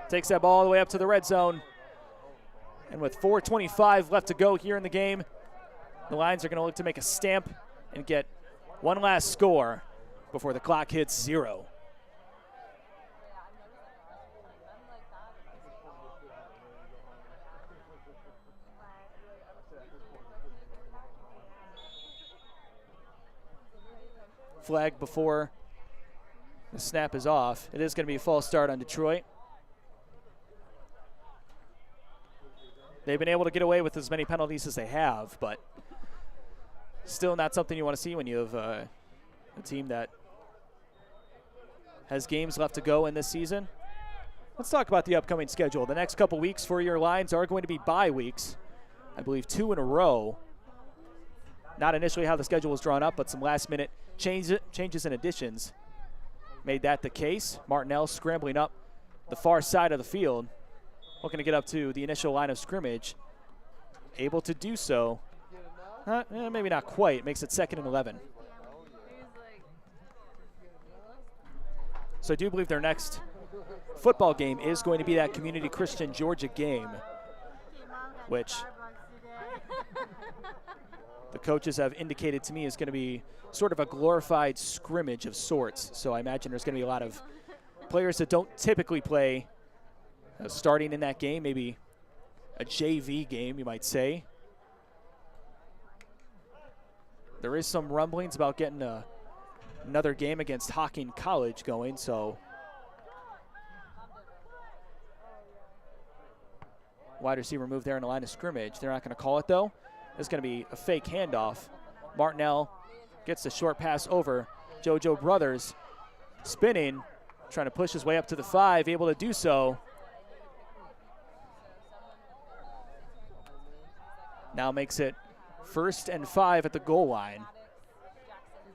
Takes that ball all the way up to the red zone. And with 4:25 left to go here in the game, the Lions are going to look to make a stamp and get one last score before the clock hits 0. Flag before the snap is off. It is going to be a false start on Detroit. They've been able to get away with as many penalties as they have, but still not something you want to see when you have a team that has games left to go in this season. Let's talk about the upcoming schedule. The next couple weeks for your Lions are going to be bye weeks. I believe 2 in a row. Not initially how the schedule was drawn up, but some last-minute changes and additions made that the case. Martinell scrambling up the far side of the field, looking to get up to the initial line of scrimmage. Able to do so. Maybe not quite. Makes it 2nd and 11. So I do believe their next football game is going to be that Community Christian Georgia game, which the coaches have indicated to me is going to be sort of a glorified scrimmage of sorts. So I imagine there's going to be a lot of players that don't typically play starting in that game, maybe a JV game, you might say. There is some rumblings about getting another game against Hocking College going, so wide receiver move there in the line of scrimmage. They're not going to call it, though. It's going to be a fake handoff. Martinell gets the short pass over. JoJo Brothers spinning, trying to push his way up to the 5, able to do so. Now makes it 1st and 5 at the goal line.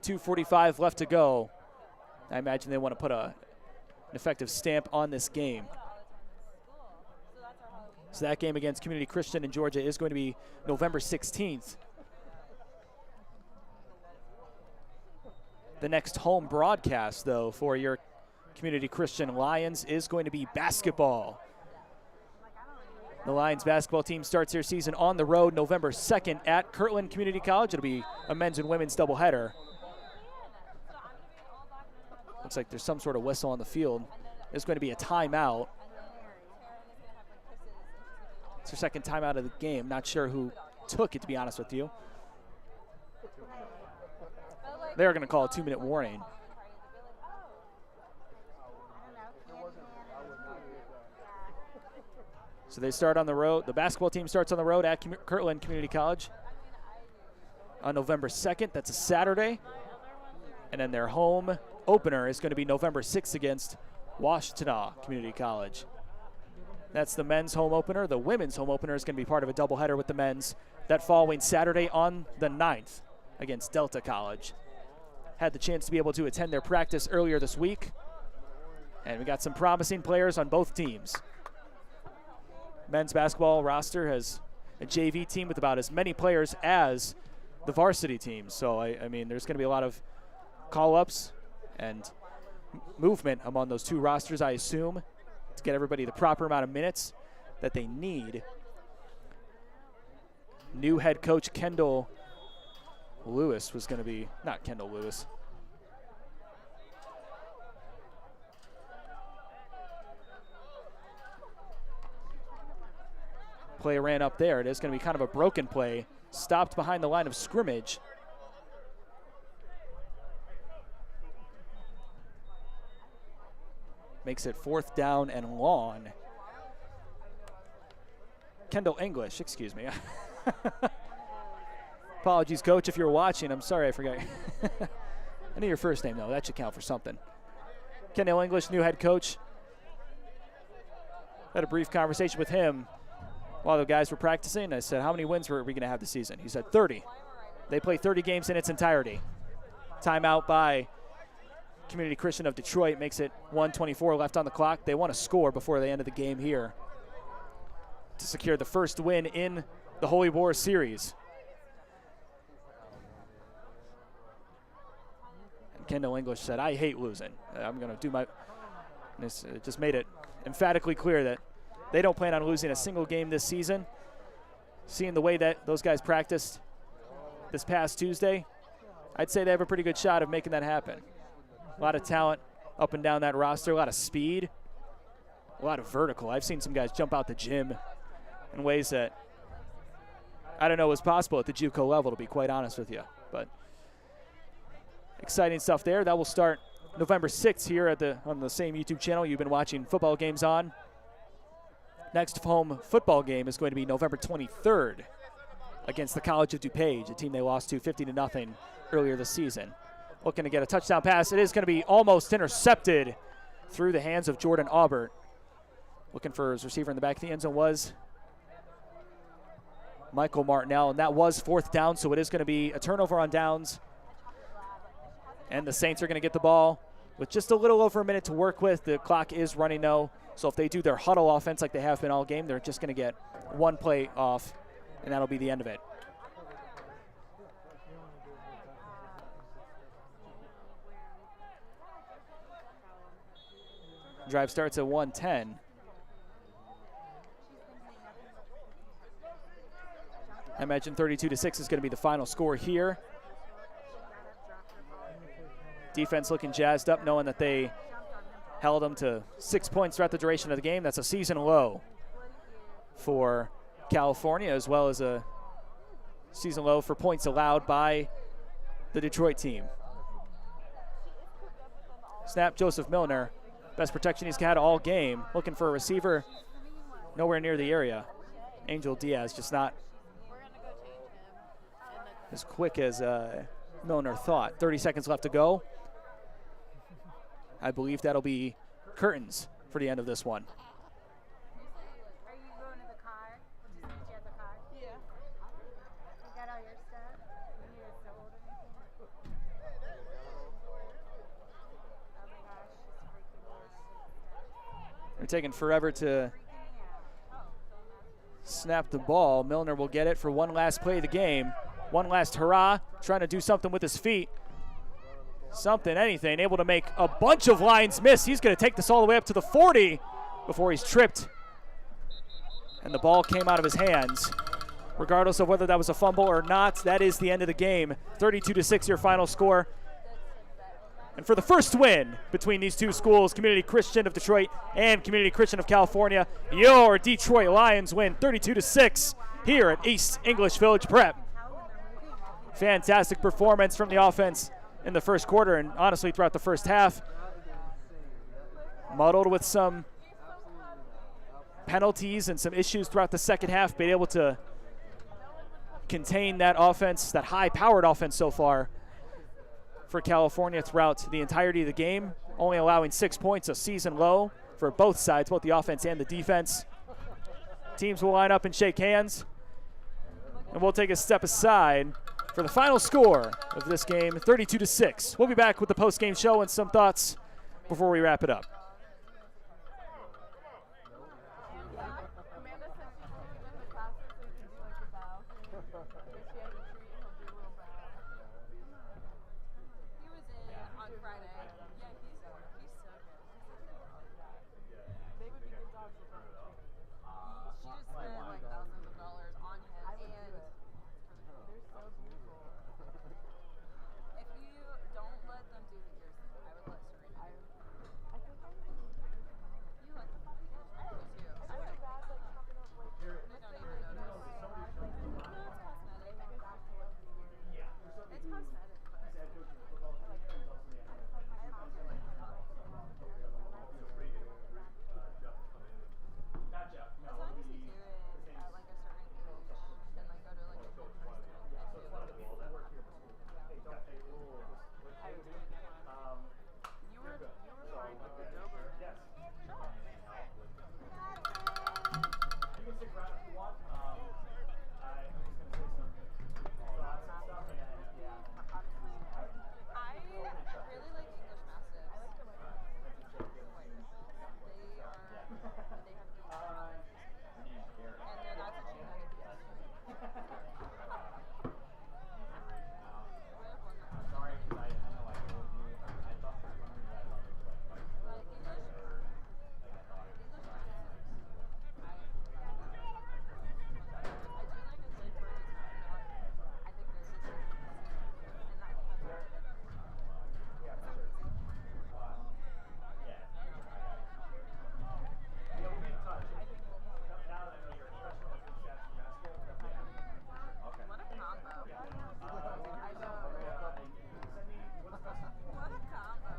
2:45 left to go. I imagine they want to put an effective stamp on this game. So that game against Community Christian in Georgia is going to be November 16th. The next home broadcast, though, for your Community Christian Lions is going to be basketball. The Lions basketball team starts their season on the road November 2nd at Kirtland Community College. It'll be a men's and women's doubleheader. Looks like there's some sort of whistle on the field. There's going to be a timeout. It's their second timeout of the game. Not sure who took it, to be honest with you. They're going to call a 2-minute warning. So they start on the road. The basketball team starts on the road at Kirtland Community College on November 2nd. That's a Saturday. And then their home opener is going to be November 6th against Washtenaw Community College. That's the men's home opener. The women's home opener is going to be part of a doubleheader with the men's that following Saturday on the 9th against Delta College. Had the chance to be able to attend their practice earlier this week. And we got some promising players on both teams. Men's basketball roster has a JV team with about as many players as the varsity team. So, I mean, there's going to be a lot of call-ups and movement among those two rosters, I assume, to get everybody the proper amount of minutes that they need. New head coach Kendall Lewis was going to be, not Kendall Lewis. Play ran up there. It is going to be kind of a broken play. Stopped behind the line of scrimmage. Makes it 4th down and long. Kendall English, excuse me. Apologies, Coach, if you're watching. I'm sorry I forgot. I knew your first name, though. That should count for something. Kendall English, new head coach. Had a brief conversation with him while the guys were practicing. I said, how many wins were we going to have this season? He said 30. They play 30 games in its entirety. Timeout by Community Christian of Detroit makes it 1:24 left on the clock. They want to score before the end of the game here to secure the first win in the Holy War Series. And Kendall English said, I hate losing. I'm going to do my... And it just made it emphatically clear that they don't plan on losing a single game this season. Seeing the way that those guys practiced this past Tuesday, I'd say they have a pretty good shot of making that happen. A lot of talent up and down that roster, a lot of speed, a lot of vertical. I've seen some guys jump out the gym in ways that I don't know was possible at the JUCO level, to be quite honest with you. But exciting stuff there. That will start November 6th here on the same YouTube channel you've been watching football games on. Next home football game is going to be November 23rd against the College of DuPage, a team they lost to 50-0 earlier this season. Looking to get a touchdown pass. It is going to be almost intercepted through the hands of Jordan Aubert. Looking for his receiver in the back of the end zone was Michael Martinell, and that was 4th down, so it is going to be a turnover on downs. And the Saints are going to get the ball with just a little over a minute to work with. The clock is running, though. So if they do their huddle offense like they have been all game, they're just going to get one play off, and that'll be the end of it. Drive starts at 1:10. I imagine 32-6 is going to be the final score here. Defense looking jazzed up, knowing that they held them to 6 points throughout the duration of the game. That's a season low for California, as well as a season low for points allowed by the Detroit team. Snap, Joseph Milner. Best protection he's had all game. Looking for a receiver nowhere near the area. Angel Diaz just not as quick as Milner thought. 30 seconds left to go. I believe that'll be curtains for the end of this one. Are you going to the car? Did you say you had the car? Yeah. You got all your stuff? You need a soda or anything? Oh my gosh, she's freaking out. They're taking forever to snap the ball. Milner will get it for one last play of the game. One last hurrah, trying to do something with his feet. Something, anything, able to make a bunch of lines miss. He's going to take this all the way up to the 40 before he's tripped. And the ball came out of his hands. Regardless of whether that was a fumble or not, that is the end of the game. 32-6 your final score. And for the first win between these two schools, Community Christian of Detroit and Community Christian of California, your Detroit Lions win 32-6 here at East English Village Prep. Fantastic performance from the offense in the first quarter and honestly throughout the first half. Muddled with some penalties and some issues throughout the second half, been able to contain that offense, that high-powered offense so far for California throughout the entirety of the game, only allowing 6 points, a season low for both sides, both the offense and the defense. Teams will line up and shake hands, and we'll take a step aside for the final score of this game, 32-6. We'll be back with the post-game show and some thoughts before we wrap it up. Amanda said she's coming in the classes so you can do like a bow. If she has a treat, he'll do a little bow. He was in on Friday. Yeah, he's so good. They would be good dogs if they were. She just spent like thousands of dollars on him, I would do and it. They're so beautiful. if you don't let them do the ears, I would let Serena. I think I would do it. You like the puppy ears? I do too. I feel bad like chopping off like They don't even notice. No, it's cosmetic. It's cosmetic. As long as you do it at like a certain age and like go to like a good person, I feel like it's You were fine with the Doberman. I really like English Mastiffs. I like them they are, they have deep eyes. And they're not such a united What a combo. I know. What a combo.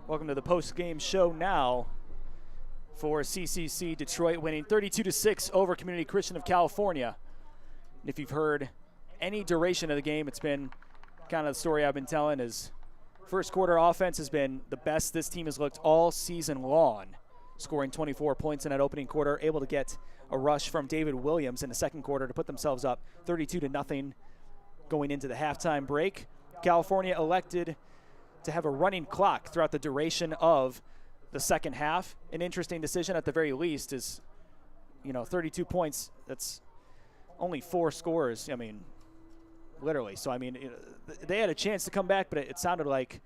Welcome to the post-game show now for CCC Detroit winning 32-6 over Community Christian of California. And if you've heard any duration of the game, it's been kind of the story I've been telling is first quarter offense has been the best this team has looked all season long, scoring 24 points in that opening quarter, able to get a rush from David Williams in the second quarter to put themselves up 32-0 going into the halftime break. California elected to have a running clock throughout the duration of the second half. An interesting decision at the very least is, 32 points, that's only 4 scores. I mean, literally. So, they had a chance to come back, but it sounded like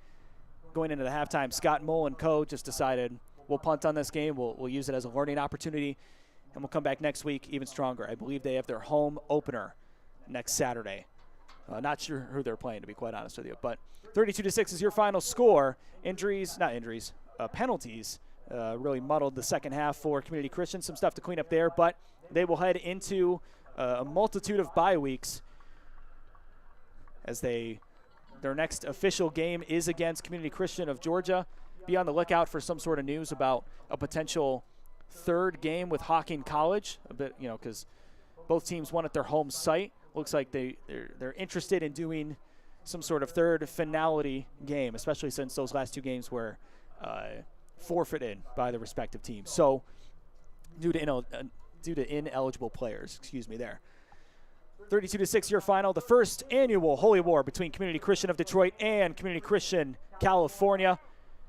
going into the halftime, Scott Mull and co. just decided we'll punt on this game. We'll use it as a learning opportunity, and we'll come back next week even stronger. I believe they have their home opener next Saturday. Not sure who they're playing, to be quite honest with you. But 32-6 is your final score. Penalties really muddled the second half for Community Christian. Some stuff to clean up there, but they will head into a multitude of bye weeks as their next official game is against Community Christian of Georgia. Be on the lookout for some sort of news about a potential third game with Hawking College, a bit, because both teams won at their home site. Looks like they're interested in doing some sort of third finality game, especially since those last 2 games were forfeited by the respective teams. So due to ineligible players, there. 32-6 your final, the first annual Holy War between Community Christian of Detroit and Community Christian California.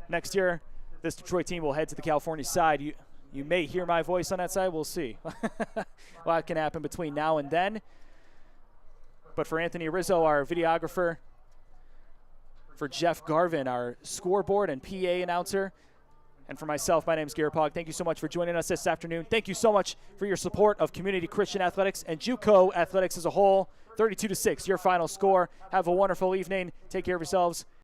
Next year, this Detroit team will head to the California side. You may hear my voice on that side. We'll see. A lot can happen between now and then. But for Anthony Rizzo, our videographer, For Jeff Garvin, our scoreboard and PA announcer. And for myself, my name is Garrett Pog. Thank you so much for joining us this afternoon. Thank you so much for your support of Community Christian Athletics and JUCO Athletics as a whole. 32-6, your final score. Have a wonderful evening. Take care of yourselves.